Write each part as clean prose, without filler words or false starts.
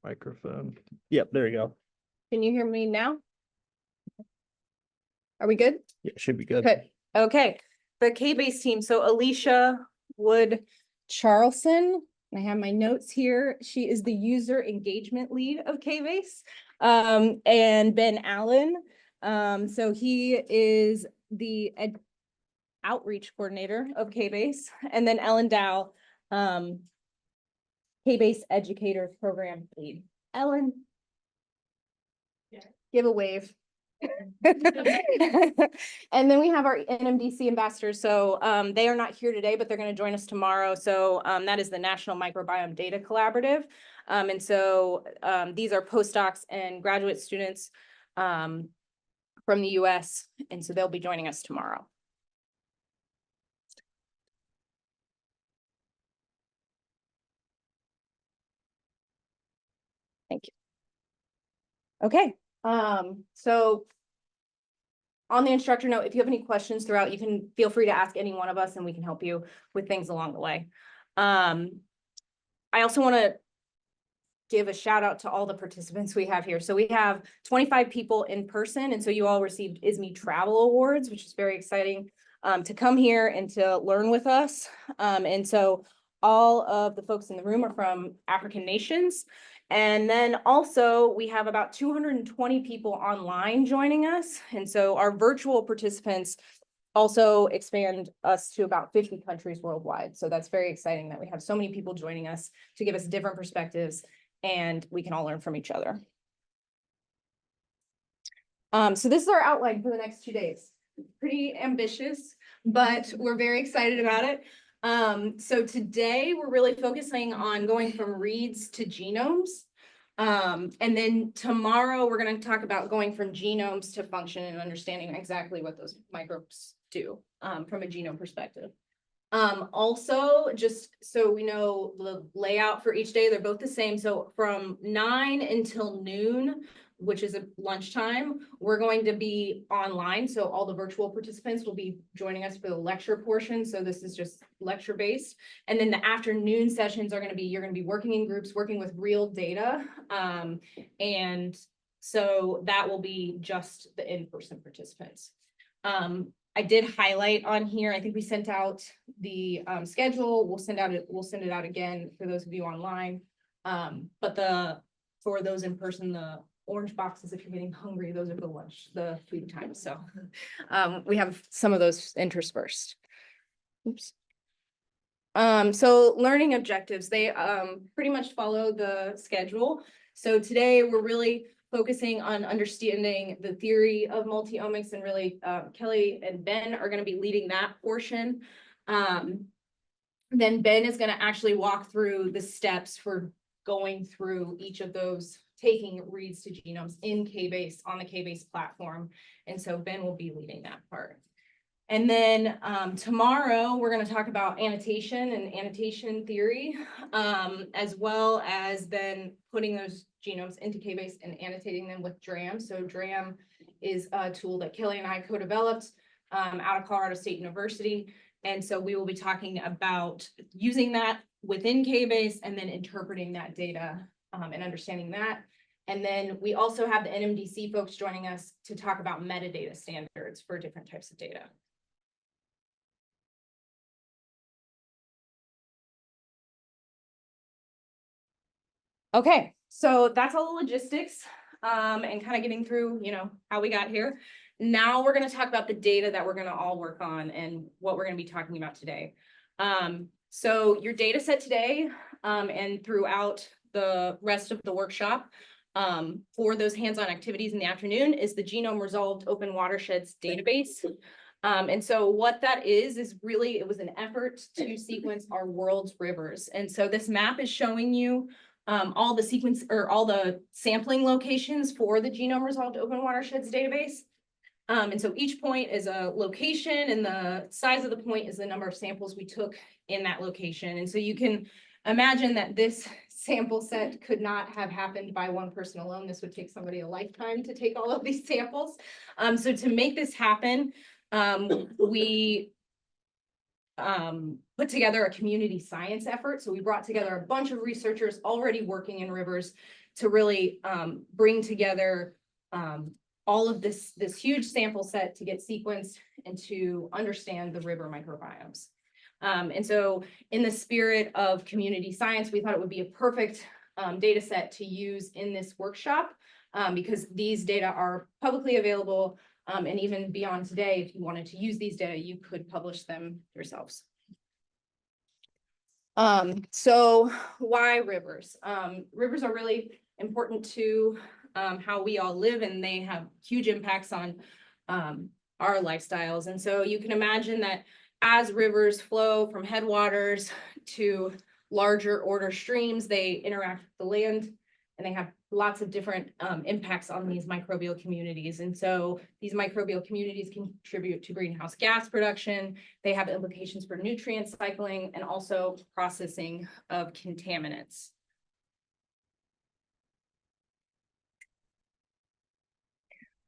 Microphone. Yep, there you go. Can you hear me now? Are we good? Yeah, should be good. Good. Okay. The KBase team. So Alicia Wood Charlson. I have my notes here. She is the user engagement lead of KBase. And Ben Allen. So he is the outreach coordinator of KBase. And then Ellen Dow, KBase educator program lead. Ellen. Yeah. Give a wave. And then we have our NMDC ambassadors. So they are not here today, but they're going to join us tomorrow. So that is the National Microbiome Data Collaborative. And so these are postdocs and graduate students from the US. And so they'll be joining us tomorrow. Thank you. Okay. So on the instructor note, if you have any questions throughout, you can feel free to ask any one of us and we can help you with things along the way. I also want to give a shout out to all the participants we have here. So we have 25 people in person. And so you all received ISME Travel Awards, which is very exciting to come here and to learn with us. And so all of the folks in the room are from African nations. And then also we have about 220 people online joining us. And so our virtual participants also expand us to about 50 countries worldwide. So that's very exciting that we have so many people joining us to give us different perspectives and we can all learn from each other. So this is our outline for the next 2 days. Pretty ambitious, but we're very excited about it. So today we're really focusing on going from reads to genomes. And then tomorrow we're going to talk about going from genomes to function and understanding exactly what those microbes do from a genome perspective. Also, just so we know the layout for each day, they're both the same. So from 9 until noon, which is a lunchtime, we're going to be online. So all the virtual participants will be joining us for the lecture portion. So this is just lecture based. And then the afternoon sessions are going to be, you're going to be working in groups, working with real data. And so that will be just the in-person participants. I did highlight on here, I think we sent out the schedule. We'll send it out again for those of you online. But for those in person, the orange boxes, if you're getting hungry, those are the food times. So we have some of those interspersed. Oops. So learning objectives, they pretty much follow the schedule. So today we're really focusing on understanding the theory of multi-omics, and really Kelly and Ben are going to be leading that portion. Then Ben is going to actually walk through the steps for going through each of those, taking reads to genomes in KBase on the KBase platform. And so Ben will be leading that part. And then tomorrow we're going to talk about annotation and annotation theory, as well as then putting those genomes into KBase and annotating them with DRAM. So DRAM is a tool that Kelly and I co-developed out of Colorado State University. And so we will be talking about using that within KBase and then interpreting that data and understanding that. And then we also have the NMDC folks joining us to talk about metadata standards for different types of data. Okay, so that's all the logistics and kind of getting through, how we got here. Now we're going to talk about the data that we're going to all work on and what we're going to be talking about today. So your data set today and throughout the rest of the workshop for those hands-on activities in the afternoon is the Genome Resolved Open Watersheds database. And so what that is really, it was an effort to sequence our world's rivers. And so this map is showing you all the sampling locations for the Genome Resolved Open Watersheds database. And so each point is a location, and the size of the point is the number of samples we took in that location. And so you can imagine that this sample set could not have happened by one person alone. This would take somebody a lifetime to take all of these samples. So to make this happen, we put together a community science effort. So we brought together a bunch of researchers already working in rivers to really bring together all of this huge sample set to get sequenced and to understand the river microbiomes. And so in the spirit of community science, we thought it would be a perfect data set to use in this workshop because these data are publicly available. And even beyond today, if you wanted to use these data, you could publish them yourselves. So why rivers? Rivers are really important to how we all live, and they have huge impacts on our lifestyles. And so you can imagine that as rivers flow from headwaters to larger order streams, they interact with the land, and they have lots of different impacts on these microbial communities. And so these microbial communities contribute to greenhouse gas production. They have implications for nutrient cycling and also processing of contaminants.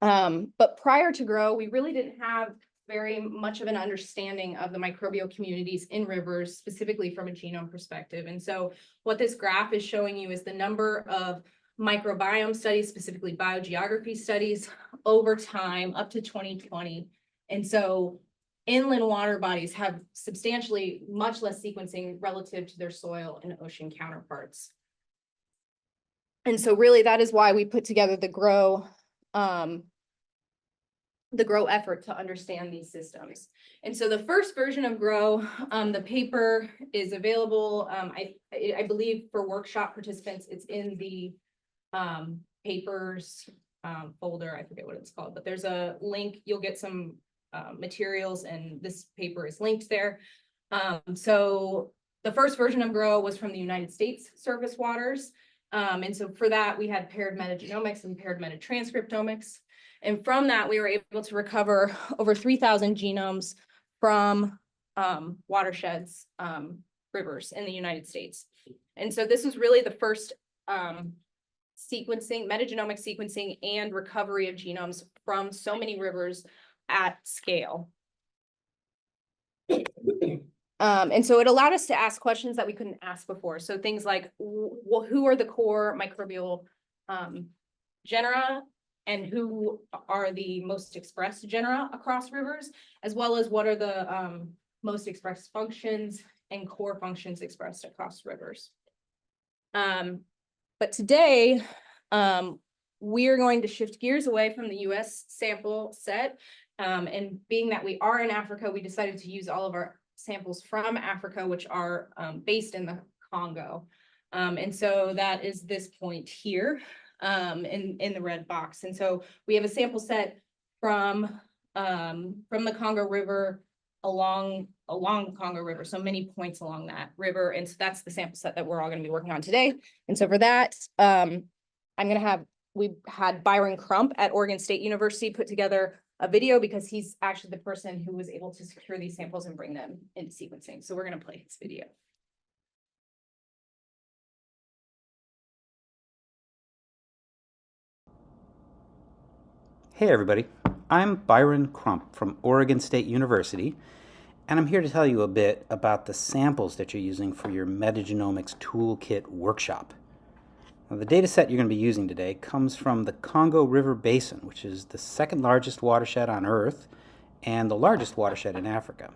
But prior to GROW, we really didn't have very much of an understanding of the microbial communities in rivers, specifically from a genome perspective. And so what this graph is showing you is the number of microbiome studies, specifically biogeography studies, over time up to 2020. And so inland water bodies have substantially much less sequencing relative to their soil and ocean counterparts. And so really that is why we put together the GROW effort to understand these systems. And so the first version of GROW, the paper is available. I believe for workshop participants, it's in the papers folder. I forget what it's called, but there's a link. You'll get some materials, and this paper is linked there. So the first version of GROW was from the United States surface waters. And so for that, we had paired metagenomics and paired metatranscriptomics. And from that, we were able to recover over 3,000 genomes from watersheds, rivers in the United States. And so this was really the first sequencing, metagenomic sequencing and recovery of genomes from so many rivers at scale. And so it allowed us to ask questions that we couldn't ask before. So things like, who are the core microbial genera, and who are the most expressed genera across rivers, as well as what are the most expressed functions and core functions expressed across rivers. But today, we are going to shift gears away from the US sample set. And being that we are in Africa, we decided to use all of our samples from Africa, which are based in the Congo. And so that is this point here in the red box. And so we have a sample set from the Congo River along the Congo River, so many points along that river. And so that's the sample set that we're all going to be working on today. And so for that, we had Byron Crump at Oregon State University put together a video because he's actually the person who was able to secure these samples and bring them into sequencing. So we're going to play his video. Hey everybody, I'm Byron Crump from Oregon State University, and I'm here to tell you a bit about the samples that you're using for your Metagenomics Toolkit workshop. Now, the data set you're going to be using today comes from the Congo River Basin, which is the second largest watershed on Earth and the largest watershed in Africa.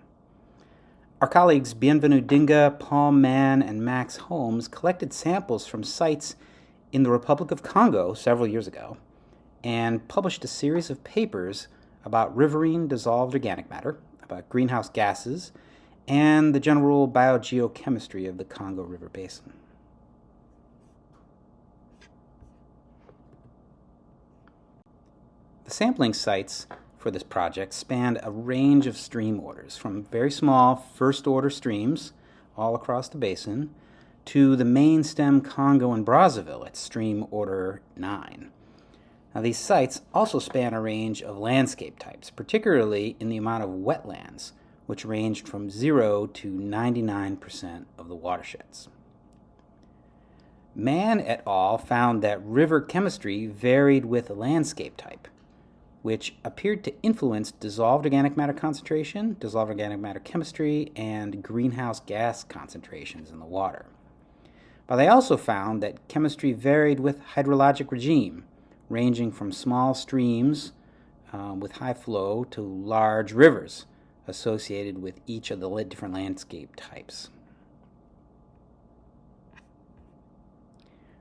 Our colleagues Bienvenu Dinga, Paul Mann, and Max Holmes collected samples from sites in the Republic of Congo several years ago and published a series of papers about riverine dissolved organic matter, about greenhouse gases, and the general biogeochemistry of the Congo River Basin. The sampling sites for this project spanned a range of stream orders, from very small first-order streams all across the basin to the main stem Congo and Brazzaville at stream order 9. Now, these sites also span a range of landscape types, particularly in the amount of wetlands, which ranged from 0 to 99% of the watersheds. Mann et al. Found that river chemistry varied with the landscape type. which appeared to influence dissolved organic matter concentration, dissolved organic matter chemistry, and greenhouse gas concentrations in the water. But they also found that chemistry varied with hydrologic regime, ranging from small streams with high flow to large rivers associated with each of the different landscape types.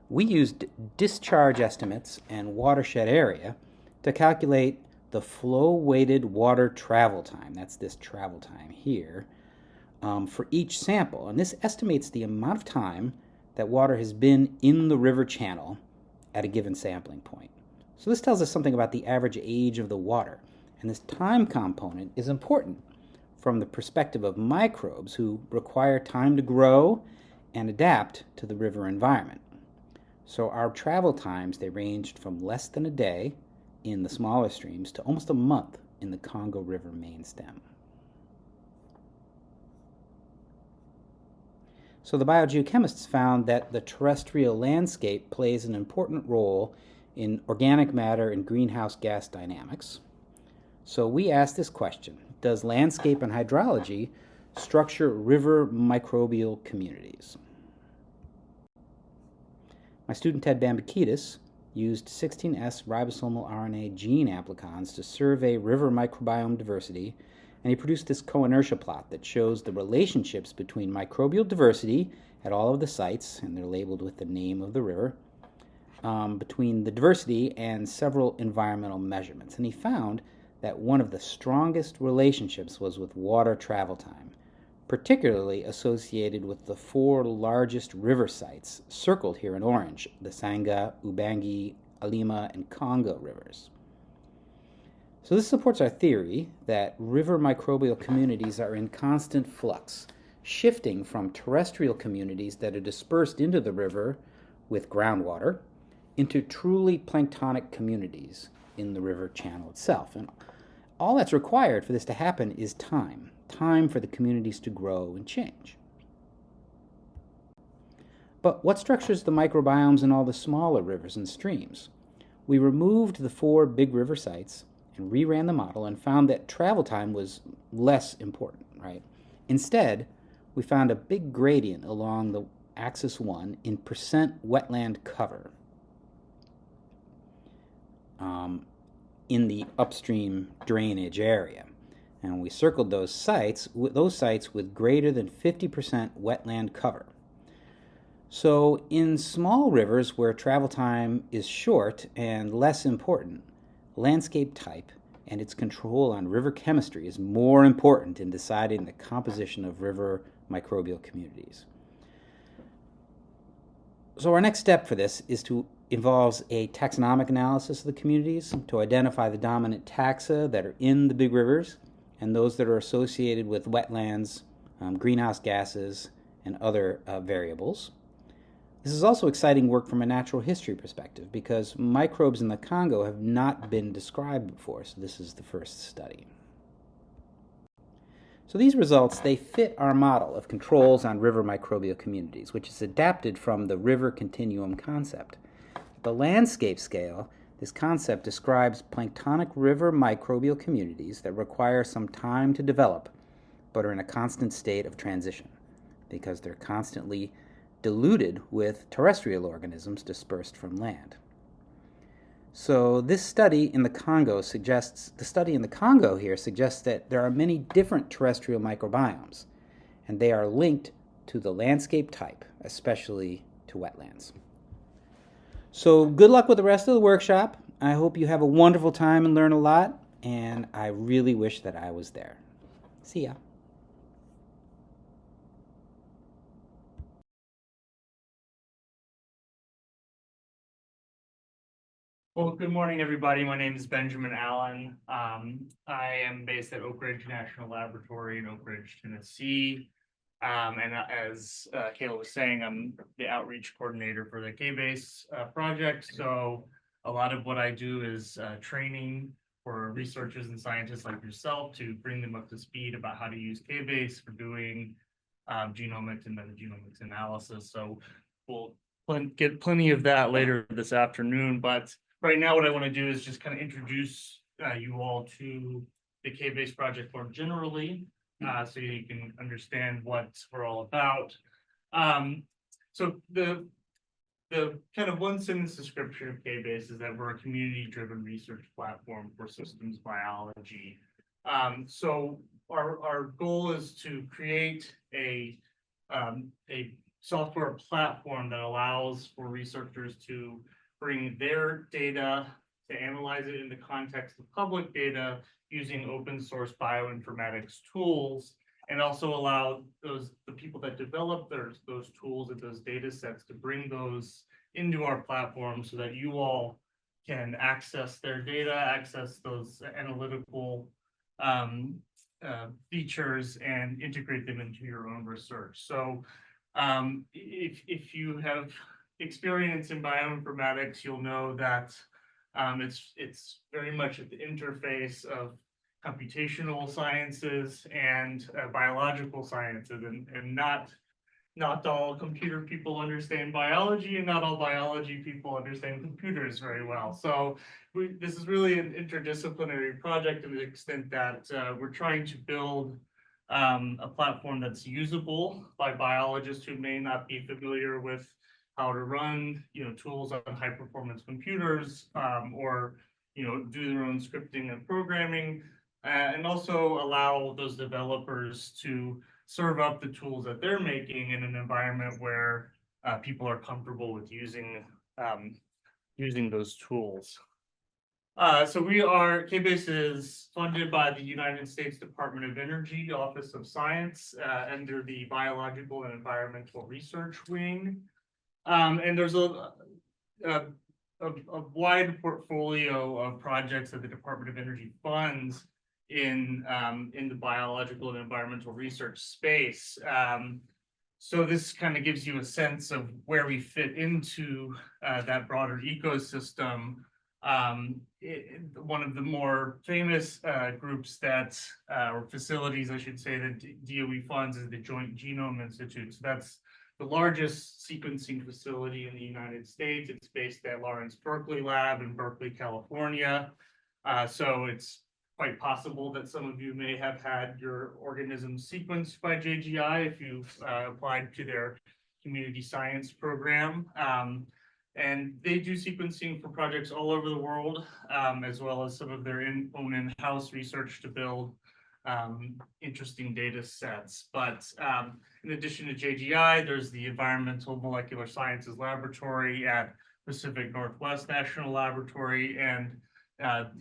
We used discharge estimates and watershed area to calculate the flow-weighted water travel time, that's this travel time here, for each sample. And this estimates the amount of time that water has been in the river channel at a given sampling point. So this tells us something about the average age of the water. And this time component is important from the perspective of microbes who require time to grow and adapt to the river environment. So our travel times, they ranged from less than a day in the smaller streams to almost a month in the Congo River main stem. So the biogeochemists found that the terrestrial landscape plays an important role in organic matter and greenhouse gas dynamics. So we asked this question: does landscape and hydrology structure river microbial communities? My student Ted Bambakidis used 16S ribosomal RNA gene amplicons to survey river microbiome diversity, and he produced this co-inertia plot that shows the relationships between microbial diversity at all of the sites, and they're labeled with the name of the river, between the diversity and several environmental measurements. And he found that one of the strongest relationships was with water travel time, particularly associated with the 4 largest river sites circled here in orange, the Sangha, Ubangi, Alima, and Congo rivers. So this supports our theory that river microbial communities are in constant flux, shifting from terrestrial communities that are dispersed into the river with groundwater into truly planktonic communities in the river channel itself. And all that's required for this to happen is time for the communities to grow and change. But what structures the microbiomes in all the smaller rivers and streams? We removed the 4 big river sites and reran the model and found that travel time was less important, right? Instead, we found a big gradient along the axis 1 in percent wetland cover in the upstream drainage area. And we circled those sites with greater than 50% wetland cover. So in small rivers where travel time is short and less important, landscape type and its control on river chemistry is more important in deciding the composition of river microbial communities. So our next step for this involves a taxonomic analysis of the communities to identify the dominant taxa that are in the big rivers and those that are associated with wetlands, greenhouse gases, and other variables. This is also exciting work from a natural history perspective because microbes in the Congo have not been described before, so this is the first study. So these results, they fit our model of controls on river microbial communities, which is adapted from the river continuum concept. At the landscape scale, this concept describes planktonic river microbial communities that require some time to develop, but are in a constant state of transition because they're constantly diluted with terrestrial organisms dispersed from land. So this study in the Congo suggests that there are many different terrestrial microbiomes, and they are linked to the landscape type, especially to wetlands. So good luck with the rest of the workshop. I hope you have a wonderful time and learn a lot, and I really wish that I was there. See ya. Well, good morning, everybody. My name is Benjamin Allen. I am based at Oak Ridge National Laboratory in Oak Ridge, Tennessee. And as Kayla was saying, I'm the outreach coordinator for the KBase project. So a lot of what I do is training for researchers and scientists like yourself to bring them up to speed about how to use KBase for doing genomics and metagenomics analysis. So we'll get plenty of that later this afternoon. But right now, what I want to do is just kind of introduce you all to the KBase project more generally, so you can understand what we're all about. So the kind of one sentence description of KBase is that we're a community-driven research platform for systems biology. So our goal is to create a software platform that allows for researchers to bring their data, to analyze it in the context of public data using open source bioinformatics tools, and also allow the people that develop those tools and those data sets to bring those into our platform so that you all can access their data, access those analytical features, and integrate them into your own research. So if you have experience in bioinformatics, you'll know that it's very much at the interface of computational sciences and biological sciences, and not all computer people understand biology, and not all biology people understand computers very well. So this is really an interdisciplinary project to the extent that we're trying to build a platform that's usable by biologists who may not be familiar with how to run, tools on high performance computers, or, do their own scripting and programming, and also allow those developers to serve up the tools that they're making in an environment where people are comfortable with using those tools. So KBase is funded by the United States Department of Energy, Office of Science, under the Biological and Environmental Research Wing. And there's a wide portfolio of projects that the Department of Energy funds in the biological and environmental research space. So this kind of gives you a sense of where we fit into that broader ecosystem. One of the more famous groups or facilities, I should say, that DOE funds is the Joint Genome Institute. So that's the largest sequencing facility in the United States. It's based at Lawrence Berkeley Lab in Berkeley, California. So it's quite possible that some of you may have had your organisms sequenced by JGI if you've applied to their community science program. And they do sequencing for projects all over the world, as well as some of their own in-house research to build interesting data sets. But in addition to JGI, there's the Environmental Molecular Sciences Laboratory at Pacific Northwest National Laboratory, and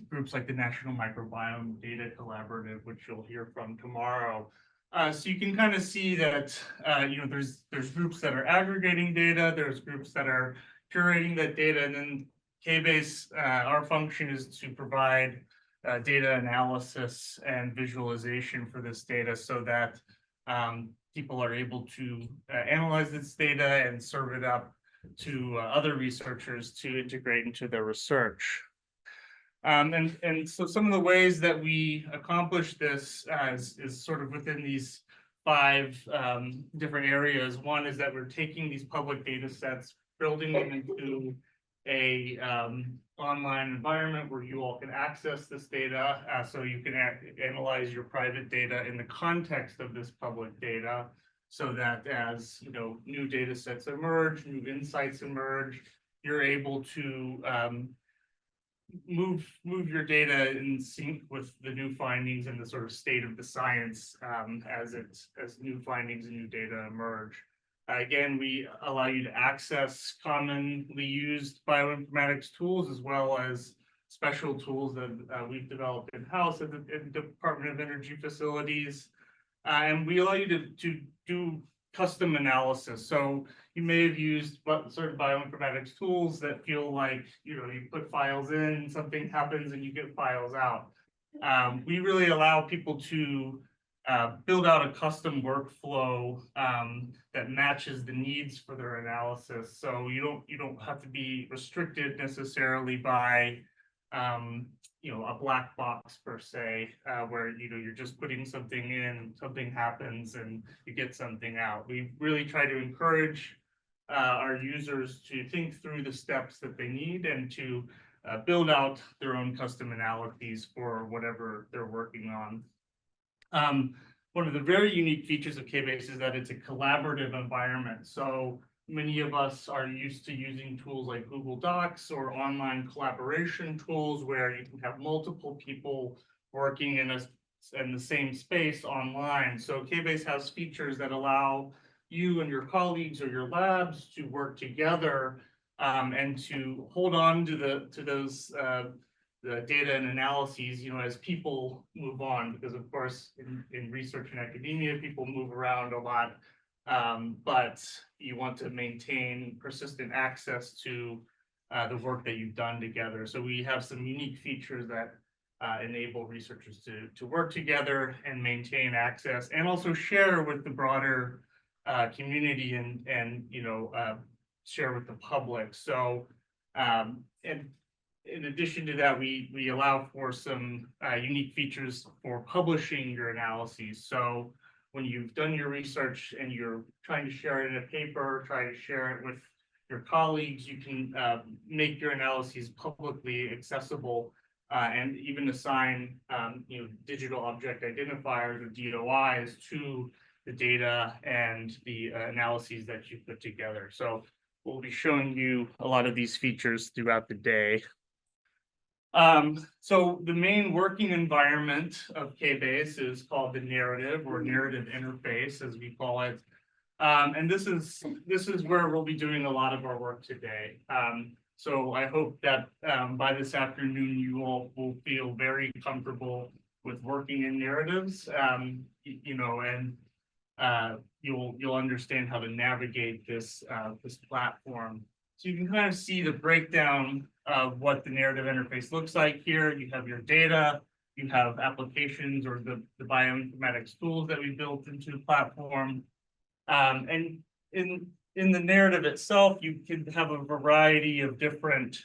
groups like the National Microbiome Data Collaborative, which you'll hear from tomorrow. So you can kind of see that there's groups that are aggregating data, there's groups that are curating that data, and then KBase, our function is to provide data analysis and visualization for this data so that people are able to analyze this data and serve it up to other researchers to integrate into their research. And so some of the ways that we accomplish this is sort of within these 5 different areas. One is that we're taking these public data sets, building them into a online environment where you all can access this data, so you can analyze your private data in the context of this public data, so that as new data sets emerge, new insights emerge, you're able to move your data in sync with the new findings and the sort of state of the science as new findings and new data emerge. Again, we allow you to access commonly used bioinformatics tools as well as special tools that we've developed in-house at the Department of Energy facilities. And we allow you to do custom analysis. So you may have used certain bioinformatics tools that feel like, you put files in, something happens, and you get files out. We really allow people to build out a custom workflow that matches the needs for their analysis. So you don't have to be restricted necessarily by a black box per se, where you're just putting something in, something happens, and you get something out. We really try to encourage our users to think through the steps that they need and to build out their own custom analyses for whatever they're working on. One of the very unique features of KBase is that it's a collaborative environment. So many of us are used to using tools like Google Docs or online collaboration tools where you can have multiple people working in the same space online. So KBase has features that allow you and your colleagues or your labs to work together and to hold on to those the data and analyses, as people move on, because of course in research and academia, people move around a lot, but you want to maintain persistent access to the work that you've done together. So we have some unique features that enable researchers to work together and maintain access, and also share with the broader community and share with the public. So and in addition to that, we allow for some unique features for publishing your analyses. So when you've done your research and you're trying to share it in a paper, try to share it with your colleagues, you can make your analyses publicly accessible and even assign digital object identifiers or DOIs to the data and the analyses that you put together. So we'll be showing you a lot of these features throughout the day. So the main working environment of KBase is called the narrative or narrative interface, as we call it. And this is where we'll be doing a lot of our work today. So I hope that by this afternoon, you all will feel very comfortable with working in narratives, and you'll understand how to navigate this platform. So you can kind of see the breakdown of what the narrative interface looks like here. You have your data, you have applications or the bioinformatics tools that we built into the platform. And in the narrative itself, you can have a variety of different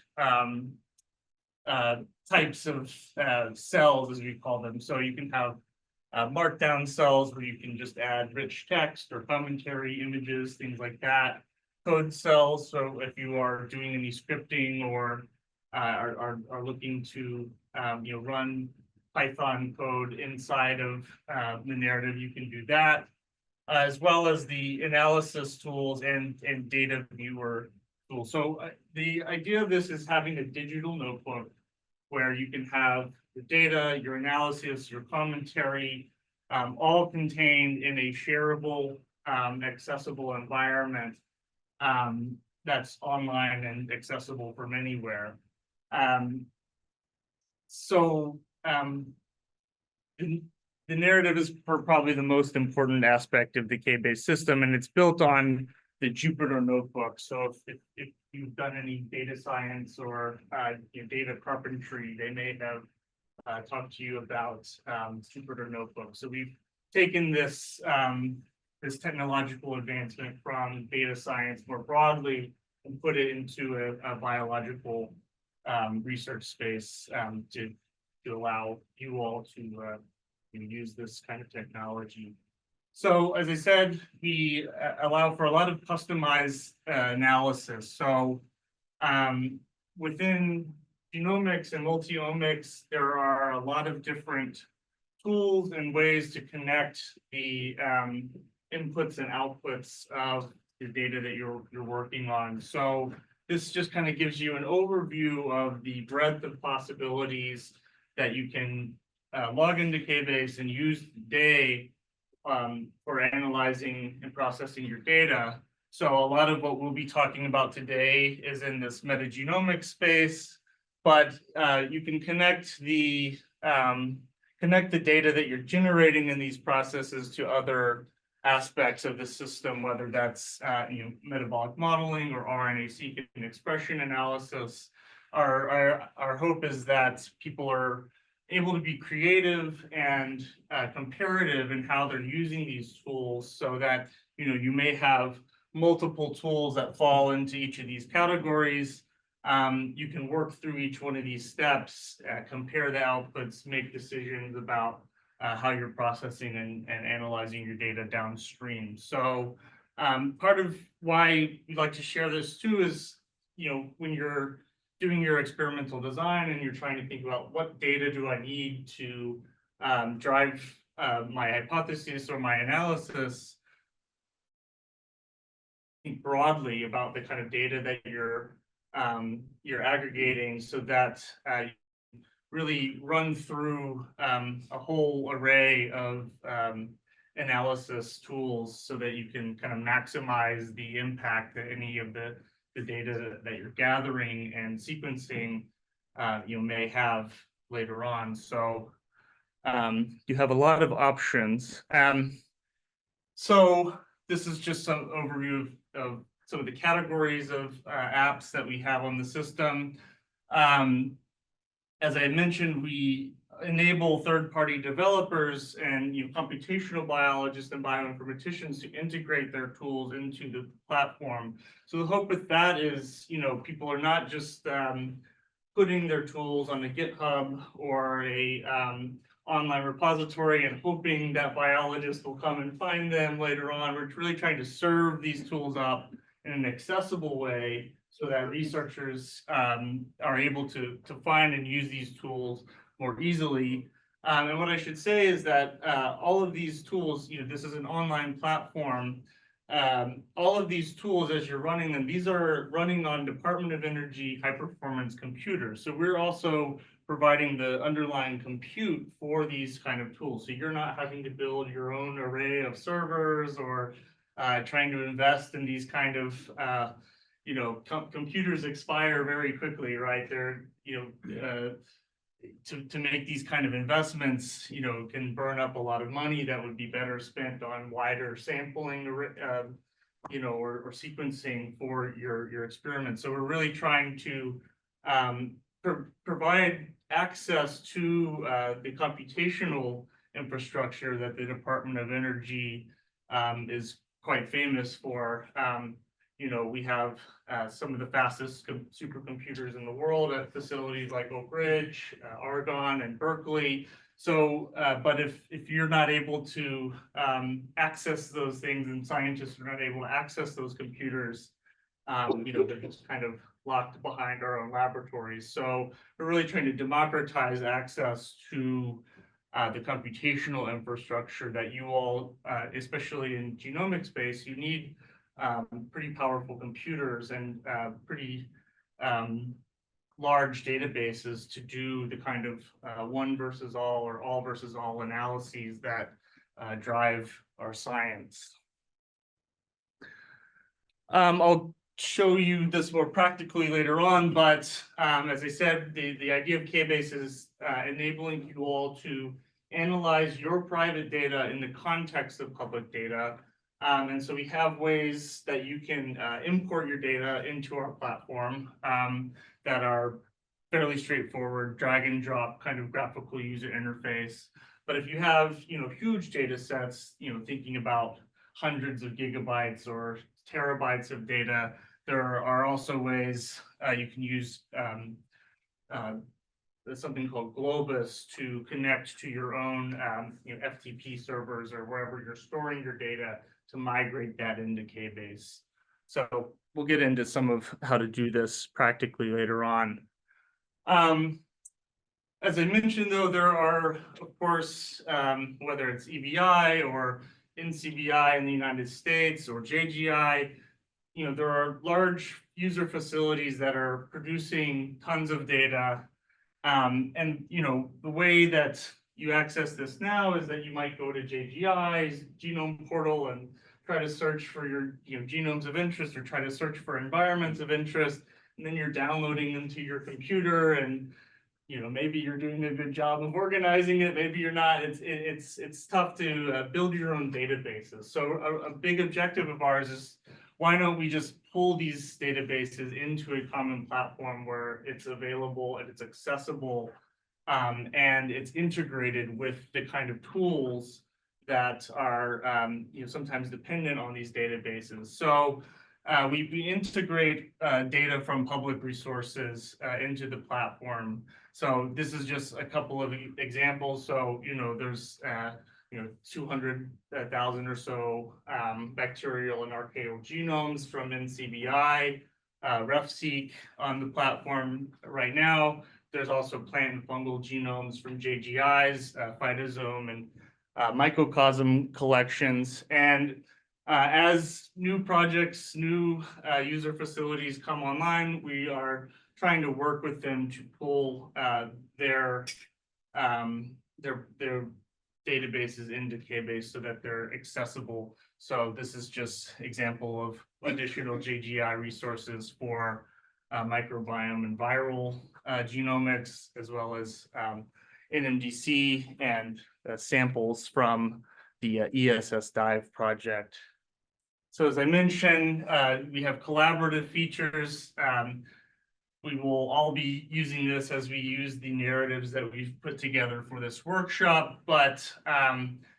types of cells, as we call them. So you can have markdown cells where you can just add rich text or commentary, images, things like that. Code cells, so if you are doing any scripting or are looking to run Python code inside of the narrative, you can do that, as well as the analysis tools and data viewer tools. So the idea of this is having a digital notebook where you can have the data, your analysis, your commentary, all contained in a shareable, accessible environment that's online and accessible from anywhere. The narrative is probably the most important aspect of the KBase system, and it's built on the Jupyter notebook. So if you've done any data science or data carpentry, they may have talked to you about Jupyter notebooks. So we've taken this this technological advancement from data science more broadly and put it into a biological research space to allow you all to use this kind of technology. So as I said, we allow for a lot of customized analysis. So within genomics and multi-omics, there are a lot of different tools and ways to connect the inputs and outputs of the data that you're working on. So this just kind of gives you an overview of the breadth of possibilities that you can log into KBase and use today for analyzing and processing your data. So a lot of what we'll be talking about today is in this metagenomics space, but you can connect the data that you're generating in these processes to other aspects of the system, whether that's metabolic modeling or RNA-seq and expression analysis. Our hope is that people are able to be creative and comparative in how they're using these tools, so that you may have multiple tools that fall into each of these categories. You can work through each one of these steps, compare the outputs, make decisions about how you're processing and analyzing your data downstream. So part of why we like to share this too is, when you're doing your experimental design and you're trying to think about what data do I need to drive my hypothesis or my analysis, think broadly about the kind of data that you're aggregating, so that you really run through a whole array of analysis tools so that you can kind of maximize the impact that any of the data that you're gathering and sequencing may have later on. So you have a lot of options. So this is just some overview of some of the categories of apps that we have on the system. As I mentioned, we enable third-party developers and computational biologists and bioinformaticians to integrate their tools into the platform. So the hope with that is, people are not just putting their tools on a GitHub or a online repository and hoping that biologists will come and find them later on. We're really trying to serve these tools up in an accessible way so that researchers are able to find and use these tools more easily. And what I should say is that all of these tools, this is an online platform. All of these tools, as you're running them, these are running on Department of Energy high-performance computers. So we're also providing the underlying compute for these kind of tools. So you're not having to build your own array of servers or trying to invest in these kind of computers expire very quickly, right? They're, to make these kind of investments, can burn up a lot of money that would be better spent on wider sampling, or sequencing for your experiment. So we're really trying to provide access to the computational infrastructure that the Department of Energy is quite famous for. We have some of the fastest supercomputers in the world at facilities like Oak Ridge, Oregon, and Berkeley. So, but if you're not able to access those things, and scientists are not able to access those computers, they're just kind of locked behind our own laboratories. So we're really trying to democratize access to the computational infrastructure that you all, especially in genomic space, you need pretty powerful computers and pretty large databases to do the kind of one versus all or all versus all analyses that drive our science. I'll show you this more practically later on, but as I said, the idea of KBase is enabling you all to analyze your private data in the context of public data. And so we have ways that you can import your data into our platform that are fairly straightforward, drag and drop kind of graphical user interface. But if you have, huge data sets, thinking about hundreds of gigabytes or terabytes of data, there are also ways you can use something called Globus to connect to your own FTP servers or wherever you're storing your data to migrate that into KBase. So we'll get into some of how to do this practically later on. As I mentioned, though, there are, of course, whether it's EBI or NCBI in the United States or JGI, there are large user facilities that are producing tons of data. And, the way that you access this now is that you might go to JGI's genome portal and try to search for your genomes of interest, or try to search for environments of interest, and then you're downloading them to your computer, and maybe you're doing a good job of organizing it, maybe you're not. It's tough to build your own databases. So a big objective of ours is, why don't we just pull these databases into a common platform where it's available and it's accessible, and it's integrated with the kind of tools that are sometimes dependent on these databases. So we integrate data from public resources into the platform. So this is just a couple of examples. So there's 200,000 or so bacterial and archaeal genomes from NCBI. RefSeq on the platform right now. There's also plant and fungal genomes from JGIs, phytosome and microcosm collections. And as new projects, new user facilities come online, we are trying to work with them to pull their databases into KBase so that they're accessible. So this is just example of additional JGI resources for microbiome and viral genomics, as well as NMDC and samples from the ESS Dive project. So as I mentioned, we have collaborative features. We will all be using this as we use the narratives that we've put together for this workshop, but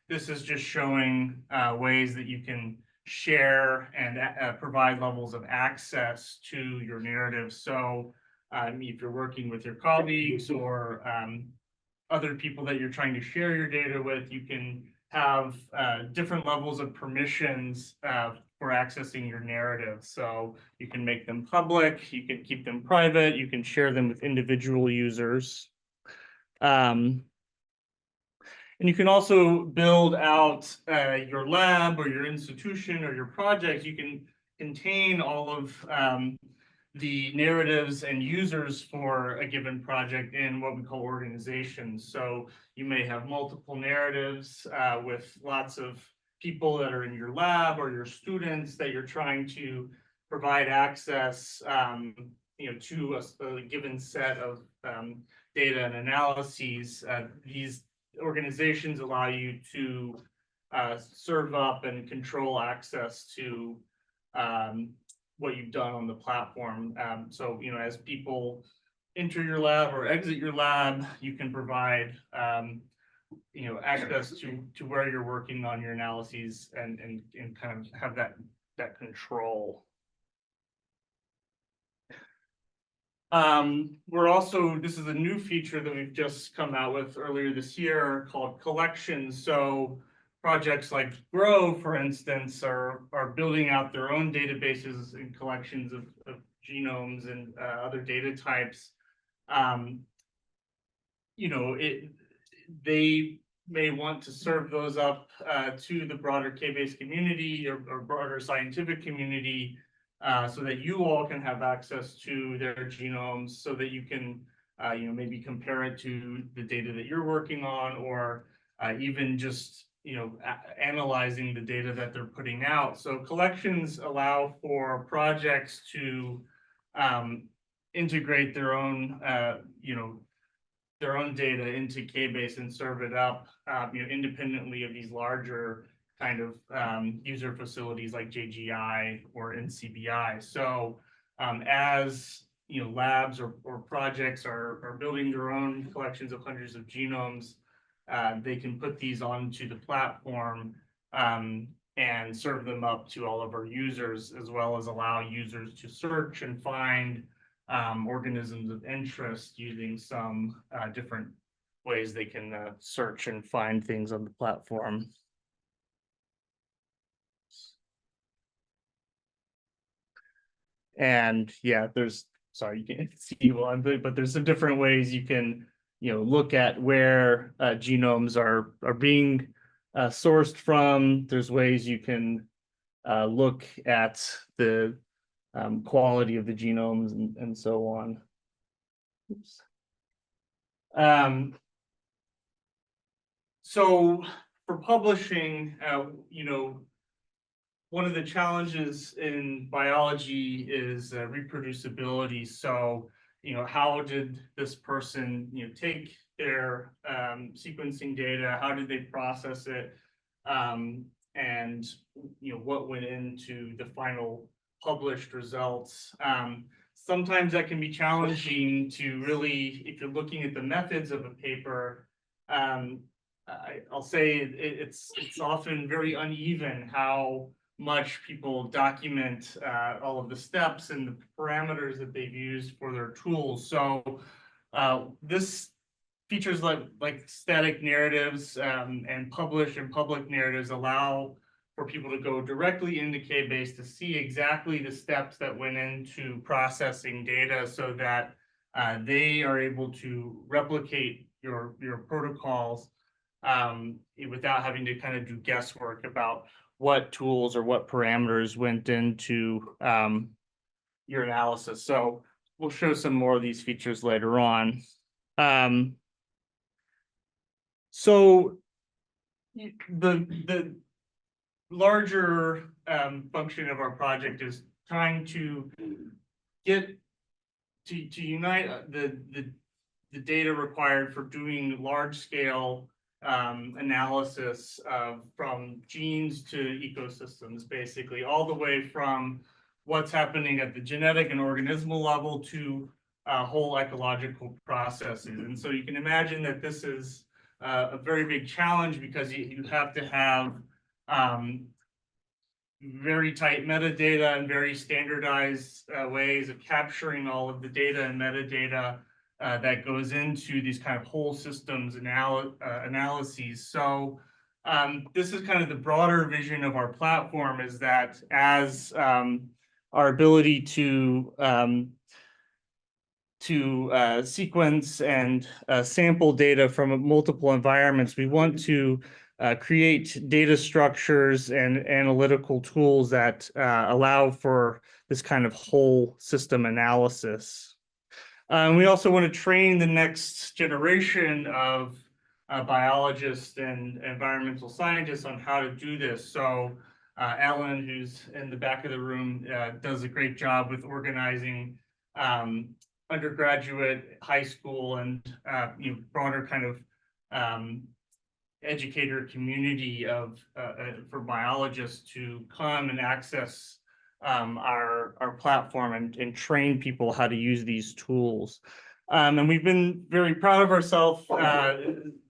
this is just showing ways that you can share and provide levels of access to your narrative. So if you're working with your colleagues or other people that you're trying to share your data with, you can have different levels of permissions for accessing your narrative. So you can make them public, you can keep them private, you can share them with individual users. And you can also build out your lab or your institution or your project. You can contain all of the narratives and users for a given project in what we call organizations. So you may have multiple narratives with lots of people that are in your lab or your students that you're trying to provide access to a given set of data and analyses. These organizations allow you to serve up and control access to what you've done on the platform. So, as people enter your lab or exit your lab, you can provide, access to where you're working on your analyses and kind of have that control. We're also, this is a new feature that we've just come out with earlier this year called collections. So projects like GROW, for instance, are building out their own databases and collections of genomes and other data types. They may want to serve those up to the broader KBase community or broader scientific community so that you all can have access to their genomes so that you can maybe compare it to the data that you're working on, or even just analyzing the data that they're putting out. So collections allow for projects to integrate their own data into KBase and serve it up independently of these larger kind of user facilities like JGI or NCBI. So as labs or projects are building their own collections of hundreds of genomes, they can put these onto the platform and serve them up to all of our users, as well as allow users to search and find organisms of interest using some different ways they can search and find things on the platform. And yeah, sorry, you can't see one, but there's some different ways you can look at where genomes are being sourced from. There's ways you can look at the quality of the genomes and so on. Oops. So for publishing, one of the challenges in biology is reproducibility. So, how did this person, take their sequencing data? How did they process it? And, what went into the final published results? Sometimes that can be challenging to really, if you're looking at the methods of a paper, I'll say it's often very uneven how much people document all of the steps and the parameters that they've used for their tools. So this features like static narratives and published and public narratives allow for people to go directly into KBase to see exactly the steps that went into processing data so that they are able to replicate your protocols without having to kind of do guesswork about what tools or what parameters went into your analysis. So we'll show some more of these features later on. So the larger function of our project is trying to get to unite the data required for doing large scale analysis from genes to ecosystems, basically all the way from what's happening at the genetic and organismal level to whole ecological processes. And so you can imagine that this is a very big challenge because you have to have very tight metadata and very standardized ways of capturing all of the data and metadata that goes into these kind of whole systems analyses. So this is kind of the broader vision of our platform, is that as our ability to sequence and sample data from multiple environments, we want to create data structures and analytical tools that allow for this kind of whole system analysis. We also want to train the next generation of biologists and environmental scientists on how to do this. So Alan, who's in the back of the room, does a great job with organizing undergraduate, high school, and broader kind of educator community of for biologists to come and access our platform and train people how to use these tools. And we've been very proud of ourselves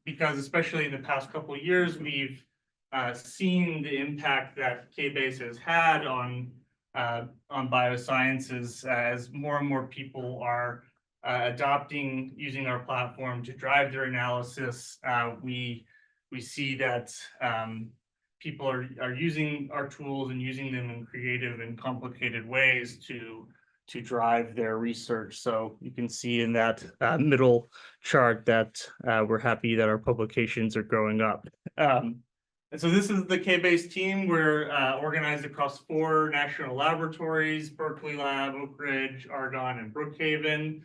because especially in the past couple of years, we've seen the impact that KBase has had on biosciences as more and more people are adopting using our platform to drive their analysis. We see that people are using our tools and using them in creative and complicated ways to drive their research. So you can see in that middle chart that we're happy that our publications are growing up. And so this is the KBase team. We're organized across 4 national laboratories: Berkeley Lab, Oak Ridge, Argonne, and Brookhaven.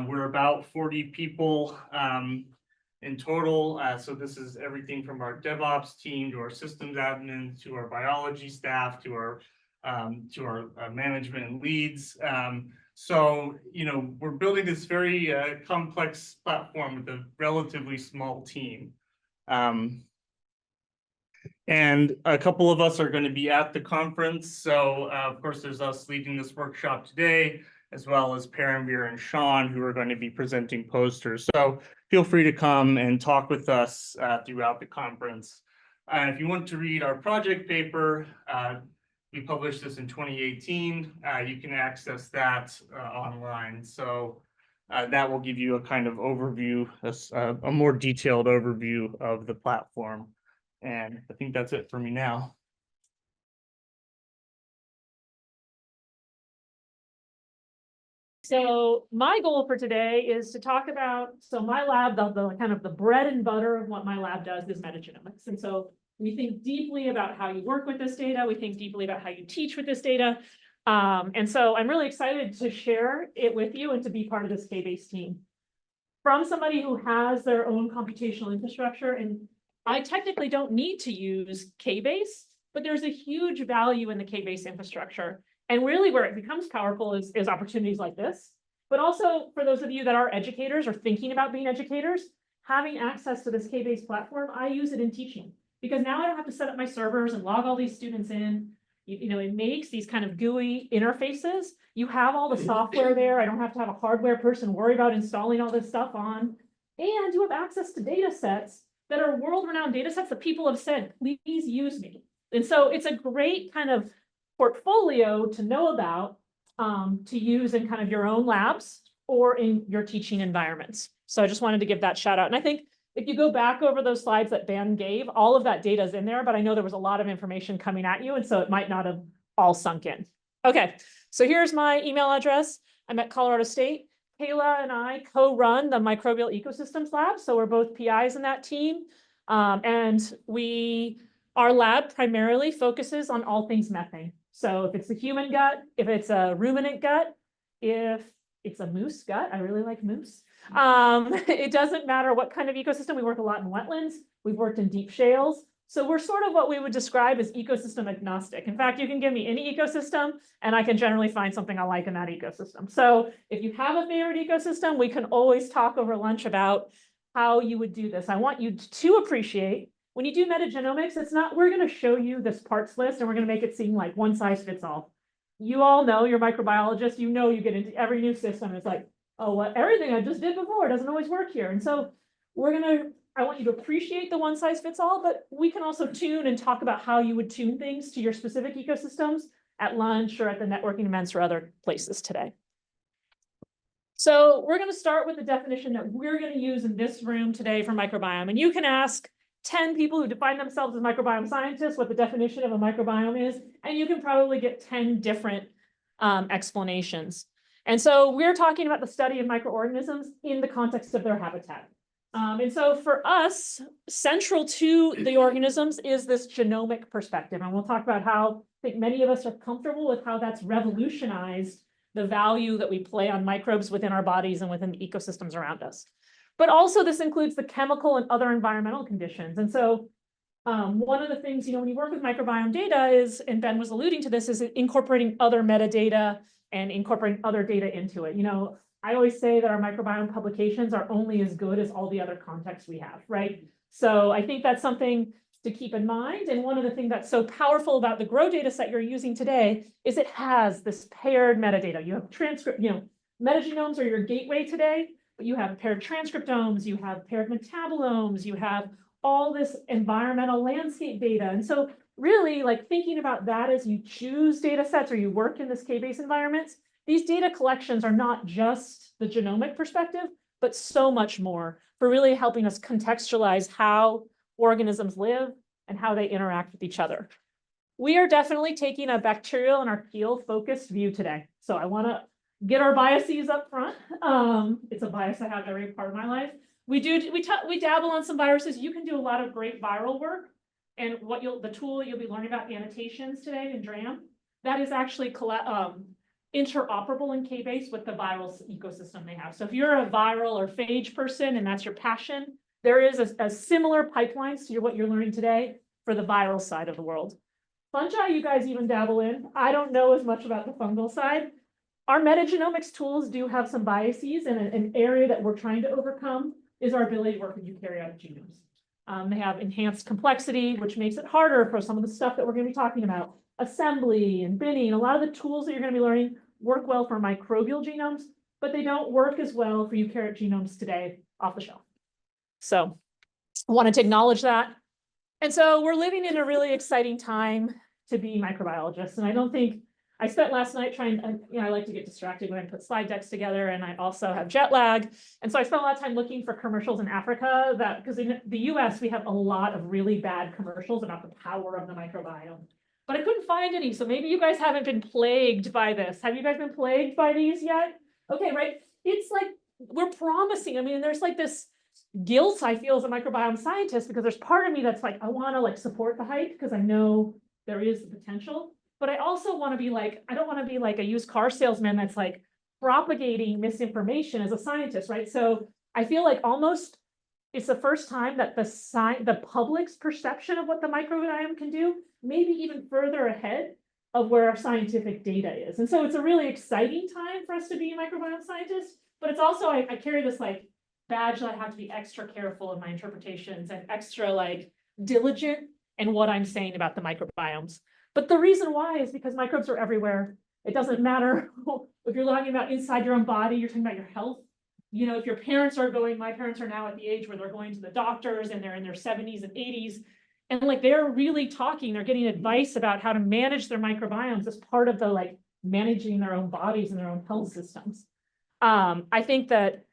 We're about 40 people in total. So this is everything from our DevOps team to our systems admins to our biology staff to our management and leads. So, we're building this very complex platform with a relatively small team. And a couple of us are going to be at the conference. So, of course, there's us leading this workshop today, as well as Paramveer and Sean, who are going to be presenting posters. So feel free to come and talk with us throughout the conference. If you want to read our project paper, we published this in 2018. You can access that online. So that will give you a kind of overview, a more detailed overview of the platform. And I think that's it for me now. So my goal for today is to talk about, my lab, the kind of the bread and butter of what my lab does is metagenomics. And so we think deeply about how you work with this data. We think deeply about how you teach with this data. And so I'm really excited to share it with you and to be part of this KBase team. From somebody who has their own computational infrastructure, and I technically don't need to use KBase, but there's a huge value in the KBase infrastructure. And really where it becomes powerful is opportunities like this. But also for those of you that are educators or thinking about being educators, having access to this KBase platform, I use it in teaching. Because now I don't have to set up my servers and log all these students in. It makes these kind of GUI interfaces. You have all the software there. I don't have to have a hardware person worry about installing all this stuff on. And you have access to data sets that are world-renowned data sets that people have said, please use me. And so it's a great kind of portfolio to know about, to use in kind of your own labs or in your teaching environments. So I just wanted to give that shout out. And I think if you go back over those slides that Ben gave, all of that data is in there, but I know there was a lot of information coming at you, and so it might not have all sunk in. Okay, so here's my email address. I'm at Colorado State. Mikayla and I co-run the Microbial Ecosystems Lab, so we're both PIs in that team. And our lab primarily focuses on all things methane. So if it's a human gut, if it's a ruminant gut, if it's a moose gut, I really like moose. It doesn't matter what kind of ecosystem. We work a lot in wetlands. We've worked in deep shales. So we're sort of what we would describe as ecosystem agnostic. In fact, you can give me any ecosystem and I can generally find something I like in that ecosystem. So if you have a favorite ecosystem, we can always talk over lunch about how you would do this. I want you to appreciate when you do metagenomics, it's not, we're going to show you this parts list and we're going to make it seem like one size fits all. You all know, you're microbiologists, you know, you get into every new system. It's like, oh, well, everything I just did before doesn't always work here. And so I want you to appreciate the one size fits all, but we can also tune and talk about how you would tune things to your specific ecosystems at lunch or at the networking events or other places today. So we're going to start with the definition that we're going to use in this room today for microbiome. And you can ask 10 people who define themselves as microbiome scientists what the definition of a microbiome is, and you can probably get 10 different explanations. And so we're talking about the study of microorganisms in the context of their habitat. And so for us, central to the organisms is this genomic perspective. And we'll talk about how I think many of us are comfortable with how that's revolutionized the value that we play on microbes within our bodies and within the ecosystems around us. But also this includes the chemical and other environmental conditions. And so one of the things, when you work with microbiome data is, and Ben was alluding to this, is incorporating other metadata and incorporating other data into it. I always say that our microbiome publications are only as good as all the other contexts we have, right? So I think that's something to keep in mind. And one of the things that's so powerful about the GROW data set you're using today is it has this paired metadata. You have transcript, metagenomes are your gateway today, but you have paired transcriptomes, you have paired metabolomes, you have all this environmental landscape data. And so really thinking about that as you choose data sets or you work in this KBase environments, these data collections are not just the genomic perspective, but so much more for really helping us contextualize how organisms live and how they interact with each other. We are definitely taking a bacterial and archaeal focused view today. So I want to get our biases up front. It's a bias I have every part of my life. We dabble on some viruses. You can do a lot of great viral work. And the tool you'll be learning about annotations today in DRAM, that is actually interoperable in KBase with the viral ecosystem they have. So if you're a viral or phage person and that's your passion, there is a similar pipelines to what you're learning today for the viral side of the world. Fungi, you guys even dabble in. I don't know as much about the fungal side. Our metagenomics tools do have some biases, and an area that we're trying to overcome is our ability to work with eukaryotic genomes. They have enhanced complexity, which makes it harder for some of the stuff that we're going to be talking about. Assembly and binning, a lot of the tools that you're going to be learning work well for microbial genomes, but they don't work as well for eukaryotic genomes today off the shelf. So I wanted to acknowledge that. And so we're living in a really exciting time to be microbiologists. And I spent last night trying, I like to get distracted when I put slide decks together, and I also have jet lag. And so I spent a lot of time looking for commercials in Africa because in the US, we have a lot of really bad commercials about the power of the microbiome. But I couldn't find any. So maybe you guys haven't been plagued by this. Have you guys been plagued by these yet? Okay, right. It's like, we're promising. There's this guilt I feel as a microbiome scientist, because there's part of me that's I want to support the hype because I know there is the potential. But I also want to be I don't want to be a used car salesman that's propagating misinformation as a scientist, right? So I feel almost it's the first time that the public's perception of what the microbiome can do maybe even further ahead of where our scientific data is. And so it's a really exciting time for us to be a microbiome scientist, but it's also, I carry this badge that I have to be extra careful in my interpretations and extra diligent in what I'm saying about the microbiomes. But the reason why is because microbes are everywhere. It doesn't matter if you're talking about inside your own body, you're talking about your health. If your parents are my parents are now at the age where they're going to the doctors and they're in their 70s and 80s. And they're really they're getting advice about how to manage their microbiomes as part of the managing their own bodies and their own health systems. I think that,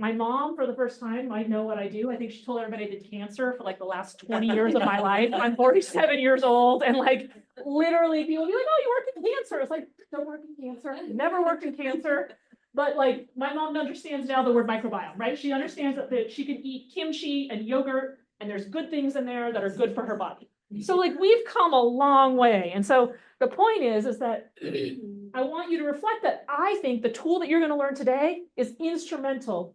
my mom, for the first time, might know what I do. I think she told everybody I did cancer for like the last 20 years of my life. I'm 47 years old, and like literally people be like, oh, you work in cancer. It's like, don't work in cancer, never worked in cancer. But like my mom understands now the word microbiome, right? She understands that she can eat kimchi and yogurt, and there's good things in there that are good for her body. So like we've come a long way. And so the point is that I want you to reflect that I think the tool that you're going to learn today is instrumental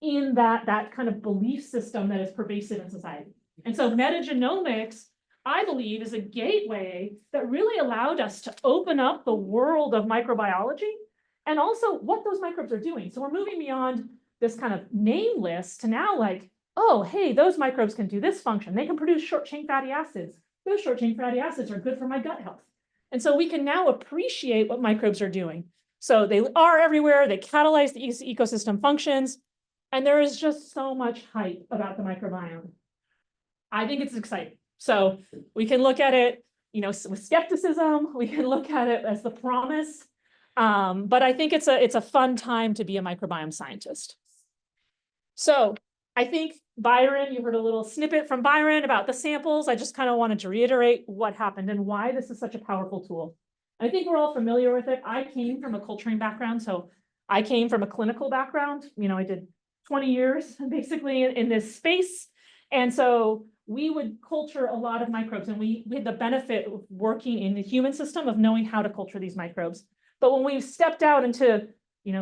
in that kind of belief system that is pervasive in society. And so metagenomics, I believe, is a gateway that really allowed us to open up the world of microbiology and also what those microbes are doing. So we're moving beyond this kind of name list to now like, oh, hey, those microbes can do this function. They can produce short-chain fatty acids. Those short-chain fatty acids are good for my gut health. And so we can now appreciate what microbes are doing. So they are everywhere. They catalyze the ecosystem functions. And there is just so much hype about the microbiome. I think it's exciting. So we can look at it, with skepticism. We can look at it as the promise. But I think it's a fun time to be a microbiome scientist. So I think Byron, you heard a little snippet from Byron about the samples. I just kind of wanted to reiterate what happened and why this is such a powerful tool. I think we're all familiar with it. I came from a culturing background. So I came from a clinical background. I did 20 years basically in this space. And so we would culture a lot of microbes, and we had the benefit of working in the human system of knowing how to culture these microbes. But when we stepped out into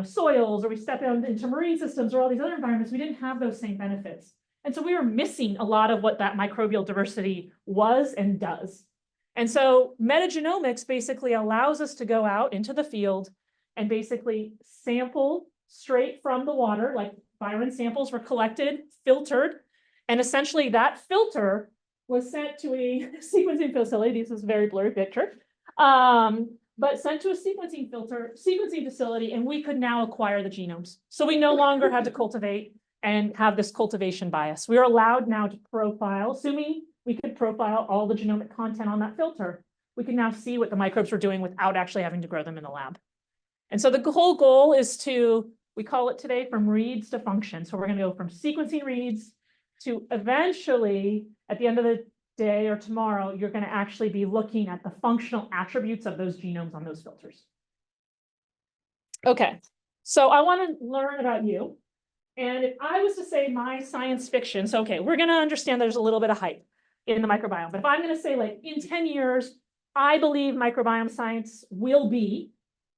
soils, or we stepped out into marine systems or all these other environments, we didn't have those same benefits. And so we were missing a lot of what that microbial diversity was and does. And so metagenomics basically allows us to go out into the field and basically sample straight from the water, like Byron samples were collected, filtered, and essentially that filter was sent to a sequencing facility. This is a very blurry picture. But sent to a sequencing facility, and we could now acquire the genomes. So we no longer had to cultivate and have this cultivation bias. We are allowed now to profile, assuming we could profile all the genomic content on that filter. We can now see what the microbes were doing without actually having to grow them in the lab. And so the whole goal is we call it today from reads to function. So we're going to go from sequencing reads to eventually, at the end of the day or tomorrow, you're going to actually be looking at the functional attributes of those genomes on those filters. Okay, so I want to learn about you. And if I was to say my science fiction, so okay, we're going to understand there's a little bit of hype in the microbiome. But if I'm going to say like in 10 years, I believe microbiome science will be,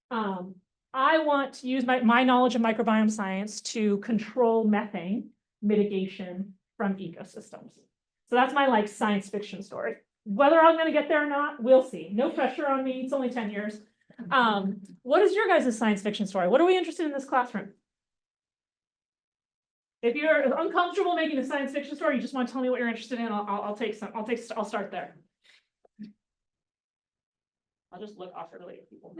I want to use my knowledge of microbiome science to control methane mitigation from ecosystems. So that's my like science fiction story. Whether I'm going to get there or not, we'll see. No pressure on me. It's only 10 years. What is your guys' science fiction story? What are we interested in this classroom? If you're uncomfortable making a science fiction story, you just want to tell me what you're interested in, I'll start there. I'll just look awkwardly at people.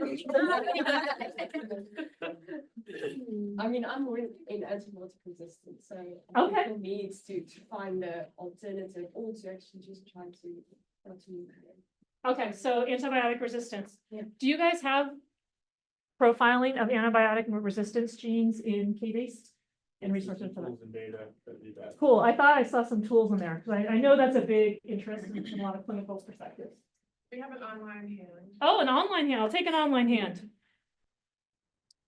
I mean, I'm really in antibiotic resistance, so okay. For me, it's to find the alternative, or to actually just try to. Okay, so antibiotic resistance. Yeah. Do you guys have profiling of antibiotic resistance genes in KBase and resources for that? Cool. I thought I saw some tools in there because I know that's a big interest in a lot of clinical perspectives. We have an online hand. Oh, an online hand. I'll take an online hand.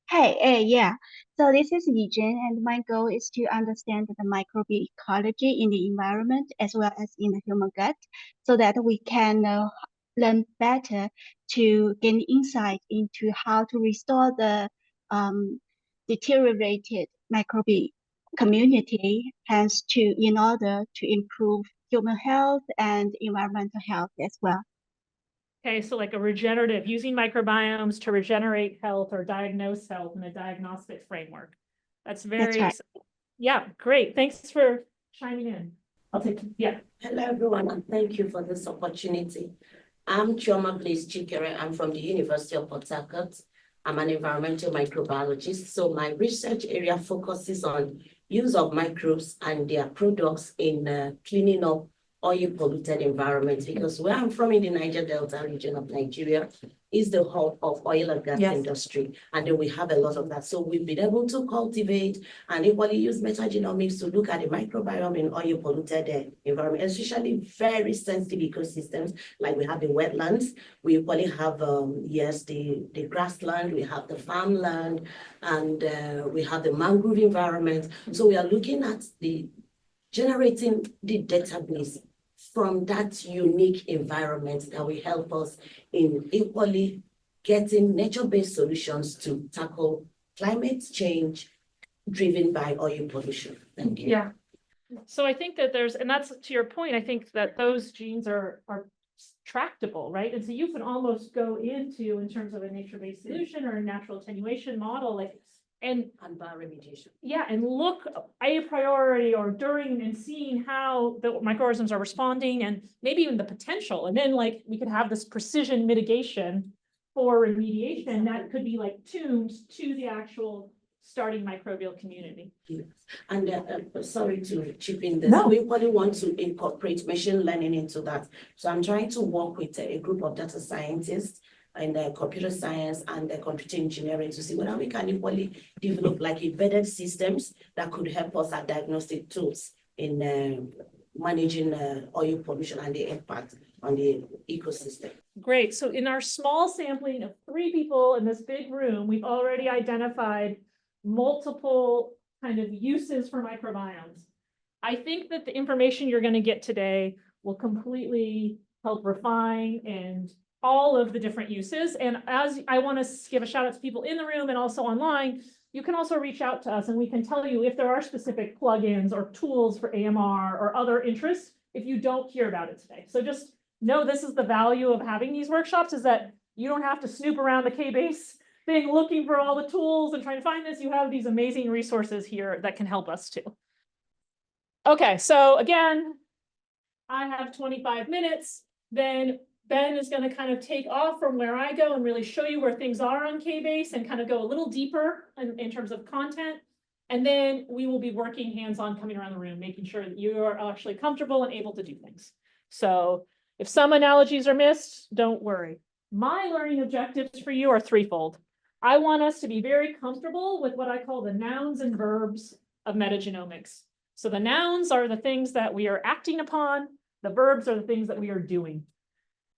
Hey, yeah. So this is Yijun, and my goal is to understand the microbial ecology in the environment as well as in the human gut, so that we can learn better to gain insight into how to restore the deteriorated microbial community, hence in order to improve human health and environmental health as well. Okay, so like a regenerative, using microbiomes to regenerate health or diagnose health in a diagnostic framework. That's very, right. Yeah, great. Thanks for chiming in. I'll take, yeah. Hello, everyone, and thank you for this opportunity. I'm Chioma Blaise Chikere. I'm from the University of Port Harcourt. I'm an environmental microbiologist. So my research area focuses on use of microbes and their products in cleaning up oil polluted environment, because where I'm from in the Niger Delta region of Nigeria is the hub of oil and gas Yes. industry. And then we have a lot of that. So we've been able to cultivate and equally use metagenomics to look at the microbiome in oil polluted environment, especially very sensitive ecosystems, like we have the wetlands. We equally have, yes, the grassland, we have the farmland, and we have the mangrove environment. So we are looking at generating the database from that unique environment that will help us in equally getting nature-based solutions to tackle climate change driven by oil pollution. Thank you. Yeah. So I think that and that's to your point, I think that those genes are tractable, right? And so you can almost go into, in terms of a nature-based solution or a natural attenuation model, like, and bioremediation. yeah, and look a priori or during and seeing how the microorganisms are responding and maybe even the potential. And then like we could have this precision mitigation for remediation that could be like tuned to the actual starting microbial community. Yes. And sorry to chip in this. No. We really want to incorporate machine learning into that. So I'm trying to work with a group of data scientists in computer science and computer engineering to see whether we can equally develop like embedded systems that could help us at diagnostic tools in managing oil pollution and the impact on the ecosystem. Great. So in our small sampling of 3 people in this big room, we've already identified multiple kind of uses for microbiomes. I think that the information you're going to get today will completely help refine and all of the different uses. And as I want to give a shout out to people in the room and also online, you can also reach out to us and we can tell you if there are specific plugins or tools for AMR or other interests if you don't hear about it today. So just know this is the value of having these workshops, is that you don't have to snoop around the KBase thing looking for all the tools and trying to find this. You have these amazing resources here that can help us too. Okay, so again, I have 25 minutes, then Ben is going to kind of take off from where I go and really show you where things are on KBase and kind of go a little deeper in terms of content. And then we will be working hands-on coming around the room, making sure that you are actually comfortable and able to do things. So if some analogies are missed, don't worry. My learning objectives for you are threefold. I want us to be very comfortable with what I call the nouns and verbs of metagenomics. So the nouns are the things that we are acting upon. The verbs are the things that we are doing.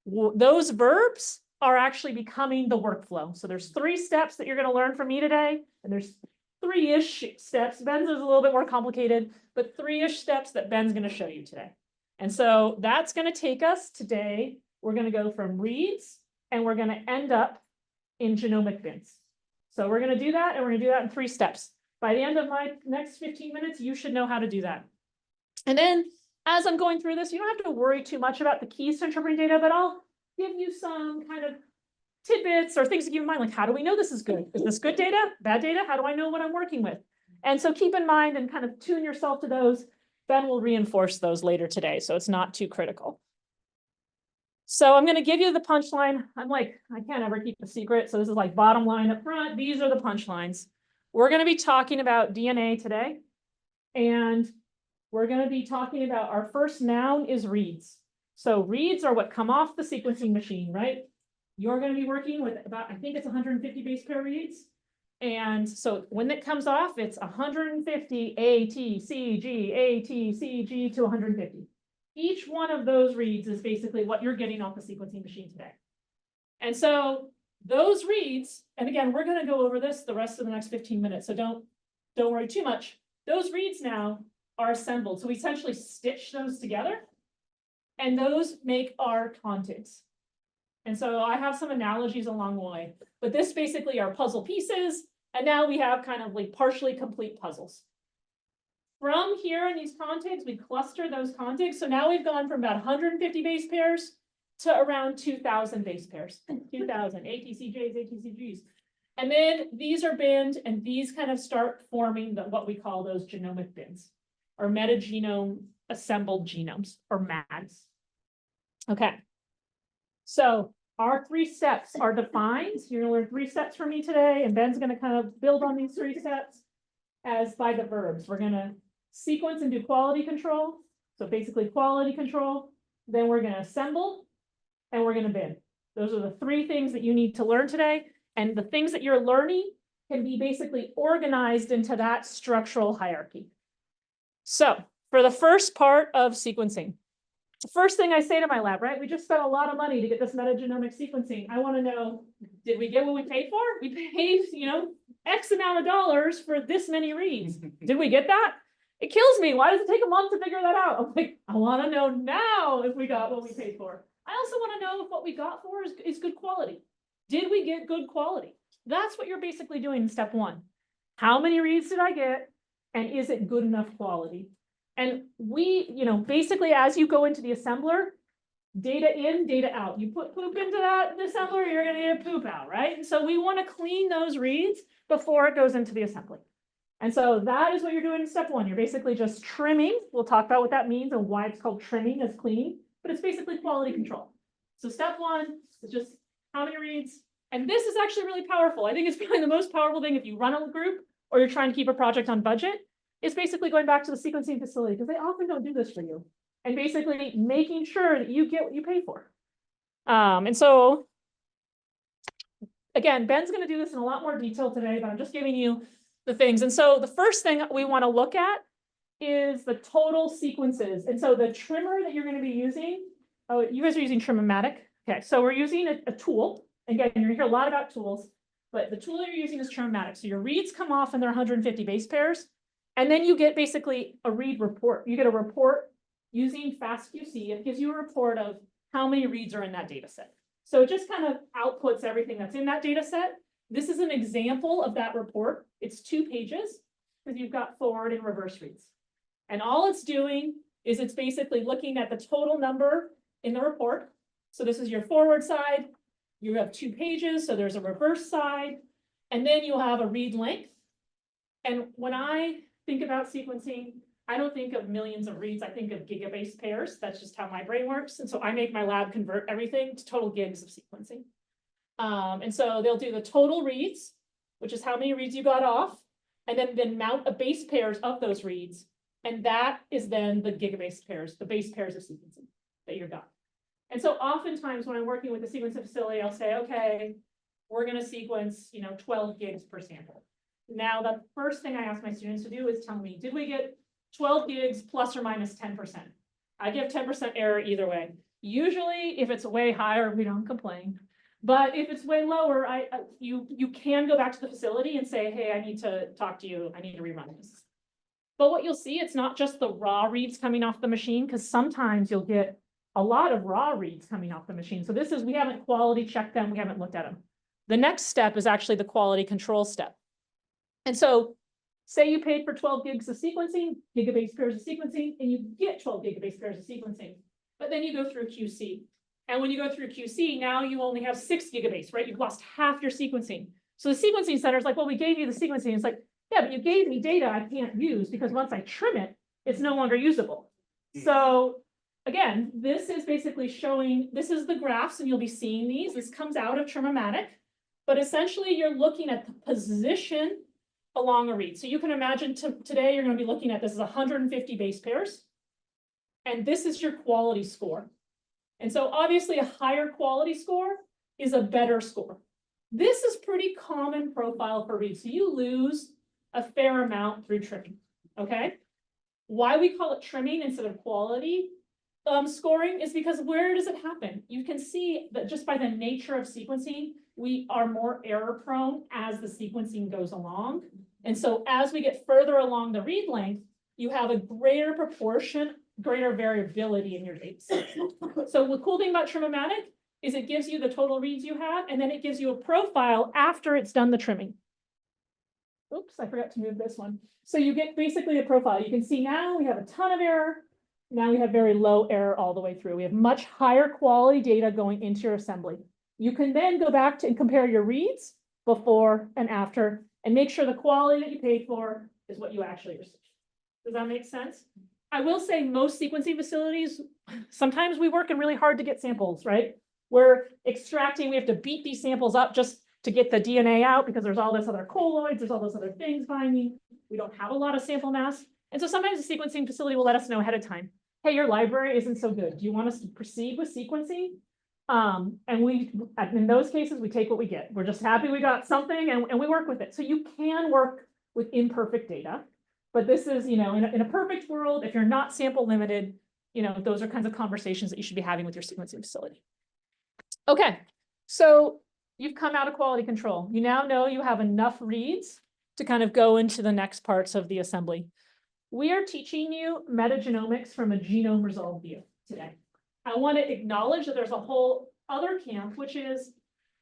Those verbs are actually becoming the workflow. So there's 3 steps that you're going to learn from me today. And there's 3-ish steps. Ben's is a little bit more complicated, but 3-ish steps that Ben's going to show you today. And so that's going to take us today. We're going to go from reads and we're going to end up in genomic bins. So we're going to do that and we're going to do that in 3 steps. By the end of my next 15 minutes, you should know how to do that. And then as I'm going through this, you don't have to worry too much about the keys to interpreting data, but I'll give you some kind of tidbits or things to keep in mind, like how do we know this is good? Is this good data, bad data? How do I know what I'm working with? And so keep in mind and kind of tune yourself to those. Ben will reinforce those later today, so it's not too critical. So I'm going to give you the punchline. I'm like, I can't ever keep a secret. So this is like bottom line up front. These are the punchlines. We're going to be talking about DNA today. And we're going to be talking about our first noun is reads. So reads are what come off the sequencing machine, right? You're going to be working with about, I think it's 150 base pair reads. And so when it comes off, it's 150 A, T, C, G, A, T, C, G to 150. Each one of those reads is basically what you're getting off the sequencing machine today. And so those reads, and again, we're going to go over this the rest of the next 15 minutes. So don't worry too much. Those reads now are assembled. So we essentially stitch those together and those make our contigs. And so I have some analogies along the way, but this basically are puzzle pieces. And now we have kind of like partially complete puzzles. From here in these contigs, we cluster those contigs. So now we've gone from about 150 base pairs to around 2,000 base pairs, 2,000 ATCJs, ATCGs. And then these are binned and these kind of start forming what we call those genomic bins or metagenome assembled genomes or MAGs. Okay. So our 3 steps are defined. You're going to learn 3 steps from me today, and Ben's going to kind of build on these 3 steps as by the verbs. We're going to sequence and do quality control. So basically quality control, then we're gonna assemble, and we're gonna bin. Those are the three things that you need to learn today. And the things that you're learning can be basically organized into that structural hierarchy. So for the first part of sequencing, the first thing I say to my lab, right? We just spent a lot of money to get this metagenomic sequencing. I want to know, did we get what we paid for? We paid, X amount of dollars for this many reads. Did we get that? It kills me. Why does it take a month to figure that out? I'm like, I want to know now if we got what we paid for. I also want to know if what we got for is good quality. Did we get good quality? That's what you're basically doing in step one. How many reads did I get? And is it good enough quality? And we, basically as you go into the assembler, data in, data out. You put poop into that assembler, you're going to get poop out, right? And so we want to clean those reads before it goes into the assembly. And so that is what you're doing in step one. You're basically just trimming. We'll talk about what that means and why it's called trimming as cleaning, but it's basically quality control. So step one is just how many reads. And this is actually really powerful. I think it's probably the most powerful thing if you run a group or you're trying to keep a project on budget. Is basically going back to the sequencing facility because they often don't do this for you. And basically making sure that you get what you pay for. And so, again, Ben's going to do this in a lot more detail today, but I'm just giving you the things. And so the first thing we want to look at is the total sequences. And so the trimmer that you're going to be using, oh, you guys are using Trim-O-Matic. Okay, so we're using a tool. Again, you're going to hear a lot about tools, but the tool that you're using is Trim-O-Matic. So your reads come off and they're 150 base pairs. And then you get basically a read report. You get a report using FastQC. It gives you a report of how many reads are in that data set. So it just kind of outputs everything that's in that data set. This is an example of that report. It's 2 pages because you've got forward and reverse reads. And all it's doing is it's basically looking at the total number in the report. So this is your forward side. You have 2 pages, so there's a reverse side. And then you'll have a read length. And when I think about sequencing, I don't think of millions of reads. I think of gigabase pairs. That's just how my brain works. And so I make my lab convert everything to total gigs of sequencing. And so they'll do the total reads, which is how many reads you got off, and then mount a base pairs of those reads. And that is then the gigabase pairs, the base pairs of sequencing that you got. And so oftentimes when I'm working with the sequencing facility, I'll say, okay, we're going to sequence, 12 gigs per sample. Now, the first thing I ask my students to do is tell me, did we get 12 gigs plus or minus 10%? I give 10% error either way. Usually, if it's way higher, we don't complain. But if it's way lower, you can go back to the facility and say, hey, I need to talk to you. I need to rerun this. But what you'll see, it's not just the raw reads coming off the machine, because sometimes you'll get a lot of raw reads coming off the machine. So this is, we haven't quality checked them. We haven't looked at them. The next step is actually the quality control step. And so say you paid for 12 gigs of sequencing, gigabase pairs of sequencing, and you get 12 gigabase pairs of sequencing, but then you go through QC. And when you go through QC, now you only have 6 gigabase, right? You've lost half your sequencing. So the sequencing center is like, well, we gave you the sequencing. It's like, yeah, but you gave me data I can't use because once I trim it, it's no longer usable. So again, this is basically showing, this is the graphs and you'll be seeing these. This comes out of Trim-O-Matic, but essentially you're looking at the position along a read. So you can imagine today you're going to be looking at this as 150 base pairs. And this is your quality score. And so obviously a higher quality score is a better score. This is pretty common profile for reads. So you lose a fair amount through trimming, okay? Why we call it trimming instead of quality scoring is because where does it happen? You can see that just by the nature of sequencing, we are more error prone as the sequencing goes along. And so as we get further along the read length, you have a greater proportion, greater variability in your dates. So the cool thing about Trim-O-Matic is it gives you the total reads you have, and then it gives you a profile after it's done the trimming. Oops, I forgot to move this one. So you get basically a profile. You can see now we have a ton of error. Now we have very low error all the way through. We have much higher quality data going into your assembly. You can then go back to and compare your reads before and after and make sure the quality that you paid for is what you actually received. Does that make sense? I will say most sequencing facilities, sometimes we work really hard to get samples, right? We're extracting, we have to beat these samples up just to get the DNA out because there's all this other colloids, there's all those other things binding. We don't have a lot of sample mass. And so sometimes the sequencing facility will let us know ahead of time. hey, your library isn't so good. Do you want us to proceed with sequencing? And in those cases, we take what we get. We're just happy we got something and we work with it. So you can work with imperfect data, but this is, in a perfect world, if you're not sample limited, those are kinds of conversations that you should be having with your sequencing facility. Okay, so you've come out of quality control. You now know you have enough reads to kind of go into the next parts of the assembly. We are teaching you metagenomics from a genome resolved view today. I want to acknowledge that there's a whole other camp, which is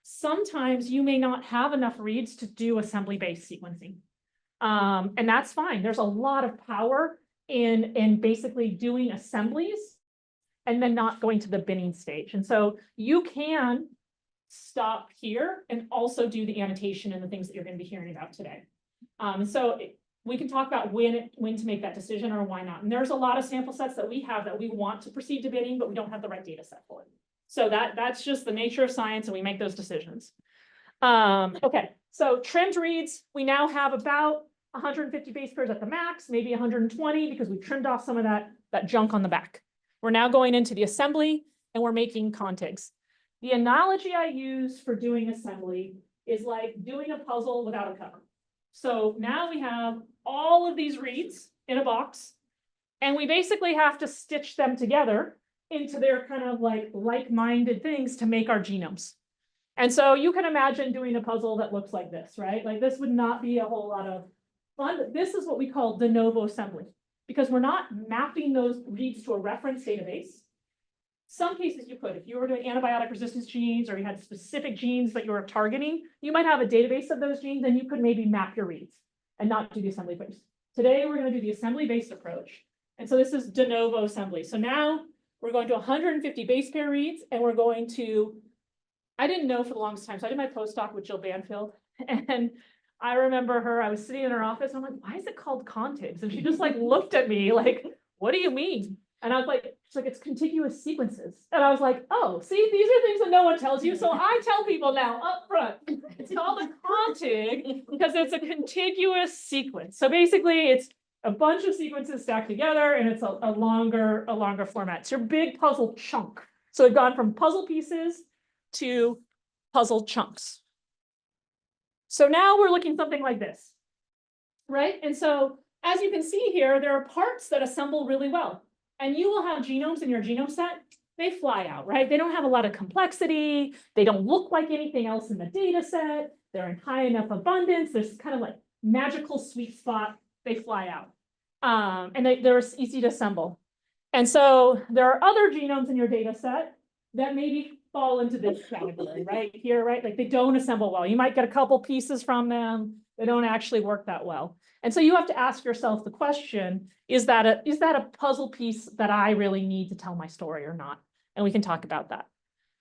sometimes you may not have enough reads to do assembly-based sequencing. And that's fine. There's a lot of power in basically doing assemblies and then not going to the binning stage. And so you can stop here and also do the annotation and the things that you're going to be hearing about today. We can talk about when to make that decision or why not. And there's a lot of sample sets that we have that we want to proceed to binning, but we don't have the right data set for it. So that's just the nature of science, and we make those decisions. Okay, so trimmed reads, we now have about 150 base pairs at the max, maybe 120 because we trimmed off some of that junk on the back. We're now going into the assembly and we're making contigs. The analogy I use for doing assembly is like doing a puzzle without a cover. So now we have all of these reads in a box, and we basically have to stitch them together into their kind of like-minded things to make our genomes. And so you can imagine doing a puzzle that looks like this, right? Like this would not be a whole lot of fun. This is what we call de novo assembly, because we're not mapping those reads to a reference database. Some cases you could, if you were doing antibiotic resistance genes or you had specific genes that you were targeting, you might have a database of those genes and you could maybe map your reads and not do the assembly based. Today, we're going to do the assembly based approach. And so this is de novo assembly. So now we're going to 150 base pair reads, and we're going to, I didn't know for the longest time. So I did my postdoc with Jill Banfield, and I remember her, I was sitting in her office and I'm like, why is it called contigs? And she just looked at me like, what do you mean? And I was like, she's like, it's contiguous sequences. And I was like, oh, see, these are things that no one tells you. So I tell people now up front, it's called a contig because it's a contiguous sequence. So basically it's a bunch of sequences stacked together and it's a longer format. It's your big puzzle chunk. So we've gone from puzzle pieces to puzzle chunks. So now we're looking something like this, right? And so as you can see here, there are parts that assemble really well. And you will have genomes in your genome set, they fly out, right? They don't have a lot of complexity. They don't look like anything else in the data set. They're in high enough abundance. There's kind of like magical sweet spot. They fly out. And they're easy to assemble. And so there are other genomes in your data set that maybe fall into this category right here, right? Like they don't assemble well. You might get a couple pieces from them. They don't actually work that well. And so you have to ask yourself the question, is that a puzzle piece that I really need to tell my story or not? And we can talk about that.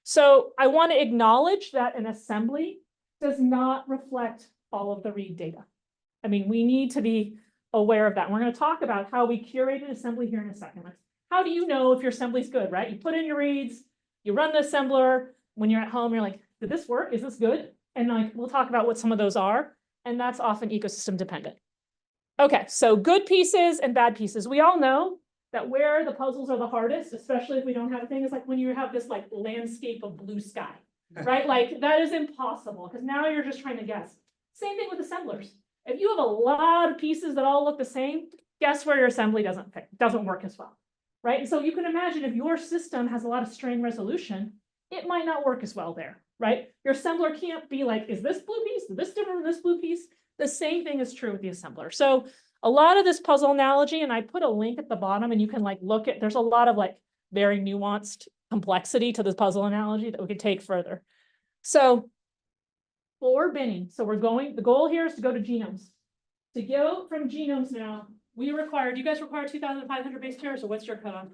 So I want to acknowledge that an assembly does not reflect all of the read data. I mean, we need to be aware of that. And we're going to talk about how we curated assembly here in a second. How do you know if your assembly is good, right? You put in your reads, you run the assembler. When you're at home, you're like, did this work? Is this good? And we'll talk about what some of those are. And that's often ecosystem dependent. Okay, so good pieces and bad pieces. We all know that where the puzzles are the hardest, especially if we don't have a thing, is like when you have this landscape of blue sky, right? Like that is impossible because now you're just trying to guess. Same thing with assemblers. If you have a lot of pieces that all look the same, guess where your assembly doesn't work as well, right? And so you can imagine if your system has a lot of strain resolution, it might not work as well there, right? Your assembler can't be like, is this blue piece? Is this different from this blue piece? The same thing is true with the assembler. So a lot of this puzzle analogy, and I put a link at the bottom and you can look at, there's a lot of very nuanced complexity to this puzzle analogy that we could take further. So for binning, so the goal here is to go to genomes. To go from genomes now, do you guys require 2,500 base pairs or what's your cutoff?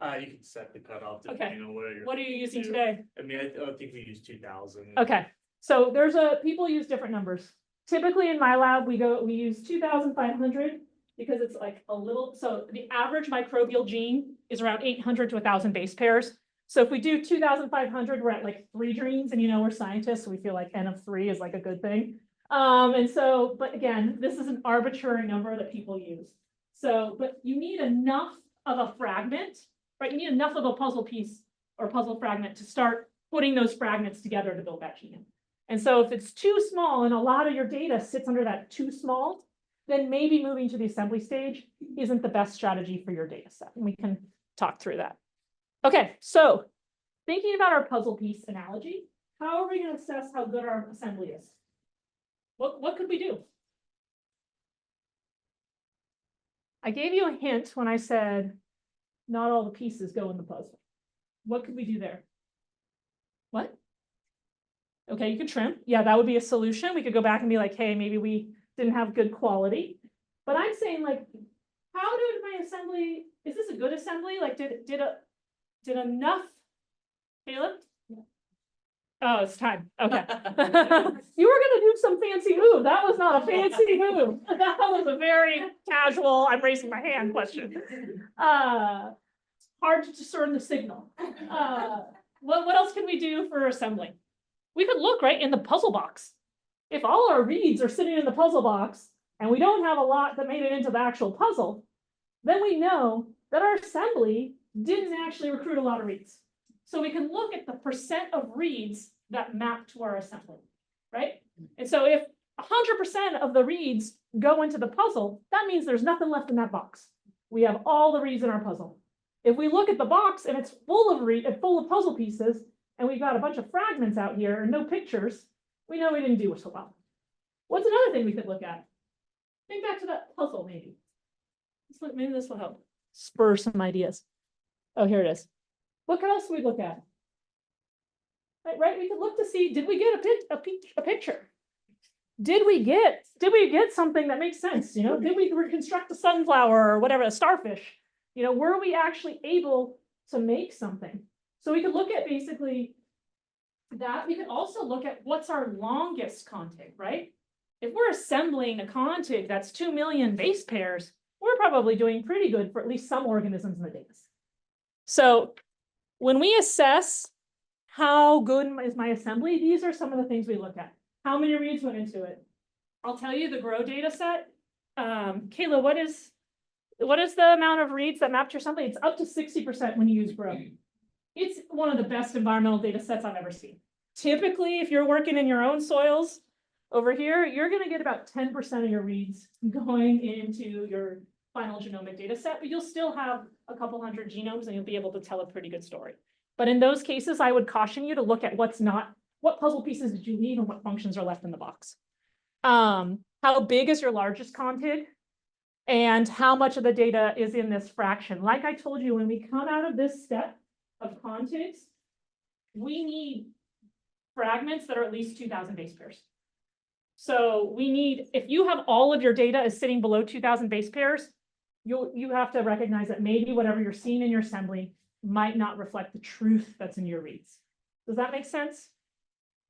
You can set the cutoff Okay. depending on What are you using today? I mean, I don't think we use 2,000. Okay, so people use different numbers. Typically in my lab, we use 2,500 because it's a little, so the average microbial gene is around 800 to 1,000 base pairs. So if we do 2,500, we're at 3 genes, and we're scientists, so we feel like N of 3 is a good thing. But again, this is an arbitrary number that people use. So, but you need enough of a fragment, right? You need enough of a puzzle piece or puzzle fragment to start putting those fragments together to build that genome. And so if it's too small and a lot of your data sits under that too small, then maybe moving to the assembly stage isn't the best strategy for your data set. And we can talk through that. Okay, so thinking about our puzzle piece analogy, how are we going to assess how good our assembly is? What could we do? I gave you a hint when I said not all the pieces go in the puzzle. What could we do there? What? Okay, you could trim. Yeah, that would be a solution. We could go back and be like, hey, maybe we didn't have good quality. But I'm saying, like, how did my assembly, is this a good assembly? Like, did enough, Caleb? Oh, it's time. Okay. You were gonna do some fancy move. That was not a fancy move. That was a very casual, I'm raising my hand question. Hard to discern the signal. What else can we do for assembly? We could look right in the puzzle box. If all our reads are sitting in the puzzle box and we don't have a lot that made it into the actual puzzle, then we know that our assembly didn't actually recruit a lot of reads. So we can look at the percent of reads that map to our assembly, right? And so if 100% of the reads go into the puzzle, that means there's nothing left in that box. We have all the reads in our puzzle. If we look at the box and it's full of puzzle pieces, and we've got a bunch of fragments out here and no pictures, we know we didn't do so well. What's another thing we could look at? Think back to that puzzle, maybe. Maybe this will help spur some ideas. Oh, here it is. What else can we look at? Right, we could look to see, did we get a picture? Did we get something that makes sense? You know, did we reconstruct a sunflower or whatever, a starfish? You know, were we actually able to make something? So we could look at basically that. We could also look at what's our longest contig, right? If we're assembling a contig that's 2 million base pairs, we're probably doing pretty good for at least some organisms in the data. So when we assess how good is my assembly, these are some of the things we look at. How many reads went into it? I'll tell you the GROW data set. Kayla, what is the amount of reads that map to your assembly? It's up to 60% when you use GROW. It's one of the best environmental data sets I've ever seen. Typically, if you're working in your own soils over here, you're going to get about 10% of your reads going into your final genomic data set, but you'll still have a couple hundred genomes and you'll be able to tell a pretty good story. But in those cases, I would caution you to look at what puzzle pieces did you leave and what functions are left in the box. How big is your largest contig? And how much of the data is in this fraction? Like I told you, when we come out of this step of contigs, we need fragments that are at least 2,000 base pairs. So we need, if you have all of your data is sitting below 2,000 base pairs, you have to recognize that maybe whatever you're seeing in your assembly might not reflect the truth that's in your reads. Does that make sense?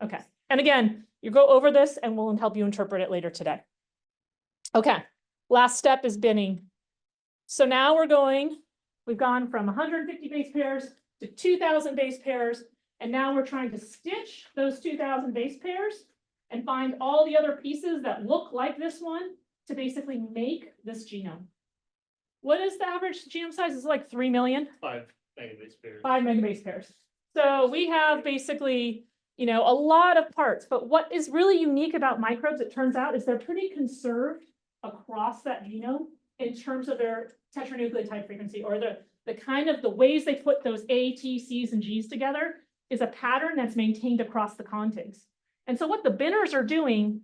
Okay. And again, you go over this and we'll help you interpret it later today. Okay. Last step is binning. So now we've gone from 150 base pairs to 2,000 base pairs. And now we're trying to stitch those 2,000 base pairs and find all the other pieces that look like this one to basically make this genome. What is the average genome size? It's like 3 million? 5 megabase pairs. 5 megabase pairs. So we have basically, you know, a lot of parts. But what is really unique about microbes, it turns out, is they're pretty conserved across that genome in terms of their tetranucleotide frequency, or the kind of the ways they put those A, T, C's, and G's together is a pattern that's maintained across the contigs. And so what the binners are doing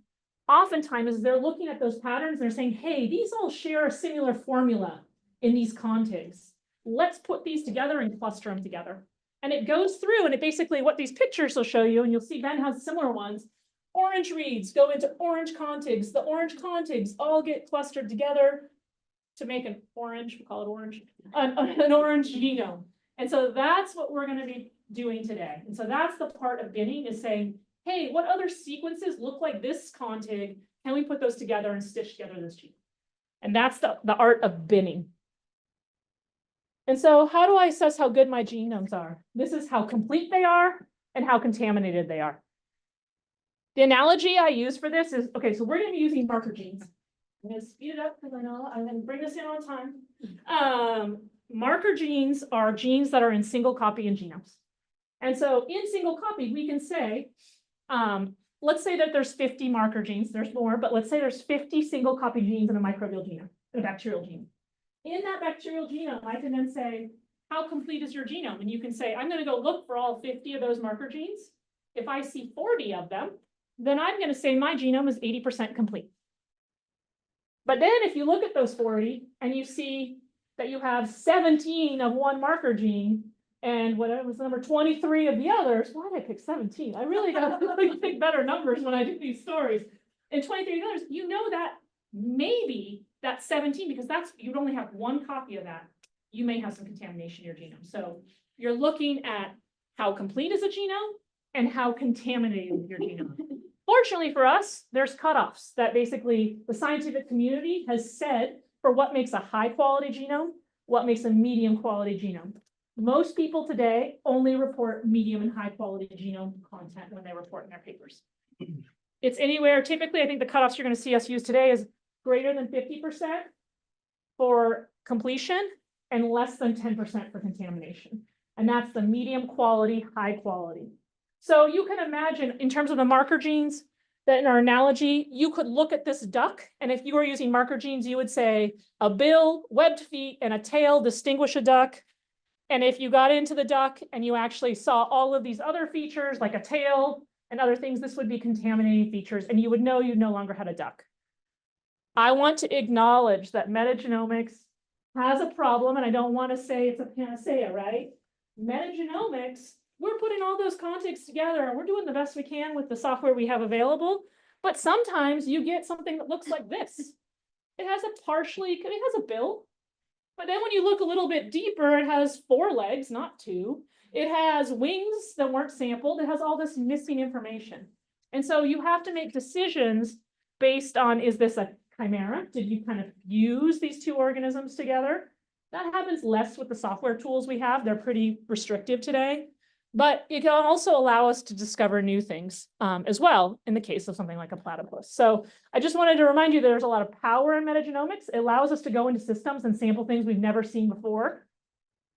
oftentimes is they're looking at those patterns and they're saying, hey, these all share a similar formula in these contigs. Let's put these together and cluster them together. And it goes through and it basically, what these pictures will show you, and you'll see Ben has similar ones, orange reads go into orange contigs. The orange contigs all get clustered together to make an orange, we call it orange, an orange genome. And so that's what we're going to be doing today. And so that's the part of binning, is saying, hey, what other sequences look like this contig? Can we put those together and stitch together this genome? And that's the art of binning. And so how do I assess how good my genomes are? This is how complete they are and how contaminated they are. The analogy I use for this is, okay, so we're going to be using marker genes. I'm going to speed it up because I know I'm going to bring this in on time. marker genes are genes that are in single copy in genomes. And so in single copy, we can say, let's say that there's 50 marker genes, there's more, but let's say there's 50 single copy genes in a microbial genome, a bacterial genome. In that bacterial genome, I can then say, how complete is your genome? And you can say, I'm going to go look for all 50 of those marker genes. If I see 40 of them, then I'm going to say my genome is 80% complete. But then if you look at those 40 and you see that you have 17 of one marker gene and whatever was number 23 of the others, why did I pick 17? I really got to pick better numbers when I do these stories. And 23 of the others, you know that maybe that's 17 because you'd only have one copy of that. You may have some contamination in your genome. So you're looking at how complete is a genome and how contaminated is your genome. Fortunately for us, there's cutoffs that basically the scientific community has said for what makes a high quality genome, what makes a medium quality genome. Most people today only report medium and high quality genome content when they report in their papers. It's anywhere, typically, I think the cutoffs you're going to see us use today is greater than 50% for completion and less than 10% for contamination. And that's the medium quality, high quality. So you can imagine in terms of the marker genes that in our analogy, you could look at this duck. And if you were using marker genes, you would say a bill, webbed feet, and a tail distinguish a duck. And if you got into the duck and you actually saw all of these other features like a tail and other things, this would be contaminating features. And you would know you no longer had a duck. I want to acknowledge that metagenomics has a problem. And I don't want to say it's a panacea, right? Metagenomics, we're putting all those contexts together and we're doing the best we can with the software we have available. But sometimes you get something that looks like this. It has a bill, but then when you look a little bit deeper, it has 4 legs, not 2. It has wings that weren't sampled. It has all this missing information. And so you have to make decisions based on, is this a chimera? Did you kind of fuse these 2 organisms together? That happens less with the software tools we have. They're pretty restrictive today. But it can also allow us to discover new things as well in the case of something like a platypus. So I just wanted to remind you there's a lot of power in metagenomics. It allows us to go into systems and sample things we've never seen before,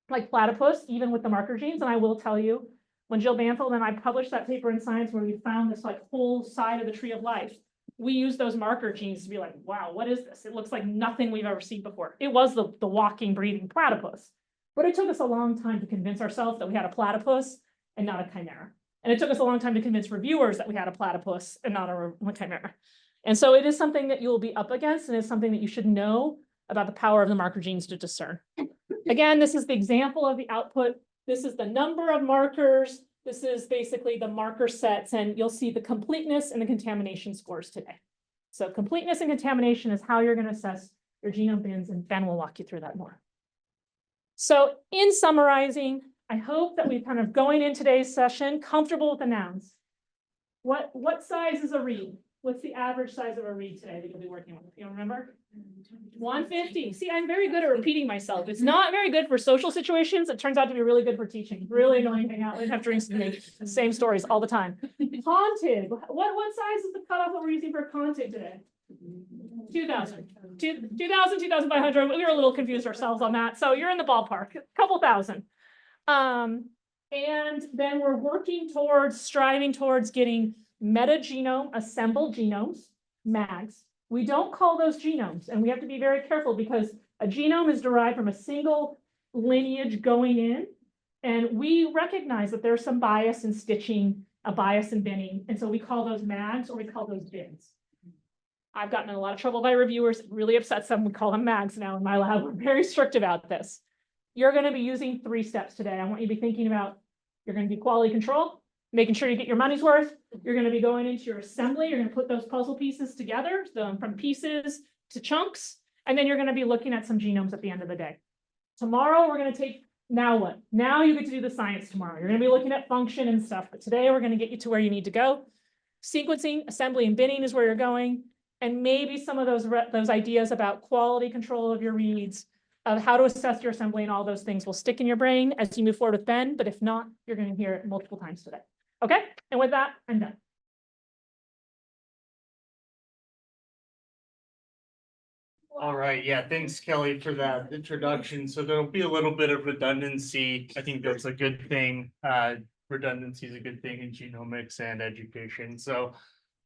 like platypus, even with the marker genes. And I will tell you, when Jill Banfield and I published that paper in Science where we found this like whole side of the tree of life, we used those marker genes to be like, wow, what is this? It looks like nothing we've ever seen before. It was the walking, breathing platypus. But it took us a long time to convince ourselves that we had a platypus and not a chimera. And it took us a long time to convince reviewers that we had a platypus and not a chimera. And so it is something that you will be up against, and it's something that you should know about the power of the marker genes to discern. Again, this is the example of the output. This is the number of markers. This is basically the marker sets, and you'll see the completeness and the contamination scores today. So completeness and contamination is how you're going to assess your genome bins, and Ben will walk you through that more. So in summarizing, I hope that we've kind of going in today's session comfortable with the nouns. What size is a read? What's the average size of a read today that you'll be working with? You remember? 150. See, I'm very good at repeating myself. It's not very good for social situations. It turns out to be really good for teaching. Really annoying hang out and have drinks and make the same stories all the time. Contig. What size is the cutoff that we're using for contig today? 2,000. 2,500. We were a little confused ourselves on that. So you're in the ballpark, a couple thousand. And then we're striving towards getting metagenome assembled genomes, MAGs. We don't call those genomes, and we have to be very careful because a genome is derived from a single lineage going in, and we recognize that there's some bias in stitching, a bias in binning, and so we call those MAGs or we call those bins. I've gotten in a lot of trouble by reviewers. It really upsets them. We call them MAGs now in my lab. We're very strict about this. You're going to be using 3 steps today. I want you to be thinking about, you're going to do quality control, making sure you get your money's worth. You're going to be going into your assembly. You're going to put those puzzle pieces together, from pieces to chunks. And then you're going to be looking at some genomes at the end of the day. Tomorrow, we're going to take, now what? Now you get to do the science tomorrow. You're going to be looking at function and stuff. But today, we're going to get you to where you need to go. Sequencing, assembly, and binning is where you're going. And maybe some of those ideas about quality control of your reads, of how to assess your assembly and all those things will stick in your brain as you move forward with Ben, but if not, you're going to hear it multiple times today. Okay, and with that, I'm done. All right, yeah, thanks, Kelly, for that introduction. So there'll be a little bit of redundancy. I think that's a good thing. Redundancy is a good thing in genomics and education. So,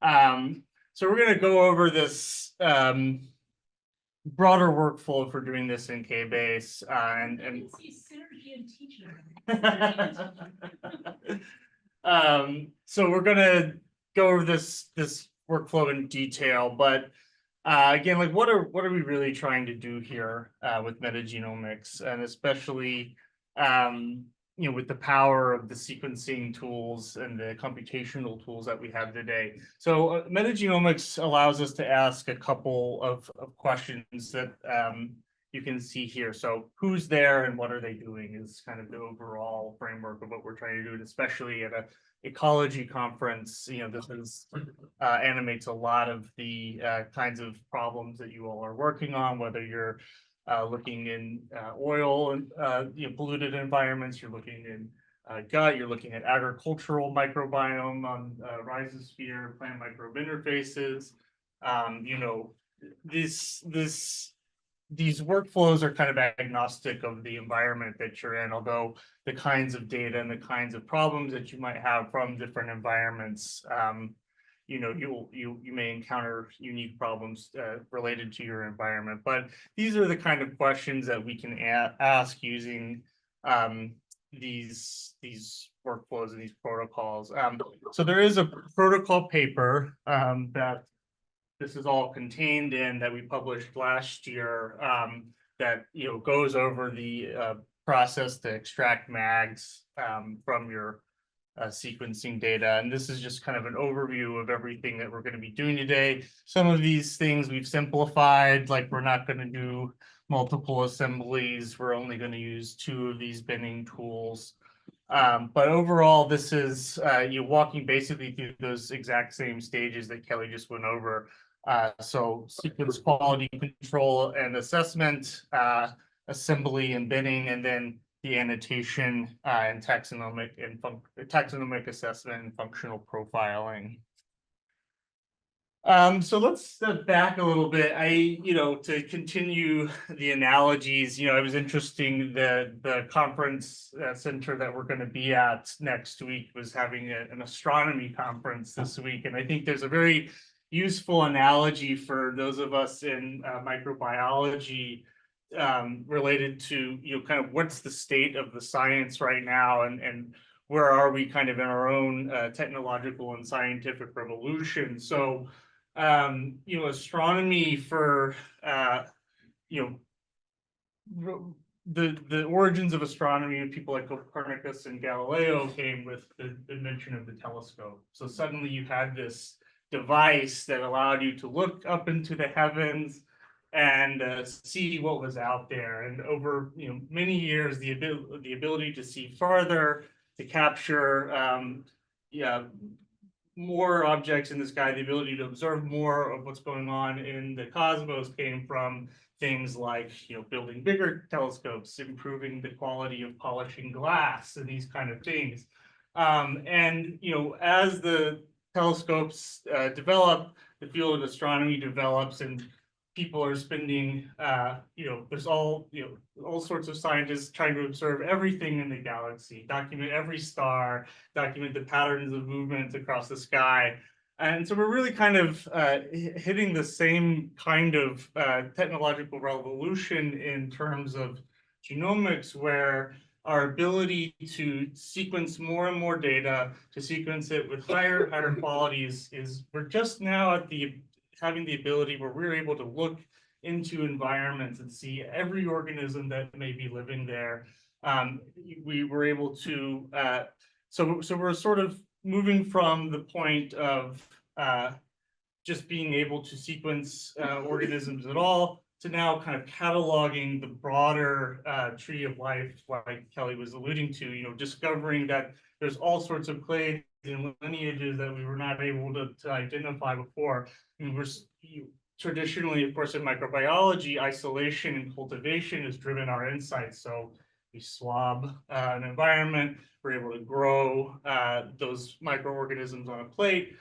so we're gonna go over this broader workflow for doing this in KBase and See synergy in teaching. So we're gonna go over this workflow in detail, but again, like what are we really trying to do here with metagenomics, and especially you know, with the power of the sequencing tools and the computational tools that we have today. So metagenomics allows us to ask a couple of questions that you can see here. So who's there and what are they doing is kind of the overall framework of what we're trying to do, and especially at a ecology conference, you know, this is animates a lot of the kinds of problems that you all are working on, whether you're looking in oil and you know, polluted environments, you're looking in gut, you're looking at agricultural microbiome on rhizosphere, plant microbe interfaces. You know, these workflows are kind of agnostic of the environment that you're in, although the kinds of data and the kinds of problems that you might have from different environments, you know, you may encounter unique problems related to your environment. But these are the kind of questions that we can ask using these workflows and these protocols. So there is a protocol paper that this is all contained in that we published last year that, you know, goes over the process to extract mags from your sequencing data. And this is just kind of an overview of everything that we're going to be doing today. Some of these things we've simplified, like we're not going to do multiple assemblies. We're only going to use 2 of these binning tools. But overall, this is you walking basically through those exact same stages that Kelly just went over. So sequence quality control and assessment, assembly and binning, and then the annotation and taxonomic assessment and functional profiling. So let's step back a little bit. You know, to continue the analogies, you know, it was interesting the conference center that we're going to be at next week was having an astronomy conference this week. And I think there's a very useful analogy for those of us in microbiology related to, you know, kind of what's the state of the science right now, and where are we kind of in our own technological and scientific revolution. So, you know, astronomy for, you know, the origins of astronomy and people like Copernicus and Galileo came with the invention of the telescope. So suddenly you had this device that allowed you to look up into the heavens and see what was out there. And over, you know, many years, the ability to see farther, to capture more objects in the sky, the ability to observe more of what's going on in the cosmos came from things like, you know, building bigger telescopes, improving the quality of polishing glass, and these kind of things. And, you know, as the telescopes develop, the field of astronomy develops, and people are spending, you know, there's all sorts of scientists trying to observe everything in the galaxy, document every star, document the patterns of movements across the sky. And so we're really kind of hitting the same kind of technological revolution in terms of genomics, where our ability to sequence more and more data, to sequence it with higher qualities, is we're just now at having the ability where we're able to look into environments and see every organism that may be living there. We were able to, so we're sort of moving from the point of just being able to sequence organisms at all to now kind of cataloging the broader tree of life, like Kelly was alluding to, you know, discovering that there's all sorts of clades and lineages that we were not able to identify before. Traditionally, of course, in microbiology, isolation and cultivation has driven our insights. So we swab an environment, we're able to grow those microorganisms on a plate.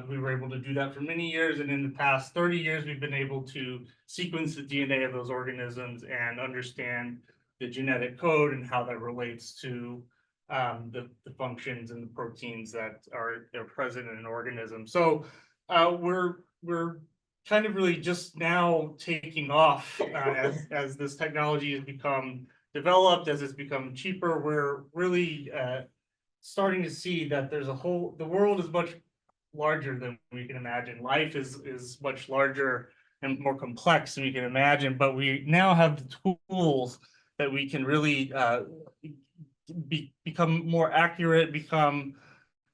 We were able to do that for many years, and in the past 30 years, we've been able to sequence the DNA of those organisms and understand the genetic code and how that relates to the functions and the proteins that are present in an organism. So we're kind of really just now taking off as this technology has become developed, as it's become cheaper. We're really starting to see that there's the world is much larger than we can imagine. Life is much larger and more complex than we can imagine, but we now have the tools that we can really become more accurate,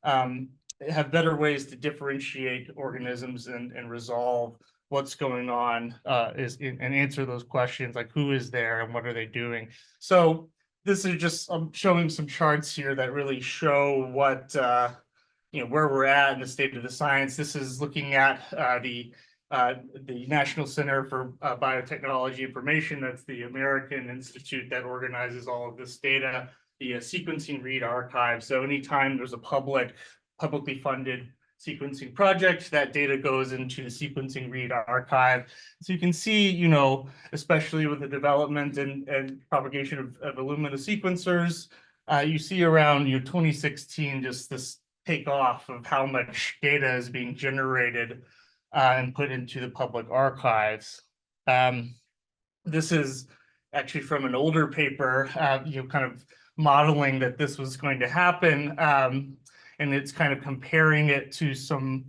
have better ways to differentiate organisms and resolve what's going on and answer those questions like who is there and what are they doing. So this is just, I'm showing some charts here that really show what where we're at in the state of the science. This is looking at the National Center for Biotechnology Information. That's the American institute that organizes all of this data, the sequencing read archive. So anytime there's a publicly funded sequencing project, that data goes into the sequencing read archive. So you can see, especially with the development and propagation of Illumina sequencers, you see around 2016, just this takeoff of how much data is being generated and put into the public archives. This is actually from an older paper, kind of modeling that this was going to happen. And it's kind of comparing it to some,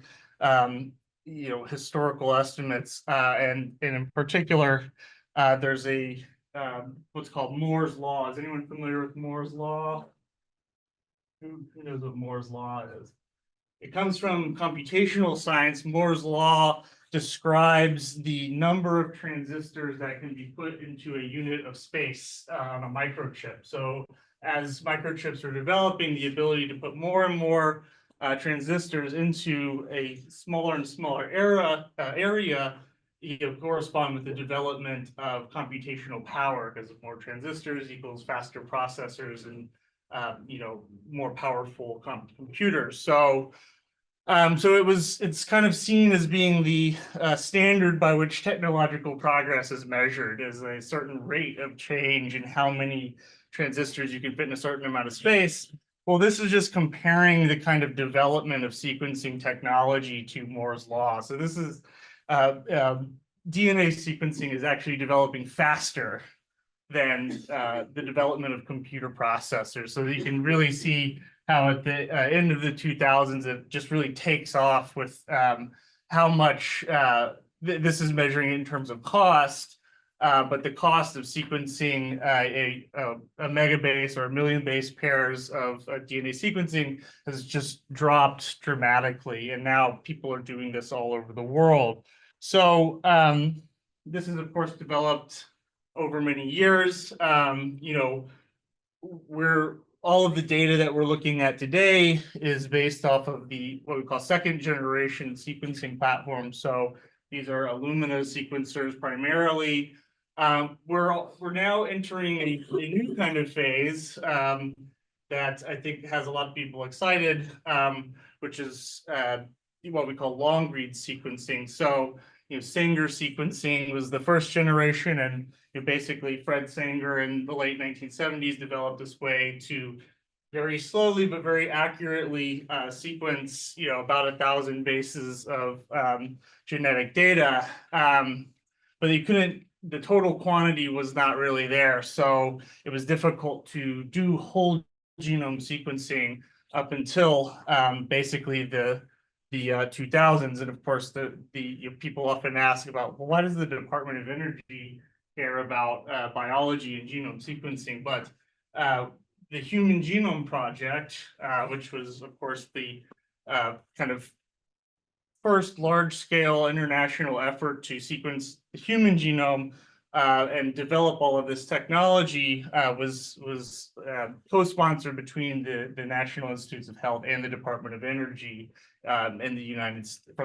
historical estimates. And in particular, there's what's called Moore's Law. Is anyone familiar with Moore's Law? Who knows what Moore's Law is? It comes from computational science. Moore's Law describes the number of transistors that can be put into a unit of space on a microchip. So as microchips are developing, the ability to put more and more transistors into a smaller and smaller area correspond with the development of computational power, because more transistors equals faster processors and more powerful computers. So it's kind of seen as being the standard by which technological progress is measured, as a certain rate of change in how many transistors you can fit in a certain amount of space. Well, this is just comparing the kind of development of sequencing technology to Moore's Law. So this is DNA sequencing is actually developing faster than the development of computer processors. So you can really see how at the end of the 2000s, it just really takes off with how much this is measuring in terms of cost, but the cost of sequencing a megabase or a million base pairs of DNA sequencing has just dropped dramatically. And now people are doing this all over the world. So this is, of course, developed over many years. All of the data that we're looking at today is based off of what we call second generation sequencing platforms. So these are Illumina sequencers primarily. We're now entering a new kind of phase that I think has a lot of people excited, which is what we call long read sequencing. So Sanger sequencing was the first generation, and basically Fred Sanger in the late 1970s developed this way to very slowly but very accurately sequence about 1,000 bases of genetic data, but the total quantity was not really there, so it was difficult to do whole genome sequencing up until basically the 2000s. And of course, people often ask about, well, why does the Department of Energy care about biology and genome sequencing? But the Human Genome Project, which was, of course, the kind of first large-scale international effort to sequence the human genome and develop all of this technology, was co-sponsored between the National Institutes of Health and the Department of Energy from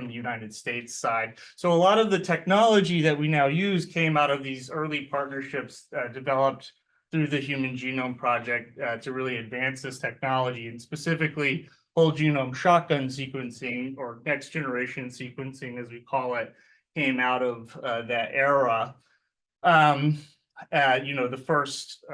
the United States side. So a lot of the technology that we now use came out of these early partnerships developed through the Human Genome Project to really advance this technology. And specifically, whole genome shotgun sequencing, or next generation sequencing, as we call it, came out of that era. The first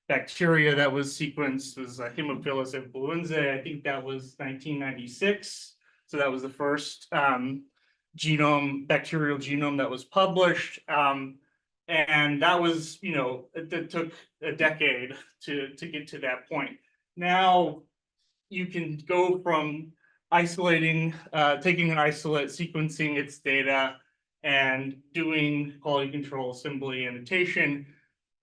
bacteria that was sequenced was Haemophilus influenzae. I think that was 1996. So that was the first bacterial genome that was published. And that was, it took a decade to get to that point. Now you can go from taking an isolate, sequencing its data, and doing quality control, assembly, annotation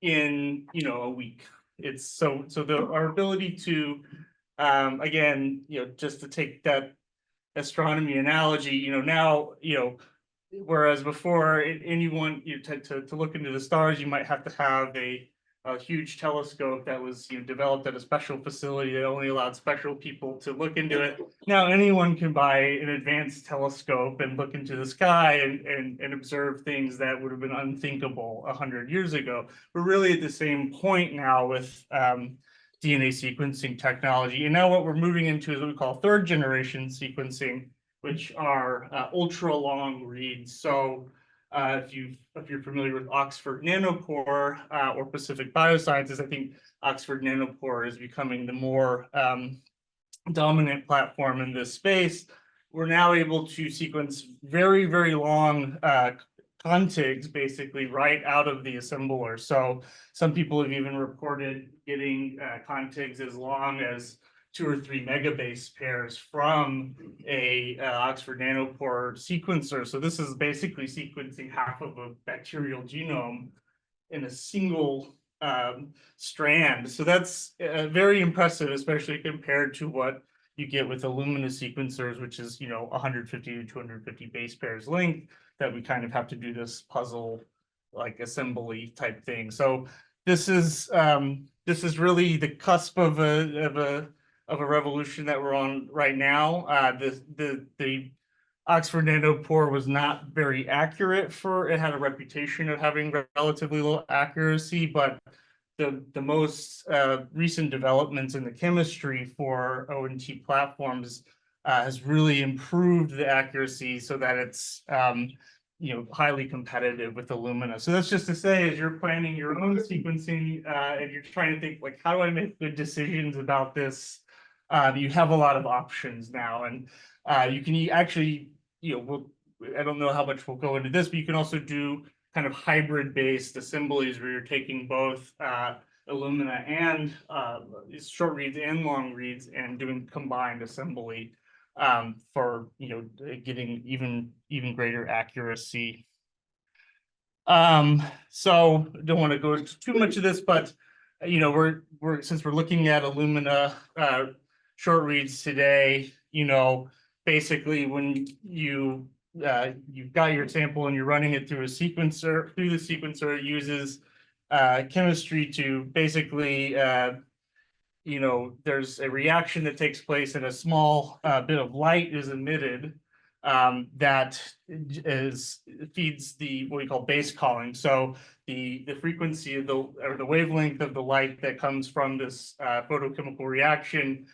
in a week. It's our ability to again, just to take that astronomy analogy, now, whereas before anyone to look into the stars, you might have to have a huge telescope that was developed at a special facility that only allowed special people to look into it. Now anyone can buy an advanced telescope and look into the sky and observe things that would have been unthinkable 100 years ago. We're really at the same point now with DNA sequencing technology. And now what we're moving into is what we call third generation sequencing, which are ultra long reads. So if you're familiar with Oxford Nanopore or Pacific Biosciences, I think Oxford Nanopore is becoming the more dominant platform in this space. We're now able to sequence very, very long contigs, basically right out of the assembler. So some people have even reported getting contigs as long as 2 or 3 megabase pairs from a Oxford Nanopore sequencer. So this is basically sequencing half of a bacterial genome in a single strand. So that's very impressive, especially compared to what you get with Illumina sequencers, which is 150 to 250 base pairs length, that we kind of have to do this puzzle like assembly type thing. So this is really the cusp of a revolution that we're on right now. The Oxford Nanopore was not very accurate it had a reputation of having relatively low accuracy, but the most recent developments in the chemistry for ONT platforms has really improved the accuracy so that it's highly competitive with Illumina. So that's just to say, as you're planning your own sequencing and you're trying to think like, how do I make good decisions about this? You have a lot of options now, and you can actually, I don't know how much we'll go into this, but you can also do kind of hybrid based assemblies where you're taking both Illumina and short reads and long reads and doing combined assembly for getting even greater accuracy. So don't want to go into too much of this, but since we're looking at Illumina short reads today, basically when you've got your sample and you're running it through the sequencer, it uses chemistry to basically there's a reaction that takes place and a small bit of light is emitted that feeds what we call base calling. So the frequency of the wavelength of the light that comes from this photochemical reaction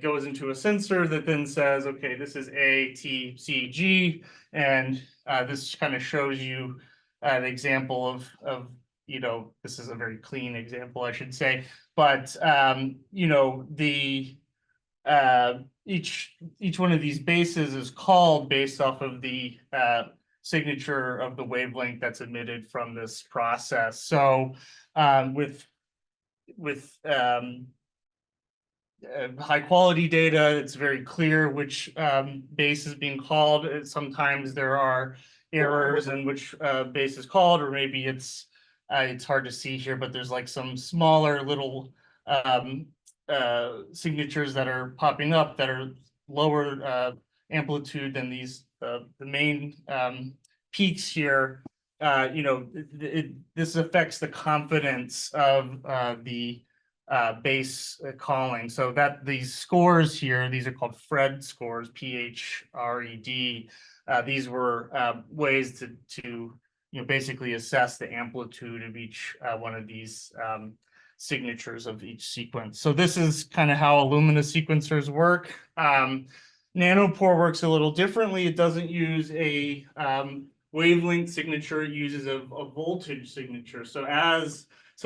goes into a sensor that then says, okay, this is A, T, C, G, and this kind of shows you an example of this is a very clean example, I should say, but each one of these bases is called based off of the signature of the wavelength that's emitted from this process. So with high quality data, it's very clear which base is being called. Sometimes there are errors in which base is called, or maybe it's hard to see here, but there's like some smaller little signatures that are popping up that are lower amplitude than these the main peaks here. This affects the confidence of the base calling. So that these scores here, these are called Phred scores, PHRED. These were ways to basically assess the amplitude of each one of these signatures of each sequence. So this is kind of how Illumina sequencers work. Nanopore works a little differently. It doesn't use a wavelength signature, it uses a voltage signature. So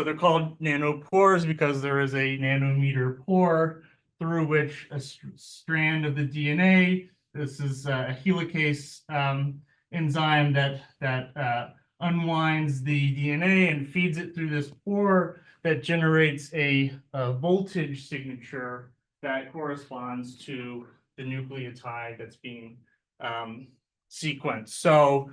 they're called nanopores because there is a nanometer pore through which a strand of the DNA, this is a helicase enzyme that unwinds the DNA and feeds it through this pore that generates a voltage signature that corresponds to the nucleotide that's being sequenced. So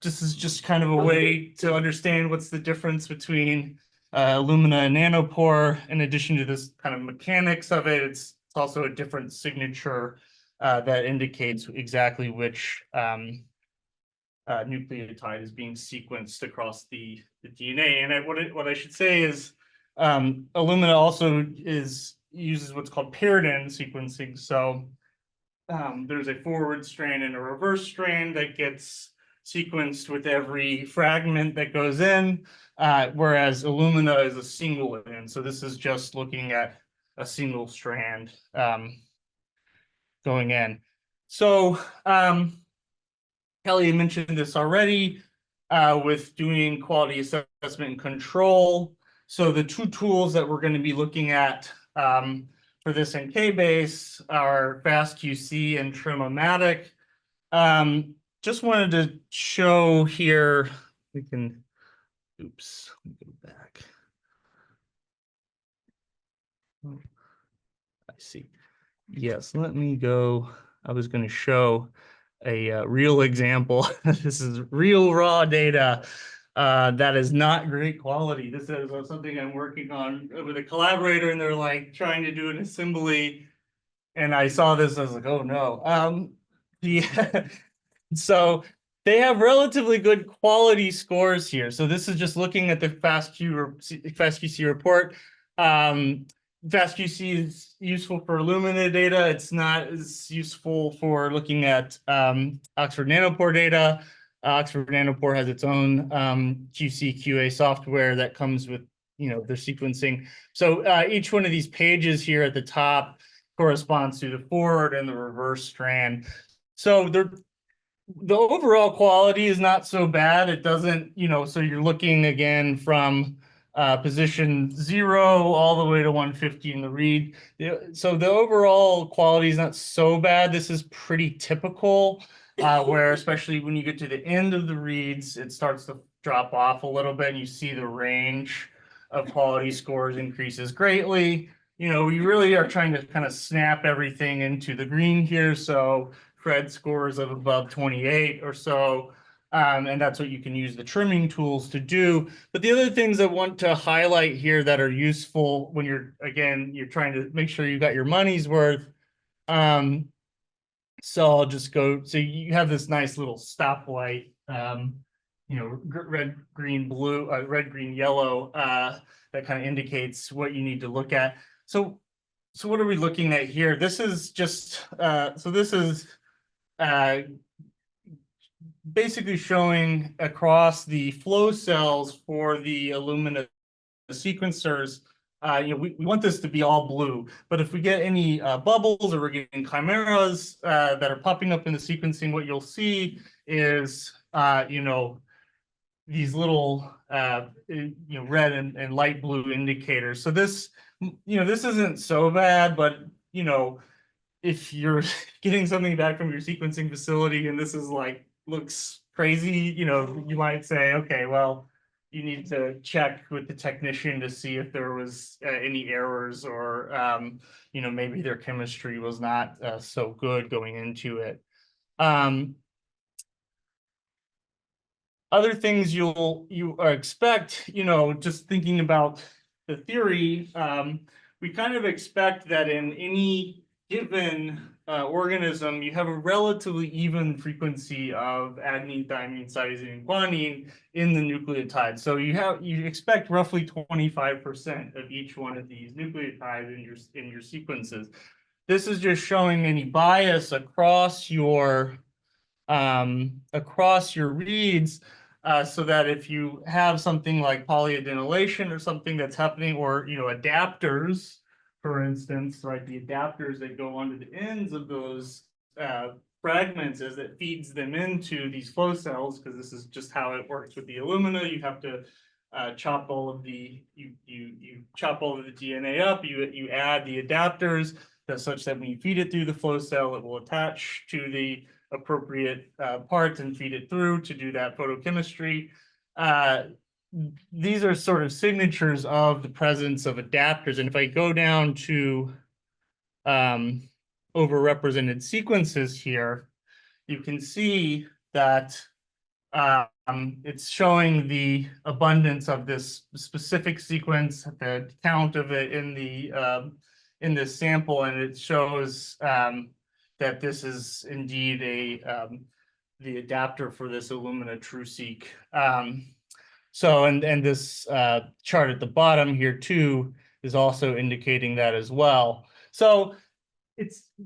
this is just kind of a way to understand what's the difference between Illumina and nanopore. In addition to this kind of mechanics of it, it's also a different signature that indicates exactly which nucleotide is being sequenced across the DNA. And what I should say is Illumina also uses what's called paired end sequencing. So there's a forward strand and a reverse strand that gets sequenced with every fragment that goes in, whereas Illumina is a single end. So this is just looking at a single strand going in. So Kelly mentioned this already with doing quality assessment and control. So the two tools that we're going to be looking at for this in KBase are FastQC and Trim-O-Matic. Just wanted to show here, we can, oops, let me go back. Oh, I see. Yes, let me go. I was going to show a real example. This is real raw data that is not great quality. This is something I'm working on with a collaborator, and they're like trying to do an assembly. And I saw this, I was like, oh no. So they have relatively good quality scores here. So this is just looking at the FastQC report. FastQC is useful for Illumina data. It's not as useful for looking at Oxford Nanopore data. Oxford Nanopore has its own QC QA software that comes with, their sequencing. So each one of these pages here at the top corresponds to the forward and the reverse strand. So the overall quality is not so bad. It doesn't, so you're looking again from position 0 all the way to 150 in the read. So the overall quality is not so bad. This is pretty typical, where especially when you get to the end of the reads, it starts to drop off a little bit and you see the range of quality scores increases greatly. We really are trying to kind of snap everything into the green here. So Fred scores of above 28 or so. And that's what you can use the trimming tools to do. But the other things I want to highlight here that are useful when you're trying to make sure you got your money's worth. So I'll just go, so you have this nice little stoplight, red, green, blue, red, green, yellow, that kind of indicates what you need to look at. So what are we looking at here? This is just, so this is basically showing across the flow cells for the Illumina sequencers. We want this to be all blue, but if we get any bubbles or we're getting chimeras that are popping up in the sequencing, what you'll see is, these little, red and light blue indicators. So this, this isn't so bad, but, if you're getting something back from your sequencing facility and this is looks crazy, you might say, okay, well, you need to check with the technician to see if there was any errors or, maybe their chemistry was not so good going into it. Other things you expect, just thinking about the theory, we kind of expect that in any given organism, you have a relatively even frequency of adenine, thymine, cytosine, and guanine in the nucleotide. So you expect roughly 25% of each one of these nucleotides in your sequences. This is just showing any bias across your reads. so that if you have something like polyadenylation or something that's happening, or adapters, for instance, right, the adapters that go onto the ends of those fragments as it feeds them into these flow cells, because this is just how it works with the Illumina. You have to chop all of the you chop all of the DNA up. You add the adapters such that when you feed it through the flow cell, it will attach to the appropriate parts and feed it through to do that photochemistry. These are sort of signatures of the presence of adapters. And if I go down to overrepresented sequences here, you can see that it's showing the abundance of this specific sequence, the count of it in this sample, and it shows that this is indeed the adapter for this Illumina TrueSeq. So this chart at the bottom here too is also indicating that as well. So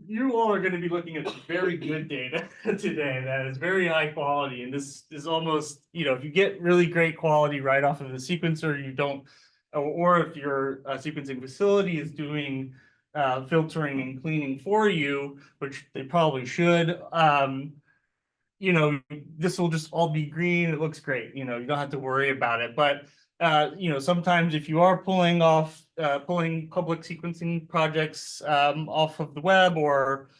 you all are going to be looking at very good data today that is very high quality, and this is almost, if you get really great quality right off of the sequencer, you don't, or if your sequencing facility is doing filtering and cleaning for you, which they probably should, this will just all be green. It looks great. You don't have to worry about it. But sometimes if you are pulling public sequencing projects off of the web, or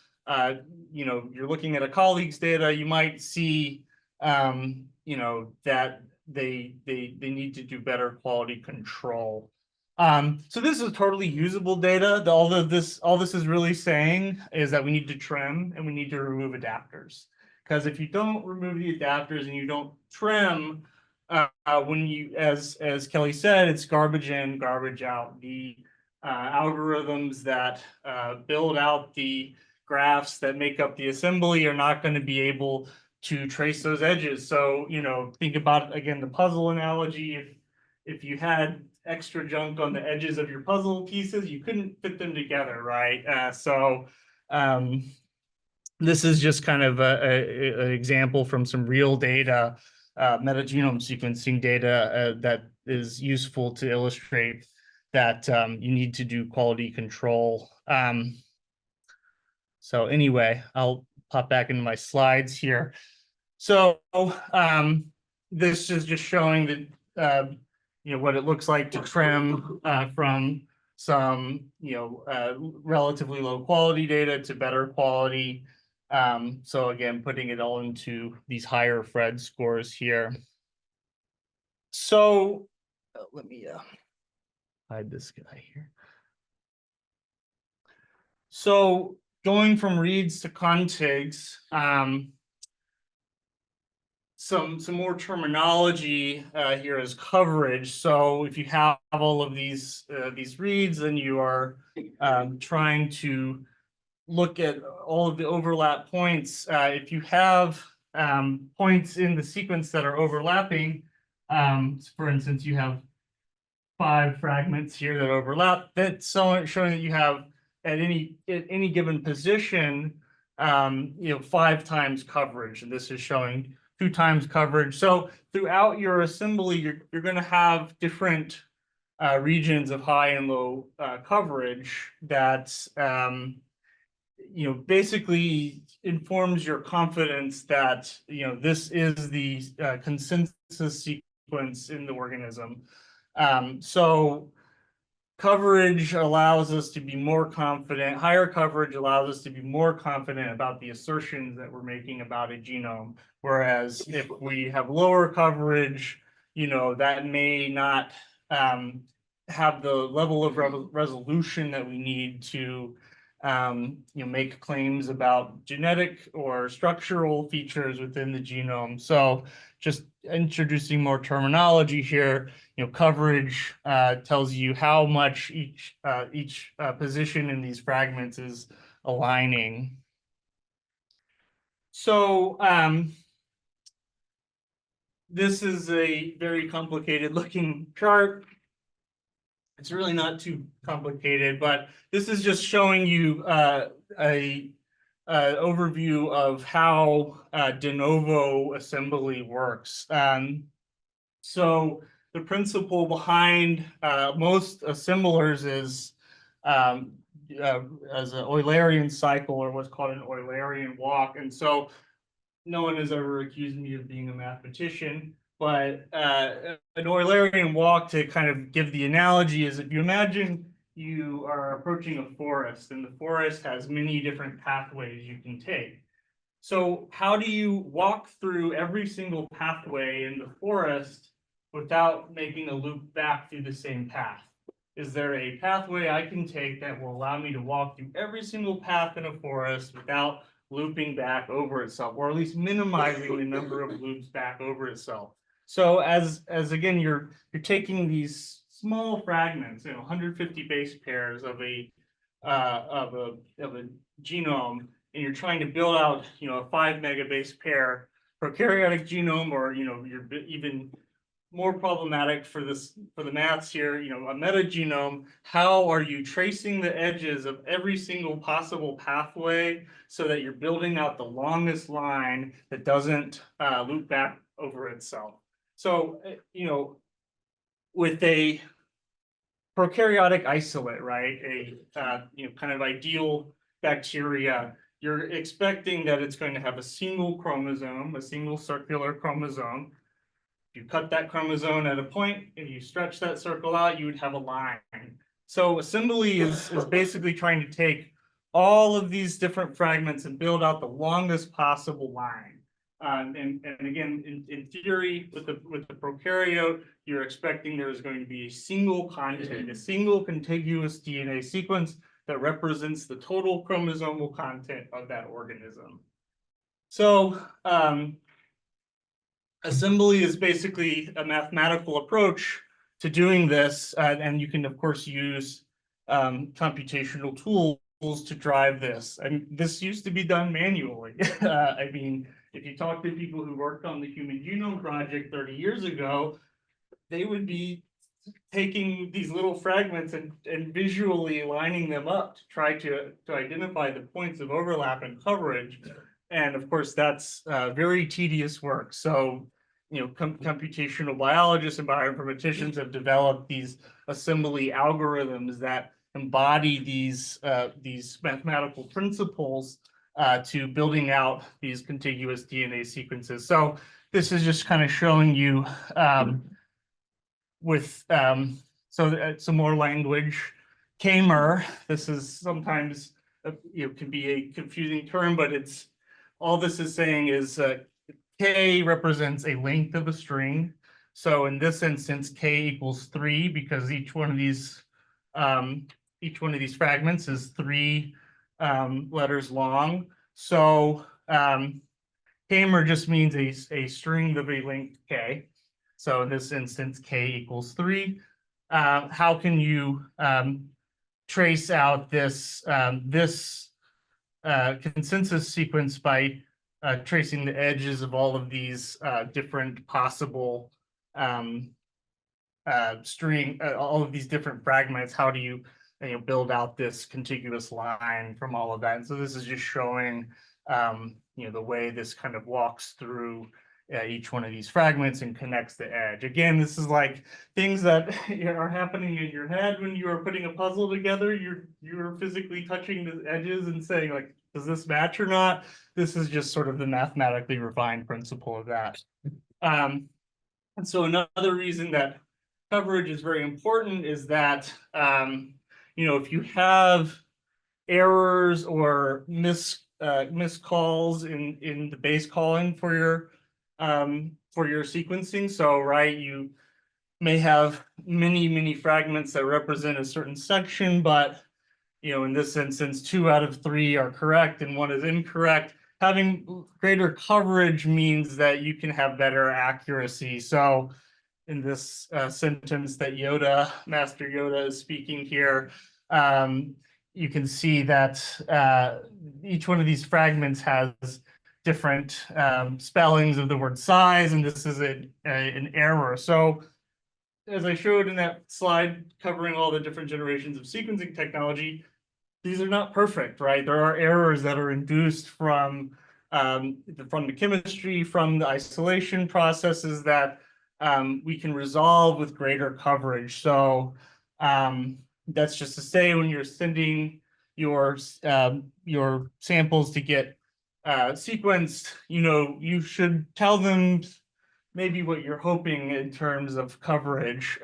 you're looking at a colleague's data, you might see that they need to do better quality control. So this is totally usable data. All this is really saying is that we need to trim and we need to remove adapters. Because if you don't remove the adapters and you don't trim, when you, as Kelly said, it's garbage in, garbage out. The algorithms that build out the graphs that make up the assembly are not going to be able to trace those edges. So, think about, again, the puzzle analogy. If you had extra junk on the edges of your puzzle pieces, you couldn't fit them together, right? This is just kind of an example from some real data, metagenome sequencing data that is useful to illustrate that you need to do quality control. So anyway, I'll pop back into my slides here. So this is just showing that what it looks like to trim from some relatively low quality data to better quality. So again, putting it all into these higher Fred scores here. So let me hide this guy here. So going from reads to contigs, some more terminology here is coverage. So if you have all of these reads, then you are trying to look at all of the overlap points. If you have points in the sequence that are overlapping, for instance, you have 5 fragments here that overlap, that's showing that you have at any given position, 5 times coverage, and this is showing 2 times coverage. So throughout your assembly, you're going to have different regions of high and low coverage that basically informs your confidence that this is the consensus sequence in the organism. So coverage allows us to be more confident. Higher coverage allows us to be more confident about the assertions that we're making about a genome. Whereas if we have lower coverage, that may not have the level of resolution that we need to make claims about genetic or structural features within the genome. So just introducing more terminology here, coverage tells you how much each position in these fragments is aligning. So this is a very complicated looking chart. It's really not too complicated, but this is just showing you a overview of how de novo assembly works. So the principle behind most assemblers is as an Eulerian cycle, or what's called an Eulerian walk. And so no one has ever accused me of being a mathematician, but an Eulerian walk, to kind of give the analogy, is if you imagine you are approaching a forest, and the forest has many different pathways you can take. So how do you walk through every single pathway in the forest without making a loop back through the same path? Is there a pathway I can take that will allow me to walk through every single path in a forest without looping back over itself, or at least minimizing the number of loops back over itself? So as again, you're taking these small fragments, 150 base pairs of a genome, and you're trying to build out, a 5 megabase pair prokaryotic genome, or you're even more problematic for the maths here, a metagenome. How are you tracing the edges of every single possible pathway so that you're building out the longest line that doesn't loop back over itself? So, with a prokaryotic isolate, right, a kind of ideal bacteria, you're expecting that it's going to have a single chromosome, a single circular chromosome. If you cut that chromosome at a point and you stretch that circle out, you would have a line. So assembly is basically trying to take all of these different fragments and build out the longest possible line. And again, in theory, with the prokaryote, you're expecting there's going to be a single content, a single contiguous DNA sequence that represents the total chromosomal content of that organism. So assembly is basically a mathematical approach to doing this, and you can of course use computational tools to drive this. And this used to be done manually. I mean, if you talk to people who worked on the Human Genome Project 30 years ago, they would be taking these little fragments and visually lining them up to try to identify the points of overlap and coverage. And of course, that's very tedious work. So, computational biologists and bioinformaticians have developed these assembly algorithms that embody these mathematical principles to building out these contiguous DNA sequences. So this is just kind of showing you with some more language. K-mer, this is sometimes can be a confusing term, but it's all this is saying is K represents a length of a string. So in this instance, K equals 3, because each one of these fragments is 3 letters long. So K-mer just means a string of a length K. So in this instance, K equals 3. How can you trace out this consensus sequence by tracing the edges of all of these different possible all of these different fragments? How do you build out this contiguous line from all of that? And so this is just showing the way this kind of walks through each one of these fragments and connects the edge. Again, this is like things that are happening in your head when you are putting a puzzle together. You're physically touching the edges and saying, like, does this match or not? This is just sort of the mathematically refined principle of that. And so another reason that coverage is very important is that if you have errors or miscalls in the base calling for your sequencing. So, right, you may have many fragments that represent a certain section, but in this instance, 2 out of 3 are correct and 1 is incorrect. Having greater coverage means that you can have better accuracy. So in this sentence that Master Yoda is speaking here, you can see that each one of these fragments has different spellings of the word size, and this is an error. So as I showed in that slide covering all the different generations of sequencing technology, these are not perfect, right? There are errors that are induced from the chemistry, from the isolation processes that we can resolve with greater coverage. So that's just to say, when you're sending your samples to get sequenced, you should tell them maybe what you're hoping in terms of coverage.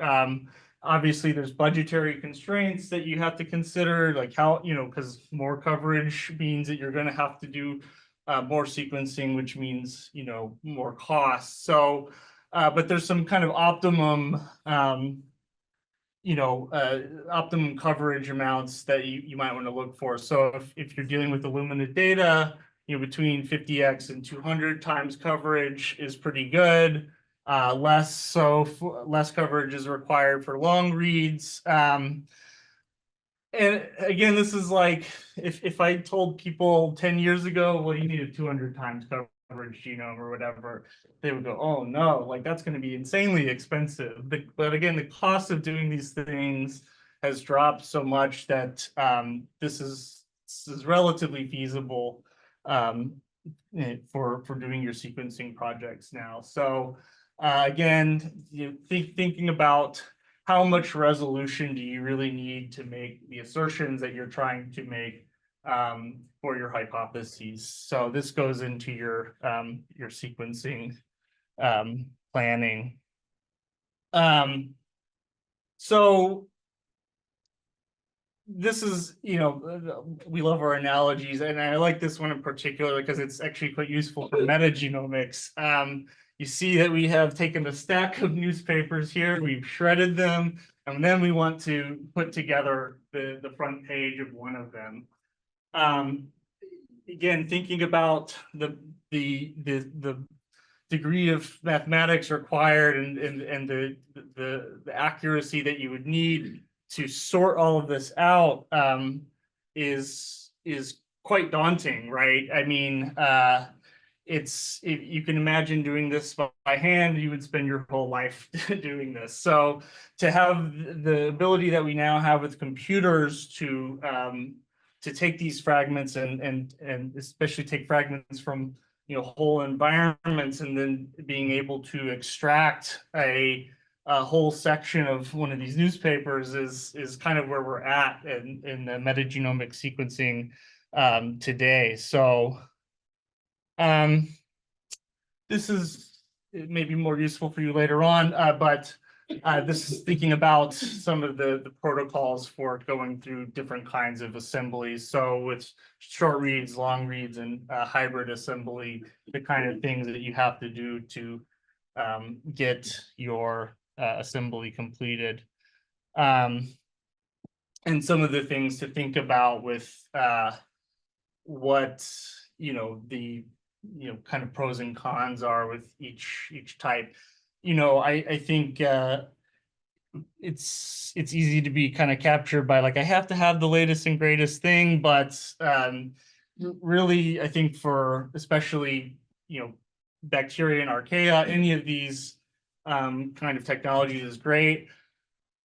Obviously, there's budgetary constraints that you have to consider, like how, because more coverage means that you're going to have to do more sequencing, which means, more costs. So, but there's some kind of optimum, optimum coverage amounts that you might want to look for. So if you're dealing with Illumina data, between 50x and 200 times coverage is pretty good. Less coverage is required for long reads. And again, this is like, if I told people 10 years ago, well, you need a 200 times coverage genome or whatever, they would go, oh no, like that's going to be insanely expensive. But again, the cost of doing these things has dropped so much that this is relatively feasible for doing your sequencing projects now. So again, thinking about how much resolution do you really need to make the assertions that you're trying to make for your hypotheses. So this goes into your sequencing planning. So this is, we love our analogies, and I like this one in particular because it's actually quite useful for metagenomics. You see that we have taken a stack of newspapers here, we've shredded them, and then we want to put together the front page of one of them. Again, thinking about the degree of mathematics required and the accuracy that you would need to sort all of this out is quite daunting, right? I mean, if you can imagine doing this by hand, you would spend your whole life doing this. So to have the ability that we now have with computers to take these fragments and especially take fragments from whole environments, and then being able to extract a whole section of one of these newspapers is kind of where we're at in the metagenomic sequencing today. So this is maybe more useful for you later on, but this is thinking about some of the protocols for going through different kinds of assemblies. So with short reads, long reads, and hybrid assembly, the kind of things that you have to do to get your assembly completed. And some of the things to think about with what the kind of pros and cons are with each type. I think it's easy to be kind of captured by, like, I have to have the latest and greatest thing, but really, I think for especially bacteria and archaea, any of these kind of technologies is great.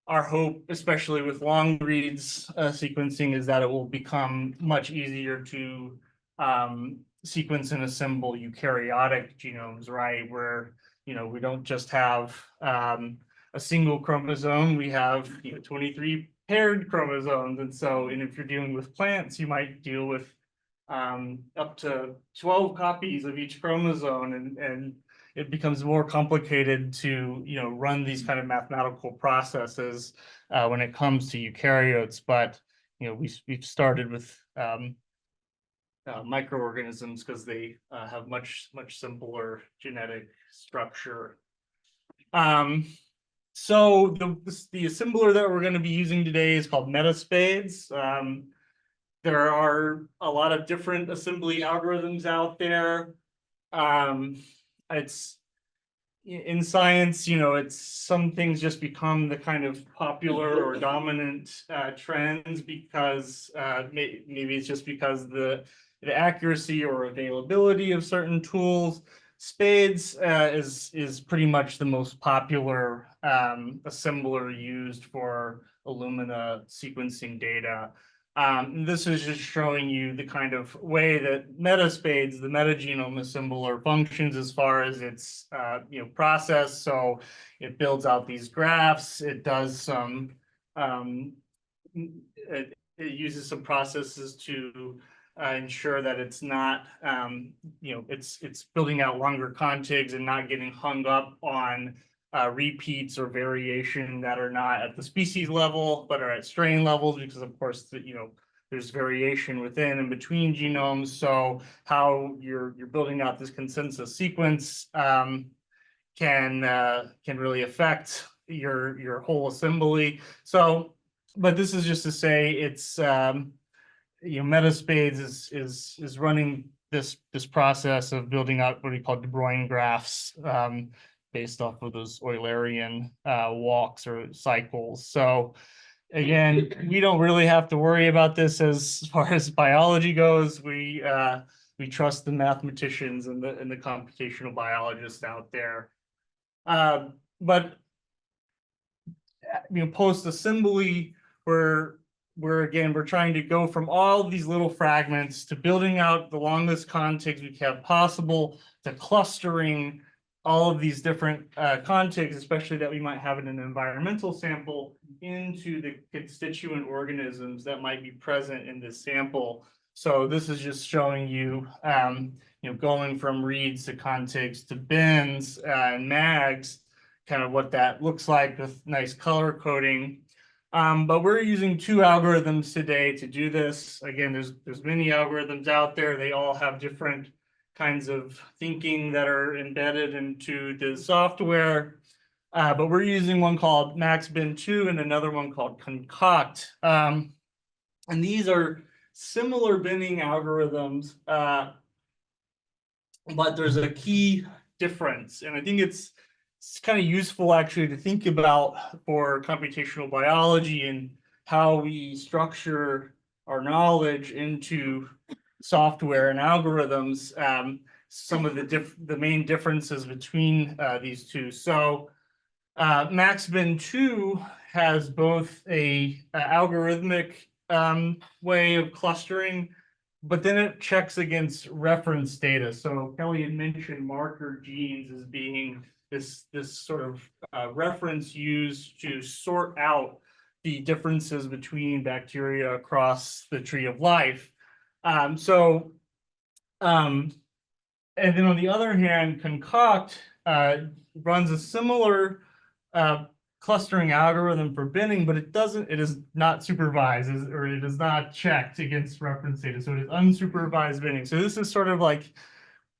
Our hope, especially with long reads sequencing, is that it will become much easier to sequence and assemble eukaryotic genomes, right? Where we don't just have a single chromosome, we have 23 paired chromosomes, and if you're dealing with plants, you might deal with up to 12 copies of each chromosome, and it becomes more complicated to run these kind of mathematical processes when it comes to eukaryotes. But we've started with microorganisms because they have much simpler genetic structure. So the assembler that we're going to be using today is called Metaspades. There are a lot of different assembly algorithms out there. It's in science, it's some things just become the kind of popular or dominant trends because maybe it's just because the accuracy or availability of certain tools. Spades is pretty much the most popular assembler used for Illumina sequencing data. This is just showing you the kind of way that Metaspades, the metagenome assembler, functions as far as its process. So it builds out these graphs. It does some it uses some processes to ensure that it's not it's building out longer contigs and not getting hung up on repeats or variation that are not at the species level, but are at strain levels, because of course, there's variation within and between genomes. So how you're building out this consensus sequence can really affect your whole assembly. So, but this is just to say it's Metaspades is running this process of building out what we call De Broglie graphs based off of those Eulerian walks or cycles. So again, we don't really have to worry about this as far as biology goes. We trust the mathematicians and the computational biologists out there. But post assembly, we're trying to go from all of these little fragments to building out the longest contigs we have possible, to clustering all of these different contigs, especially that we might have in an environmental sample, into the constituent organisms that might be present in this sample. So this is just showing you, going from reads to contigs to bins and mags, kind of what that looks like with nice color coding. But we're using two algorithms today to do this. Again, there's many algorithms out there. They all have different kinds of thinking that are embedded into the software. But we're using one called MaxBin2 and another one called Concoct. And these are similar binning algorithms, but there's a key difference. And I think it's kind of useful actually to think about for computational biology and how we structure our knowledge into software and algorithms, some of the main differences between these two. So MaxBin2 has both a algorithmic way of clustering, but then it checks against reference data. So Kelly had mentioned marker genes as being this sort of reference used to sort out the differences between bacteria across the tree of life. And then on the other hand, Concoct runs a similar clustering algorithm for binning, but it is not supervised, or it is not checked against reference data. So it is unsupervised binning. So this is sort of like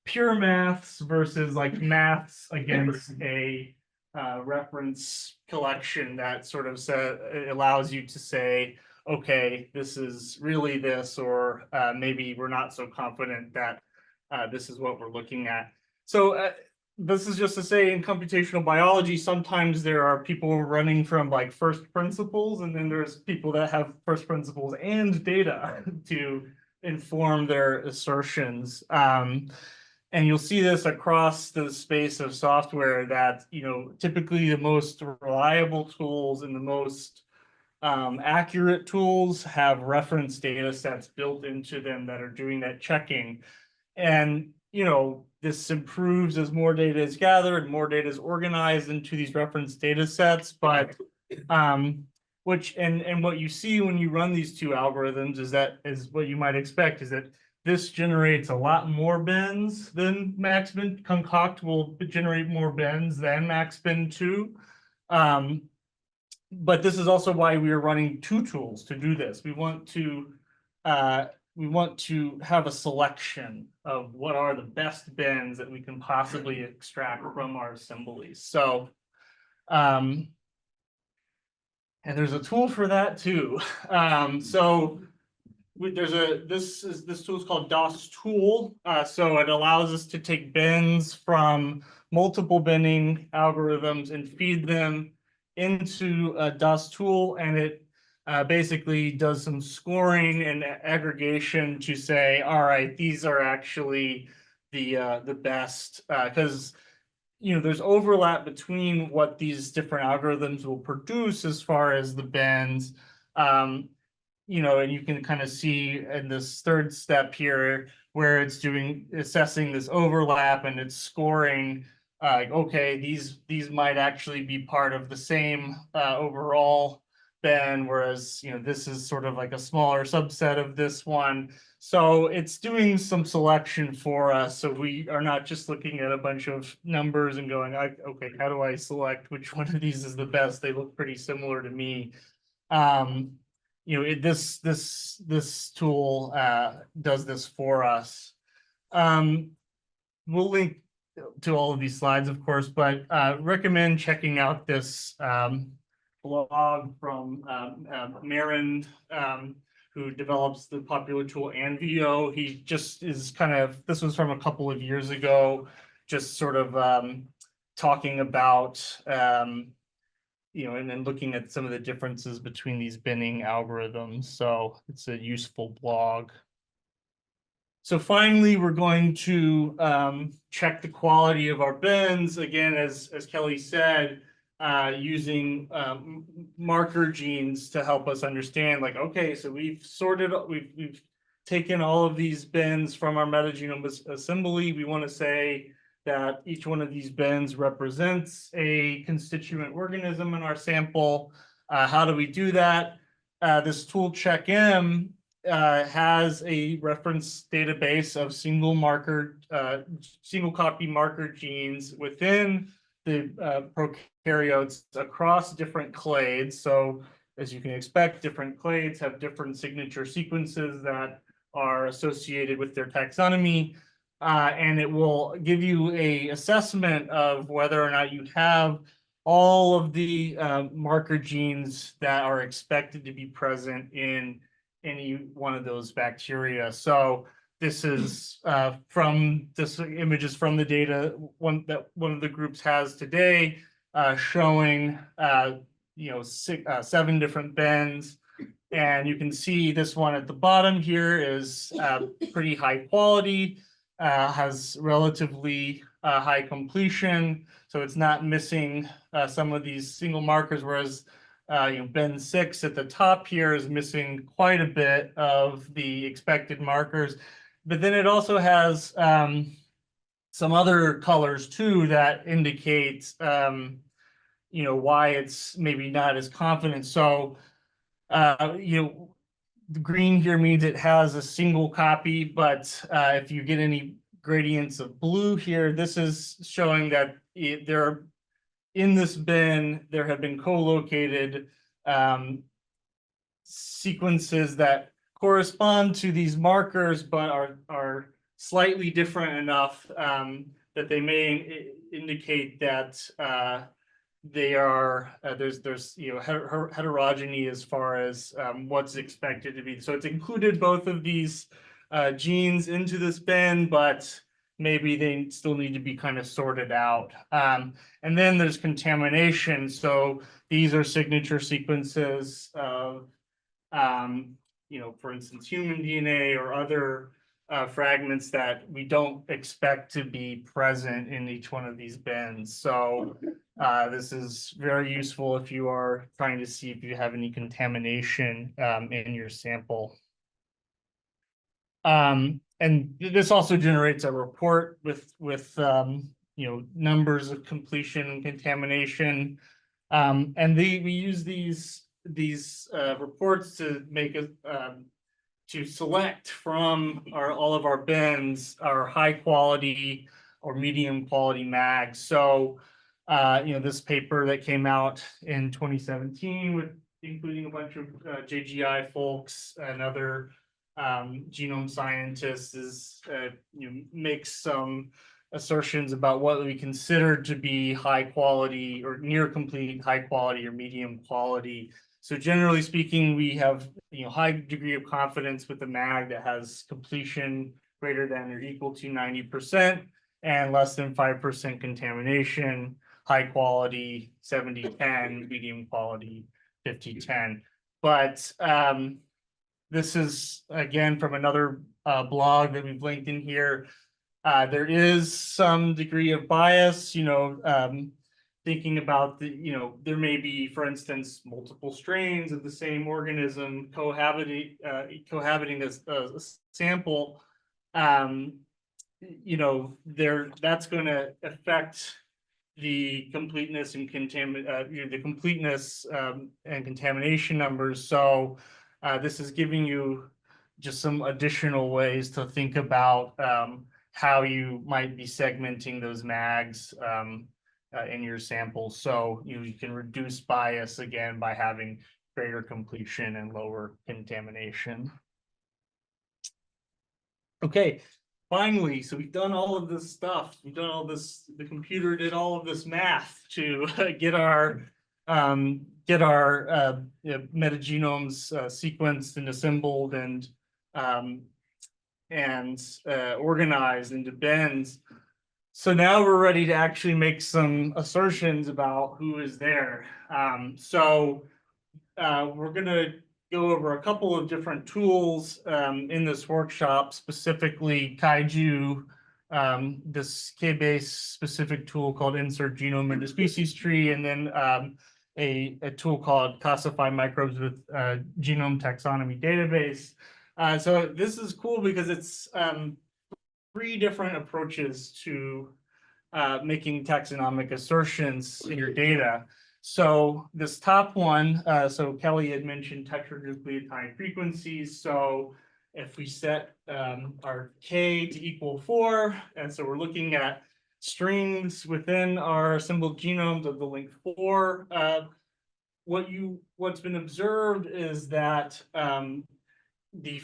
pure maths versus like maths against a reference collection that sort of allows you to say, okay, this is really this, or maybe we're not so confident that this is what we're looking at. So this is just to say, in computational biology, sometimes there are people running from like first principles, and then there's people that have first principles and data to inform their assertions. And you'll see this across the space of software that, typically the most reliable tools and the most accurate tools have reference data sets built into them that are doing that checking. And, this improves as more data is gathered, more data is organized into these reference data sets. But what you see when you run these two algorithms is what you might expect, is that this generates a lot more bins than MaxBin. Concoct will generate more bins than MaxBin2. But this is also why we are running two tools to do this. We want to have a selection of what are the best bins that we can possibly extract from our assemblies. So, and there's a tool for that too. This tool is called DOS tool. So it allows us to take bins from multiple binning algorithms and feed them into a DOS tool, and it basically does some scoring and aggregation to say, all right, these are actually the best, because there's overlap between what these different algorithms will produce as far as the bins. you know, and you can kind of see in this third step here where it's assessing this overlap and it's scoring, okay, these might actually be part of the same overall bin, whereas, you know, this is sort of like a smaller subset of this one. So it's doing some selection for us. So we are not just looking at a bunch of numbers and going, okay, how do I select which one of these is the best? They look pretty similar to me. You know, this tool does this for us. We'll link to all of these slides, of course, but recommend checking out this blog from Marin, who develops the popular tool Anvio. He just is this was from a couple of years ago, just sort of talking about you know, and then looking at some of the differences between these binning algorithms. So it's a useful blog. So finally, we're going to check the quality of our bins. Again, as Kelly said, using marker genes to help us understand, like, okay, so we've taken all of these bins from our metagenome assembly. We want to say that each one of these bins represents a constituent organism in our sample. How do we do that? This tool CheckM has a reference database of single copy marker genes within the prokaryotes across different clades. So as you can expect, different clades have different signature sequences that are associated with their taxonomy. And it will give you an assessment of whether or not you have all of the marker genes that are expected to be present in any one of those bacteria. So this is images from the data that one of the groups has today, showing you know, 7 different bins. And you can see this one at the bottom here is pretty high quality. Has relatively high completion, so it's not missing some of these single markers, whereas you know, bin 6 at the top here is missing quite a bit of the expected markers. But then it also has some other colors too that indicate you know, why it's maybe not as confident. So you know, the green here means it has a single copy, but if you get any gradients of blue here, this is showing that in this bin, there have been co-located sequences that correspond to these markers, but are slightly different enough that they may indicate that they are there's you know, heterogeneity as far as what's expected to be. So it's included both of these genes into this bin, but maybe they still need to be kind of sorted out. And then there's contamination. So these are signature sequences of you know, for instance, human DNA or other fragments that we don't expect to be present in each one of these bins. So this is very useful if you are trying to see if you have any contamination in your sample. And this also generates a report with you know, numbers of completion and contamination. And we use these reports to make to select from all of our bins our high quality or medium quality mags. So you know, this paper that came out in 2017 with including a bunch of JGI folks and other genome scientists is you know, makes some assertions about what we consider to be high quality or near complete high quality or medium quality. So generally speaking, we have, you know, high degree of confidence with the mag that has completion greater than or equal to 90% and less than 5% contamination, high quality 70-10, medium quality 50-10. But this is again from another blog that we've linked in here. There is some degree of bias, you know, thinking about there may be, for instance, multiple strains of the same organism cohabiting a sample. That's going to affect the completeness and and contamination numbers. So this is giving you just some additional ways to think about how you might be segmenting those mags in your samples. So you can reduce bias again by having greater completion and lower contamination. Okay, finally, so we've done all of this stuff. We've done all this, the computer did all of this math to get our metagenomes sequenced and assembled and organized into bins. So now we're ready to actually make some assertions about who is there. We're going to go over a couple of different tools in this workshop, specifically Kaiju, this KBase specific tool called Insert Genome into Species Tree, and then a tool called Classify Microbes with Genome Taxonomy Database. So this is cool because it's 3 different approaches to making taxonomic assertions in your data. So this top one, so Kelly had mentioned tetranucleotide frequencies. So if we set our K to equal 4, and so we're looking at strings within our assembled genomes of the length 4, what's been observed is that the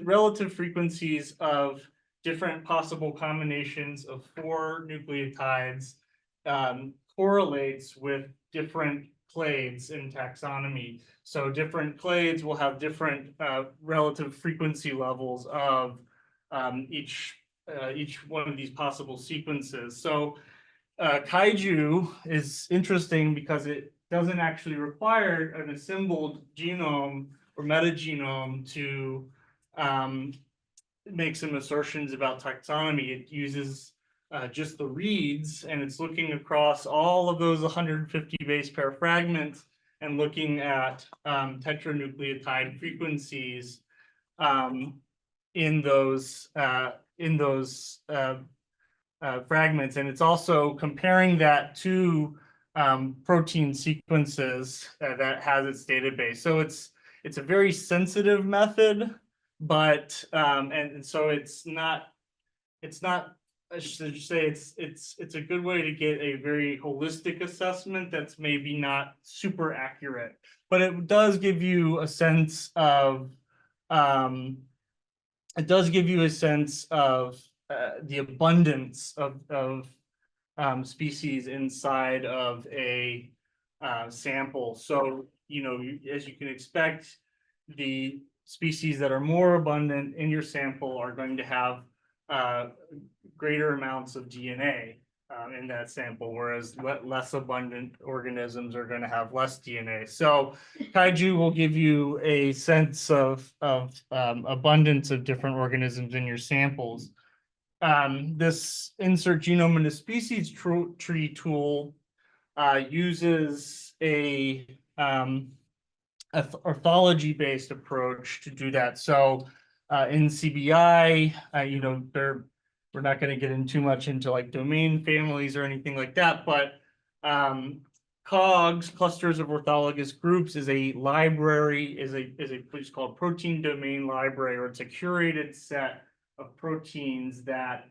relative frequencies of different possible combinations of 4 nucleotides correlates with different clades in taxonomy. So different clades will have different relative frequency levels of each one of these possible sequences. So Kaiju is interesting because it doesn't actually require an assembled genome or metagenome to make some assertions about taxonomy. It uses just the reads, and it's looking across all of those 150 base pair fragments and looking at tetranucleotide frequencies in those fragments, and it's also comparing that to protein sequences that has its database. So it's a very sensitive method, but and so it's not. I should say it's a good way to get a very holistic assessment that's maybe not super accurate, but it does give you a sense of the abundance of species inside of a sample. So as you can expect, the species that are more abundant in your sample are going to have greater amounts of DNA in that sample, whereas less abundant organisms are going to have less DNA. So Kaiju will give you a sense of abundance of different organisms in your samples. This Insert Genome into Species Tree tool uses a orthology-based approach to do that. So in CBI, we're not going to get in too much into like domain families or anything like that, but COGS, clusters of orthologous groups, is a library, is what's called protein domain library, or it's a curated set of proteins that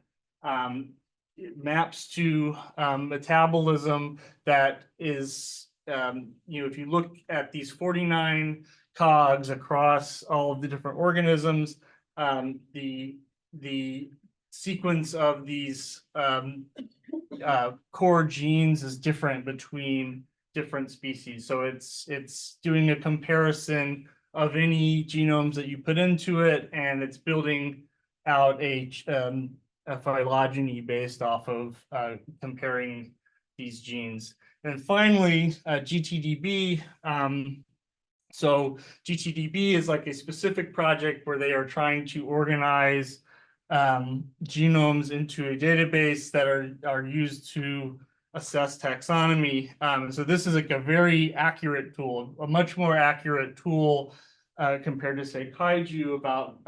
maps to metabolism that is, if you look at these 49 COGS across all of the different organisms, the sequence of these core genes is different between different species. So it's doing a comparison of any genomes that you put into it, and it's building out a phylogeny based off of comparing these genes. And finally, GTDB. So GTDB is like a specific project where they are trying to organize genomes into a database that are used to assess taxonomy. So this is like a very accurate tool, a much more accurate tool compared to say Kaiju about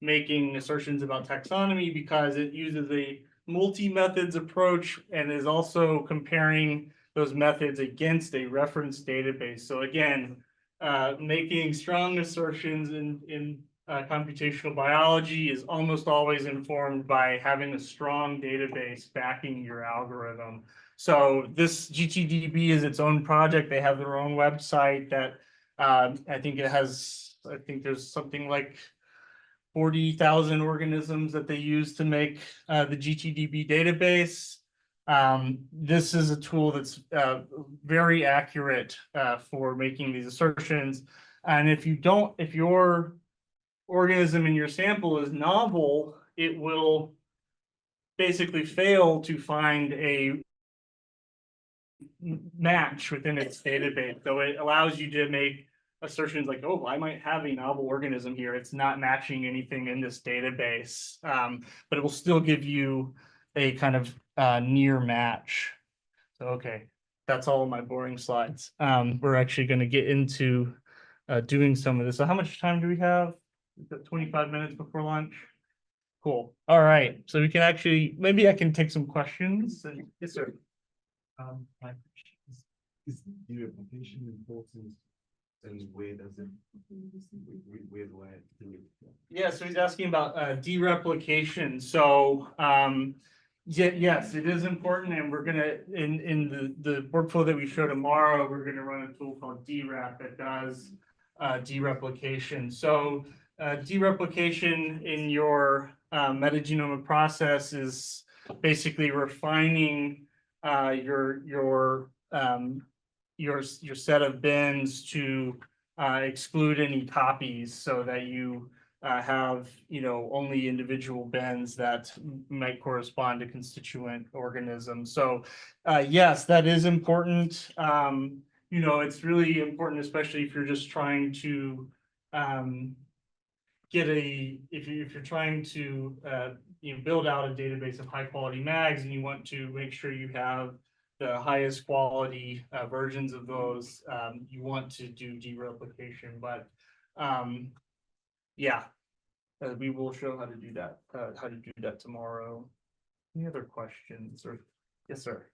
making assertions about taxonomy, because it uses a multi-methods approach and is also comparing those methods against a reference database. So again, making strong assertions in computational biology is almost always informed by having a strong database backing your algorithm. So this GTDB is its own project. They have their own website that I think there's something like 40,000 organisms that they use to make the GTDB database. This is a tool that's very accurate for making these assertions. And if your organism in your sample is novel, it will basically fail to find a match within its database. So it allows you to make assertions like, oh, I might have a novel organism here. It's not matching anything in this database, but it will still give you a kind of near match. So, okay, that's all of my boring slides. We're actually going to get into doing some of this. So how much time do we have? We've got 25 minutes before lunch. Cool. All right. So we can actually, maybe I can take some questions. Yes, sir. My question is the application important and where does it, where do I do it? Yeah, so he's asking about dereplication. So yes, it is important, and we're gonna in the workflow that we show tomorrow, we're gonna run a tool called derep that does dereplication. So dereplication in your metagenomic process is basically refining your set of bins to exclude any copies, so that you have only individual bins that might correspond to constituent organisms. So yes, that is important. It's really important, especially if you're just trying to if you're trying to build out a database of high quality mags, and you want to make sure you have the highest quality versions of those, you want to do dereplication. But yeah, we will show how to do that tomorrow. Any other questions? Or yes, sir.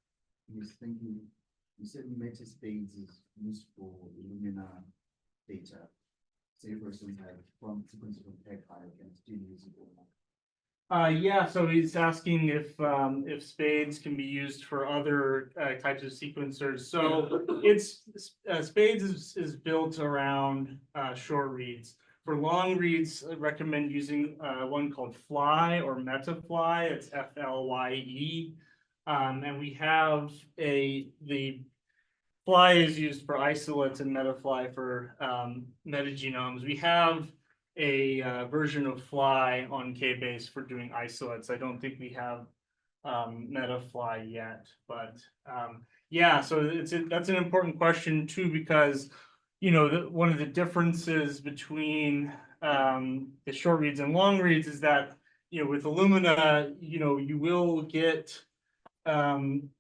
I was thinking, you said metaspades is used for Illumina data. Say a person had from sequence from PegHive and still use it or not. Yeah, so he's asking if spades can be used for other types of sequencers. So it's spades is built around short reads. For long reads, I recommend using one called Fly or MetaFly. It's FLYE, and we have the Fly is used for isolates and MetaFly for metagenomes. We have a version of Fly on KBase for doing isolates. I don't think we have MetaFly yet, but yeah, so that's an important question too, because one of the differences between the short reads and long reads is that with Illumina, you will get from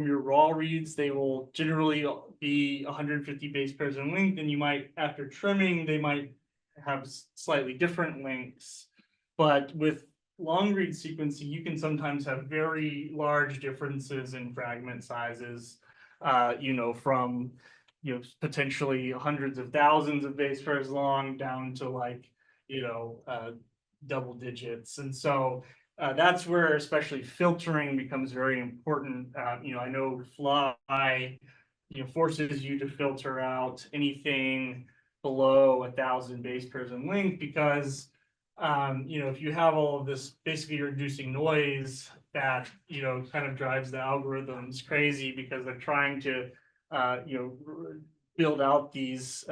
your raw reads, they will generally be 150 base pairs in length, and you might, after trimming, they might have slightly different lengths. But with long read sequencing, you can sometimes have very large differences in fragment sizes, from potentially hundreds of thousands of base pairs long down to like double digits. And so that's where especially filtering becomes very important. I know Fly forces you to filter out anything below 1,000 base pairs in length, because if you have all of this, basically you're inducing noise that kind of drives the algorithms crazy, because they're trying to build out these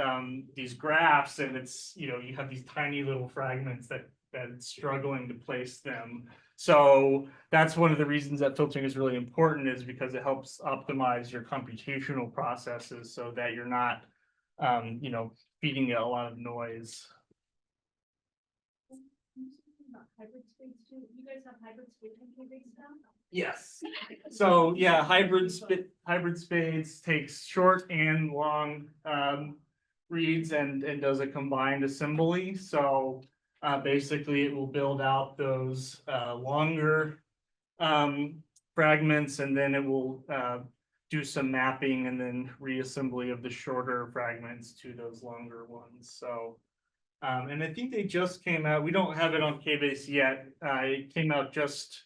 graphs, and it's you have these tiny little fragments that it's struggling to place them. So that's one of the reasons that filtering is really important, is because it helps optimize your computational processes so that you're not feeding it a lot of noise. hybrid spades too? You guys have hybrid spades in KBase now? Yes. So yeah, hybrid spades takes short and long reads and does a combined assembly. So basically it will build out those longer fragments, and then it will do some mapping and then reassembly of the shorter fragments to those longer ones. So and I think they just came out. We don't have it on KBase yet. It came out just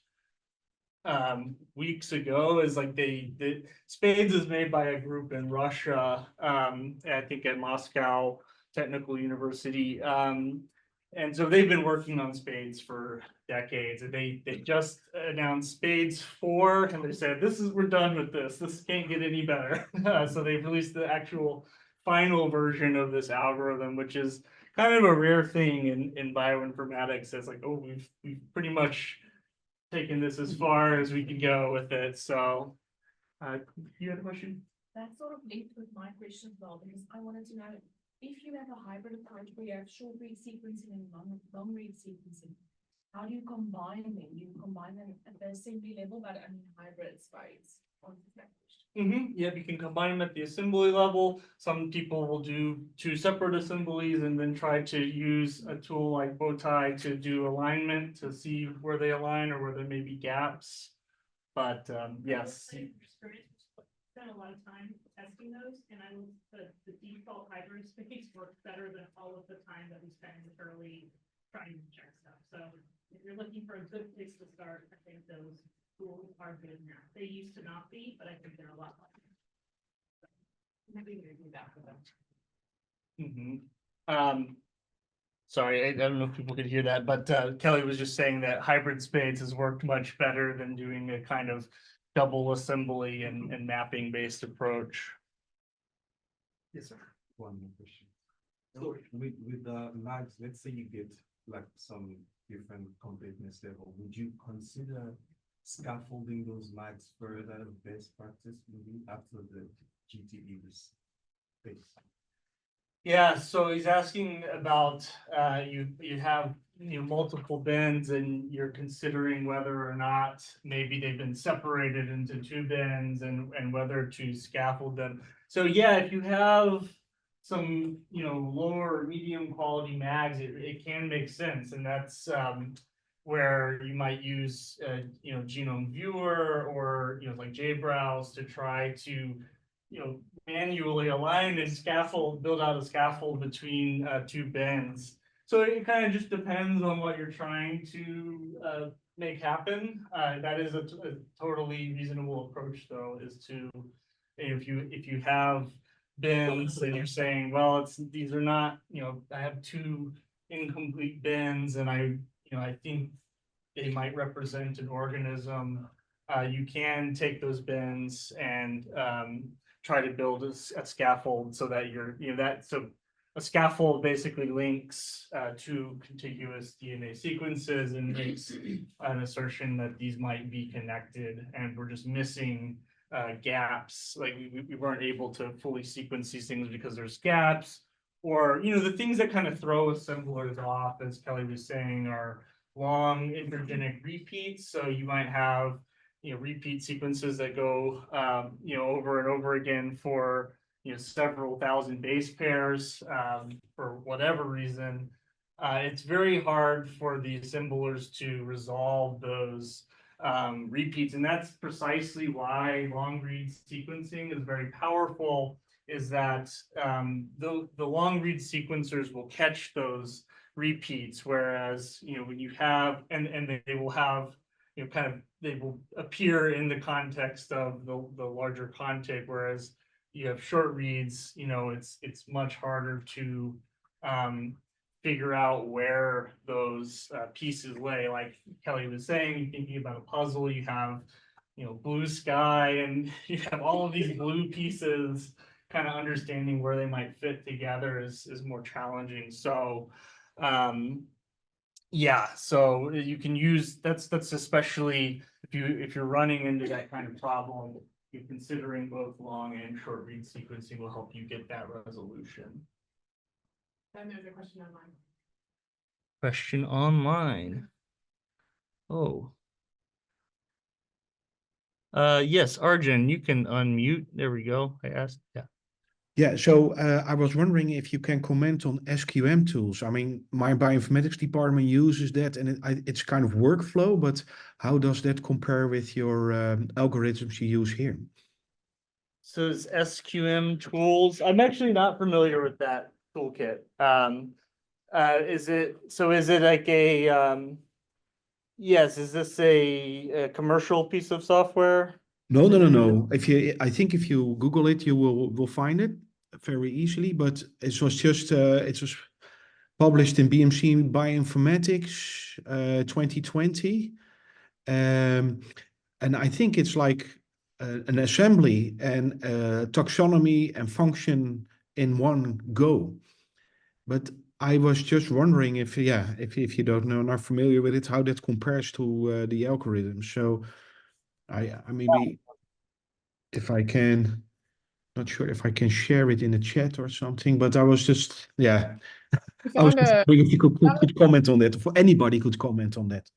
weeks ago. Is like the Spades is made by a group in Russia, I think at Moscow Technical University, and so they've been working on Spades for decades, and they just announced Spades 4, and they said we're done with this can't get any better. So they've released the actual final version of this algorithm, which is kind of a rare thing in bioinformatics. It's like, oh, we've pretty much taken this as far as we can go with it. So you had a question? That sort of linked with my question as well, because I wanted to know if you have a hybrid approach where you have short read sequencing and long read sequencing, how do you combine them? You combine them at the assembly level, but I mean hybrid spades. Yeah, you can combine them at the assembly level. Some people will do 2 separate assemblies and then try to use a tool like Bowtie to do alignment to see where they align or where there may be gaps. But yes. Spent a lot of time testing those, and the default hybrid space works better than all of the time that we spent early trying to check stuff. So if you're looking for a good place to start, I think those tools are good now. They used to not be, but I think they're a lot more. Maybe we do that for them. Sorry, I don't know if people could hear that, but Kelly was just saying that hybrid spades has worked much better than doing a kind of double assembly and mapping based approach. Yes, sir. One more question. So with the mags, let's say you get like some different completeness level, would you consider scaffolding those mags further best practice maybe after the GTD is fixed? Yeah, so he's asking about you have multiple bins and you're considering whether or not maybe they've been separated into 2 bins and whether to scaffold them. So yeah, if you have some lower or medium quality mags, it can make sense, and that's where you might use Genome Viewer or like JBrowse to try to manually align and build out a scaffold between 2 bins. So it kind of just depends on what you're trying to make happen. That is a totally reasonable approach, though, is to if you have bins and you're saying, well, these are not, I have 2 incomplete bins, and I think they might represent an organism. You can take those bins and try to build a scaffold so that so a scaffold basically links 2 contiguous DNA sequences and makes an assertion that these might be connected, and we're just missing gaps. Like we weren't able to fully sequence these things because there's gaps, or the things that kind of throw assemblers off, as Kelly was saying, are long intergenic repeats. So you might have repeat sequences that go over and over again for several thousand base pairs for whatever reason. It's very hard for the assemblers to resolve those repeats, and that's precisely why long read sequencing is very powerful, is that the long read sequencers will catch those repeats, whereas when you have and they will have they will appear in the context of the larger context, whereas you have short reads, it's much harder to figure out where those pieces lay. Like Kelly was saying, thinking about a puzzle, you have blue sky and you have all of these blue pieces. Kind of understanding where they might fit together is more challenging. So yeah, so you can use that's especially if you're running into that kind of problem, you're considering both long and short read sequencing will help you get that resolution. Then there's a question online. Question online. Oh. Yes, Arjun, you can unmute. There we go. I asked. Yeah. Yeah, so I was wondering if you can comment on SQM tools. I mean, my bioinformatics department uses that, and it's kind of workflow, but how does that compare with your algorithms you use here? So is SQM tools? I'm actually not familiar with that toolkit. Is it like a yes, is this a commercial piece of software? No. I think if you Google it, you will find it very easily. But it was just it was published in BMC Bioinformatics 2020, and I think it's like an assembly and taxonomy and function in one go. But I was just wondering if you don't know, not familiar with it, how that compares to the algorithm. So I maybe if I can, not sure if I can share it in the chat or something, but I was just, I was just wondering if you could comment on that, or anybody could comment on that.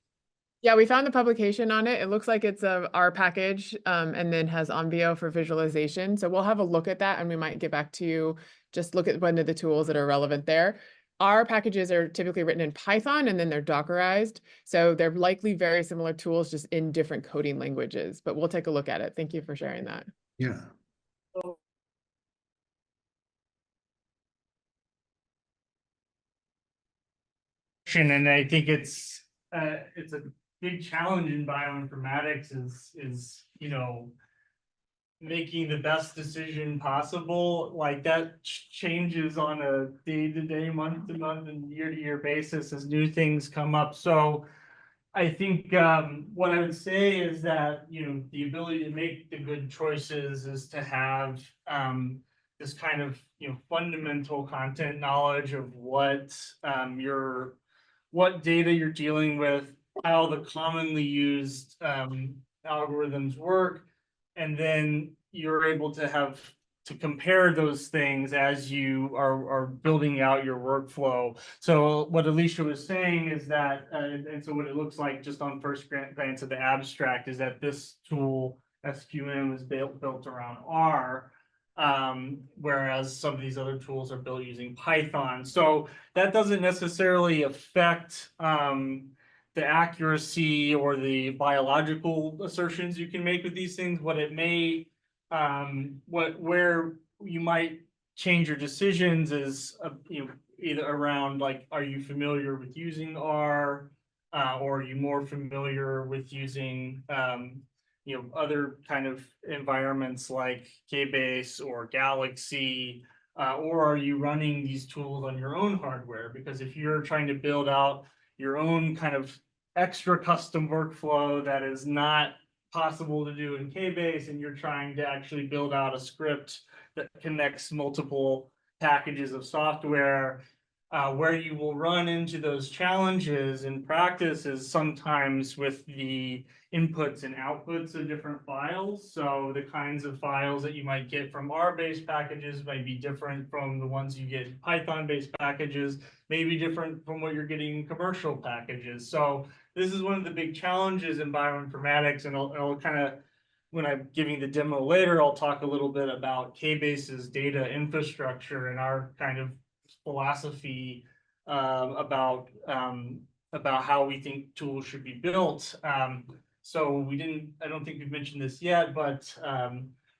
Yeah, we found the publication on it. It looks like it's a R package, and then has Onvio for visualization. So we'll have a look at that and we might get back to you. Just look at one of the tools that are relevant there. R packages are typically written in Python and then they're Dockerized. So they're likely very similar tools, just in different coding languages, but we'll take a look at it. Thank you for sharing that. Yeah. And I think it's a big challenge in bioinformatics is making the best decision possible. Like that changes on a day-to-day, month-to-month, and year-to-year basis as new things come up. So I think what I would say is that the ability to make the good choices is to have this kind of fundamental content knowledge of what data you're dealing with, how the commonly used algorithms work, and then you're able to compare those things as you are building out your workflow. So what Alicia was saying is that, and so what it looks like just on first glance of the abstract is that this tool, SQM, is built around R, whereas some of these other tools are built using Python. So that doesn't necessarily affect the accuracy or the biological assertions you can make with these things. What it may, where you might change your decisions is either around like, are you familiar with using R, or are you more familiar with using other kind of environments like KBase or Galaxy, or are you running these tools on your own hardware? Because if you're trying to build out your own kind of extra custom workflow that is not possible to do in KBase, and you're trying to actually build out a script that connects multiple packages of software, where you will run into those challenges in practice is sometimes with the inputs and outputs of different files. So the kinds of files that you might get from R-based packages might be different from the ones you get in Python-based packages, maybe different from what you're getting in commercial packages. So this is one of the big challenges in bioinformatics, and I'll kind of, when I'm giving the demo later, I'll talk a little bit about KBase's data infrastructure and our kind of philosophy about how we think tools should be built. So I don't think we've mentioned this yet, but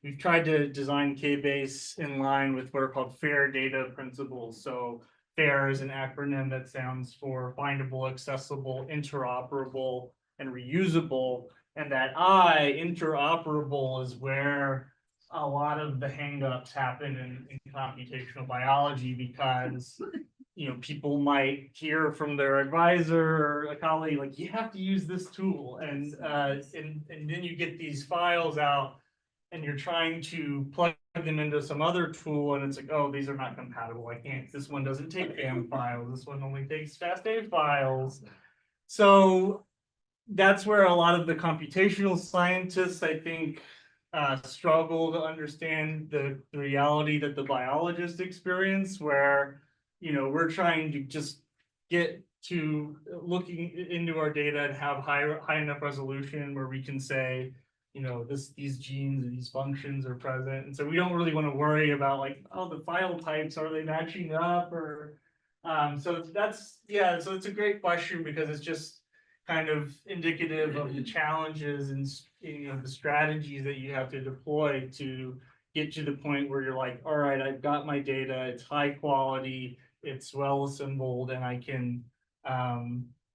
we've tried to design KBase in line with what are called FAIR data principles. So FAIR is an acronym that stands for findable, accessible, interoperable, and reusable. And that interoperable, is where a lot of the hangups happen in computational biology, because people might hear from their advisor or a colleague, like, you have to use this tool, and then you get these files out and you're trying to plug them into some other tool, and it's like, oh, these are not compatible. I can't, this one doesn't take BAM files, this one only takes FASTA files. So that's where a lot of the computational scientists, I think, struggle to understand the reality that the biologists experience, where we're trying to just get to looking into our data and have high enough resolution where we can say, you know, these genes or these functions are present. And so we don't really want to worry about like, oh, the file types, are they matching up or, so that's, yeah, so it's a great question because it's just kind of indicative of the challenges and, you know, the strategies that you have to deploy to get to the point where you're like, all right, I've got my data, it's high quality, it's well assembled, and I can,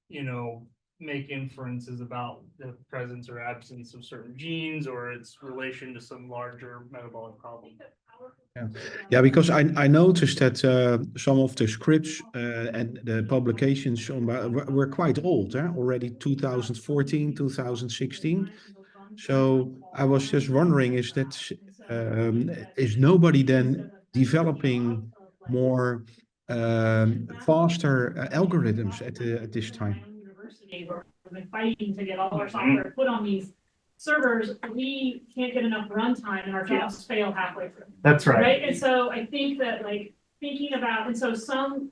you know, make inferences about the presence or absence of certain genes or its relation to some larger metabolic problem. Yeah, because I noticed that some of the scripts and the publications were quite old, already 2014, 2016. So I was just wondering, is nobody then developing more faster algorithms at this time? We've been fighting to get all our software put on these servers. We can't get enough runtime and our jobs fail halfway through. That's right. Right. And so I think that like thinking about, and so some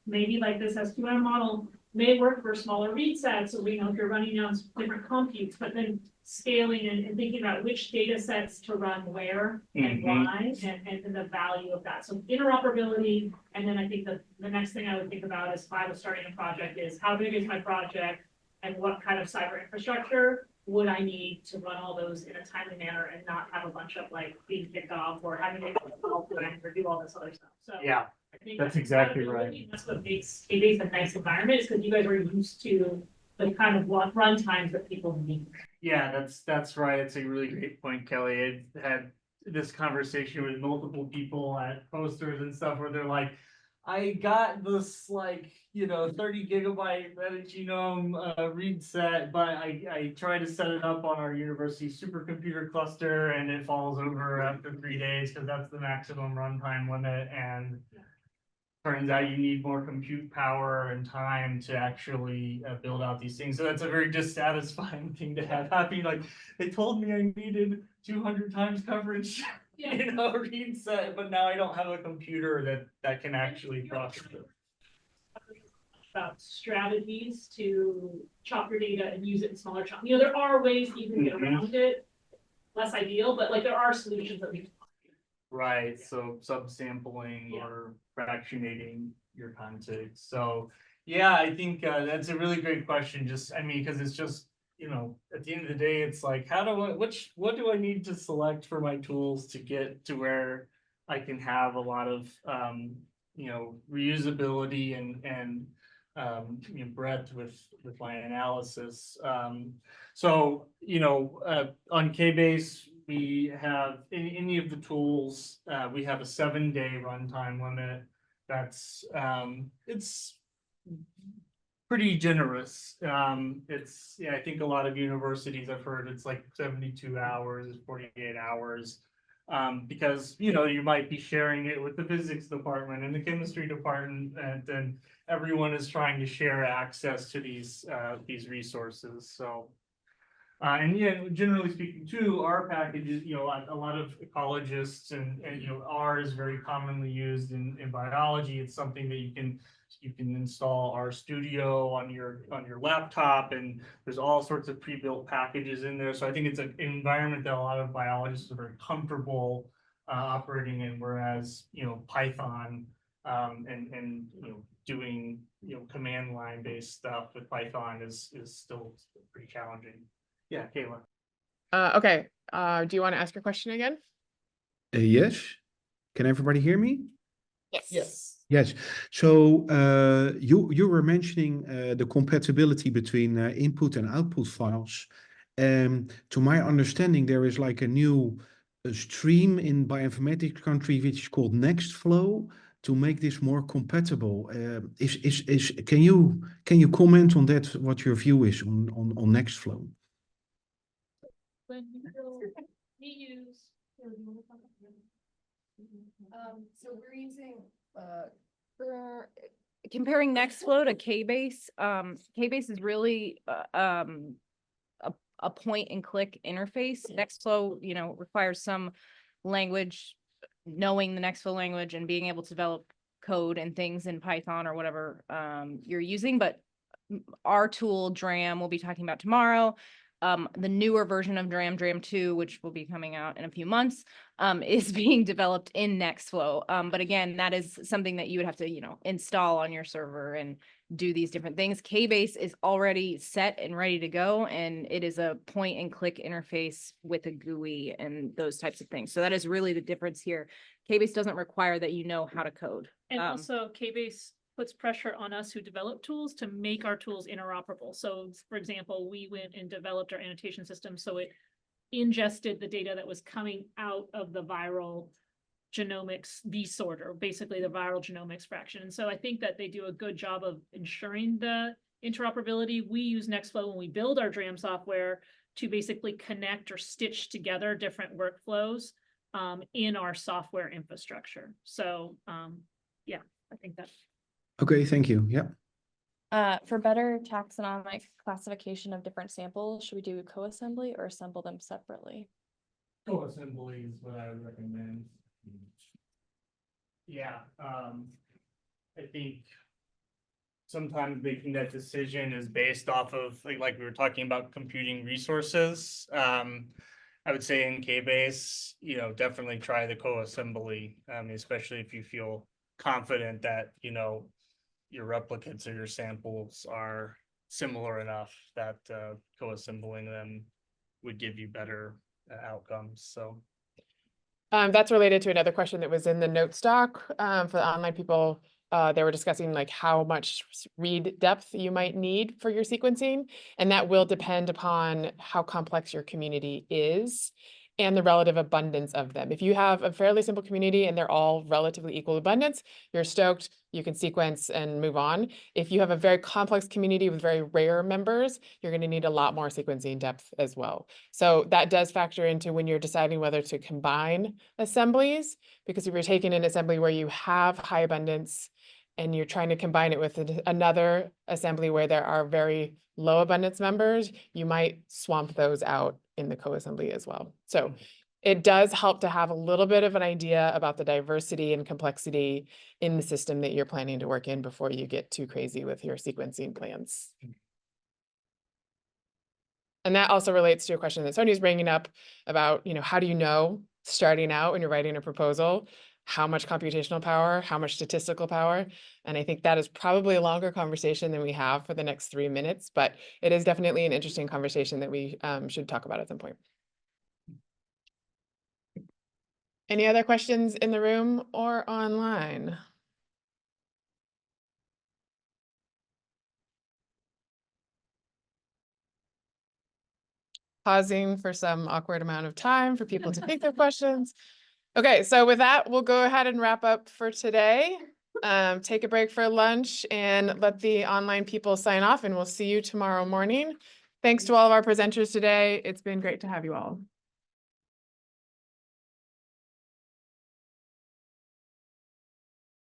maybe like this SQM model may work for smaller read sets. So we know if you're running on different computes, but then scaling and thinking about which data sets to run where and why and the value of that. So interoperability. And then I think the next thing I would think about is if I was starting a project is how big is my project and what kind of cyber infrastructure would I need to run all those in a timely manner and not have a bunch of like being picked off or having to or do all this other stuff. So yeah, I think that's exactly right. That's what makes KBase a nice environment is because you guys are used to the kind of run times that people need. Yeah, that's right. It's a really great point, Kelly. I had this conversation with multiple people at posters and stuff where they're like, I got this like, you know, 30 gigabyte metagenome read set, but I try to set it up on our university supercomputer cluster and it falls over after 3 days because that's the maximum runtime limit. And turns out you need more compute power and time to actually build out these things. So that's a very dissatisfying thing to have happen. Like they told me I needed 200 times coverage, you know, read set, but now I don't have a computer that can actually process it. About strategies to chop your data and use it in smaller chunks. You know, there are ways you can get around it. Less ideal, but like there are solutions that we can. Right, so subsampling or fractionating your context. So yeah, I think that's a really great question. Just, I mean, because it's just, you know, at the end of the day, it's like, what do I need to select for my tools to get to where I can have a lot of, you know, reusability and you know, breadth with my analysis. So, you know, on KBase, we have any of the tools, we have a 7-day runtime limit. That's it's pretty generous. It's, yeah, I think a lot of universities I've heard it's like 72 hours, 48 hours. Because, you know, you might be sharing it with the physics department and the chemistry department, and then everyone is trying to share access to these resources. So, and yeah, generally speaking too, our packages, you know, a lot of ecologists and you know, R is very commonly used in biology. It's something that you can install R Studio on your laptop, and there's all sorts of pre-built packages in there. So I think it's an environment that a lot of biologists are very comfortable operating in, whereas, you know, Python and you know, doing, you know, command line based stuff with Python is still pretty challenging. Yeah, Kayla. Okay. Do you want to ask your question again? Yes. Can everybody hear me? Yes. Yes. So you were mentioning the compatibility between input and output files. To my understanding, there is like a new stream in bioinformatics country which is called Nextflow to make this more compatible. Can you comment on that? What your view is on Nextflow? So we're using for comparing Nextflow to KBase. KBase is really a point and click interface. Nextflow, you know, requires some language, knowing the Nextflow language and being able to develop code and things in Python or whatever you're using, but our tool DRAM we'll be talking about tomorrow. The newer version of DRAM 2, which will be coming out in a few months, is being developed in Nextflow. But again, that is something that you would have to, install on your server and do these different things. KBase is already set and ready to go, and it is a point and click interface with a GUI and those types of things. So that is really the difference here. KBase doesn't require that you know how to code. And also KBase puts pressure on us who develop tools to make our tools interoperable. So for example, we went and developed our annotation system so it ingested the data that was coming out of the viral genomics V sorter, basically the viral genomics fraction. And so I think that they do a good job of ensuring the interoperability. We use Nextflow when we build our DRAM software to basically connect or stitch together different workflows in our software infrastructure. So yeah, I think that's Okay, thank you. Yeah. For better taxonomic classification of different samples, should we do co-assembly or assemble them separately? Co-assembly is what I would recommend. Yeah, I think sometimes making that decision is based off of like we were talking about computing resources. I would say in KBase, definitely try the co-assembly, especially if you feel confident that, your replicates or your samples are similar enough that co-assembling them would give you better outcomes. So that's related to another question that was in the notes doc for the online people. They were discussing like how much read depth you might need for your sequencing, and that will depend upon how complex your community is and the relative abundance of them. If you have a fairly simple community and they're all relatively equal abundance, you're stoked, you can sequence and move on. If you have a very complex community with very rare members, you're going to need a lot more sequencing depth as well. So that does factor into when you're deciding whether to combine assemblies, because if you're taking an assembly where you have high abundance and you're trying to combine it with another assembly where there are very low abundance members, you might swamp those out in the co-assembly as well. So it does help to have a little bit of an idea about the diversity and complexity in the system that you're planning to work in before you get too crazy with your sequencing plans. And that also relates to a question that Sonia's bringing up about, how do you know starting out when you're writing a proposal, how much computational power, how much statistical power? And I think that is probably a longer conversation than we have for the next 3 minutes, but it is definitely an interesting conversation that we should talk about at some point. Any other questions in the room or online? Pausing for some awkward amount of time for people to think their questions. Okay, so with that, we'll go ahead and wrap up for today. Take a break for lunch and let the online people sign off, and we'll see you tomorrow morning. Thanks to all of our presenters today. It's been great to have you all.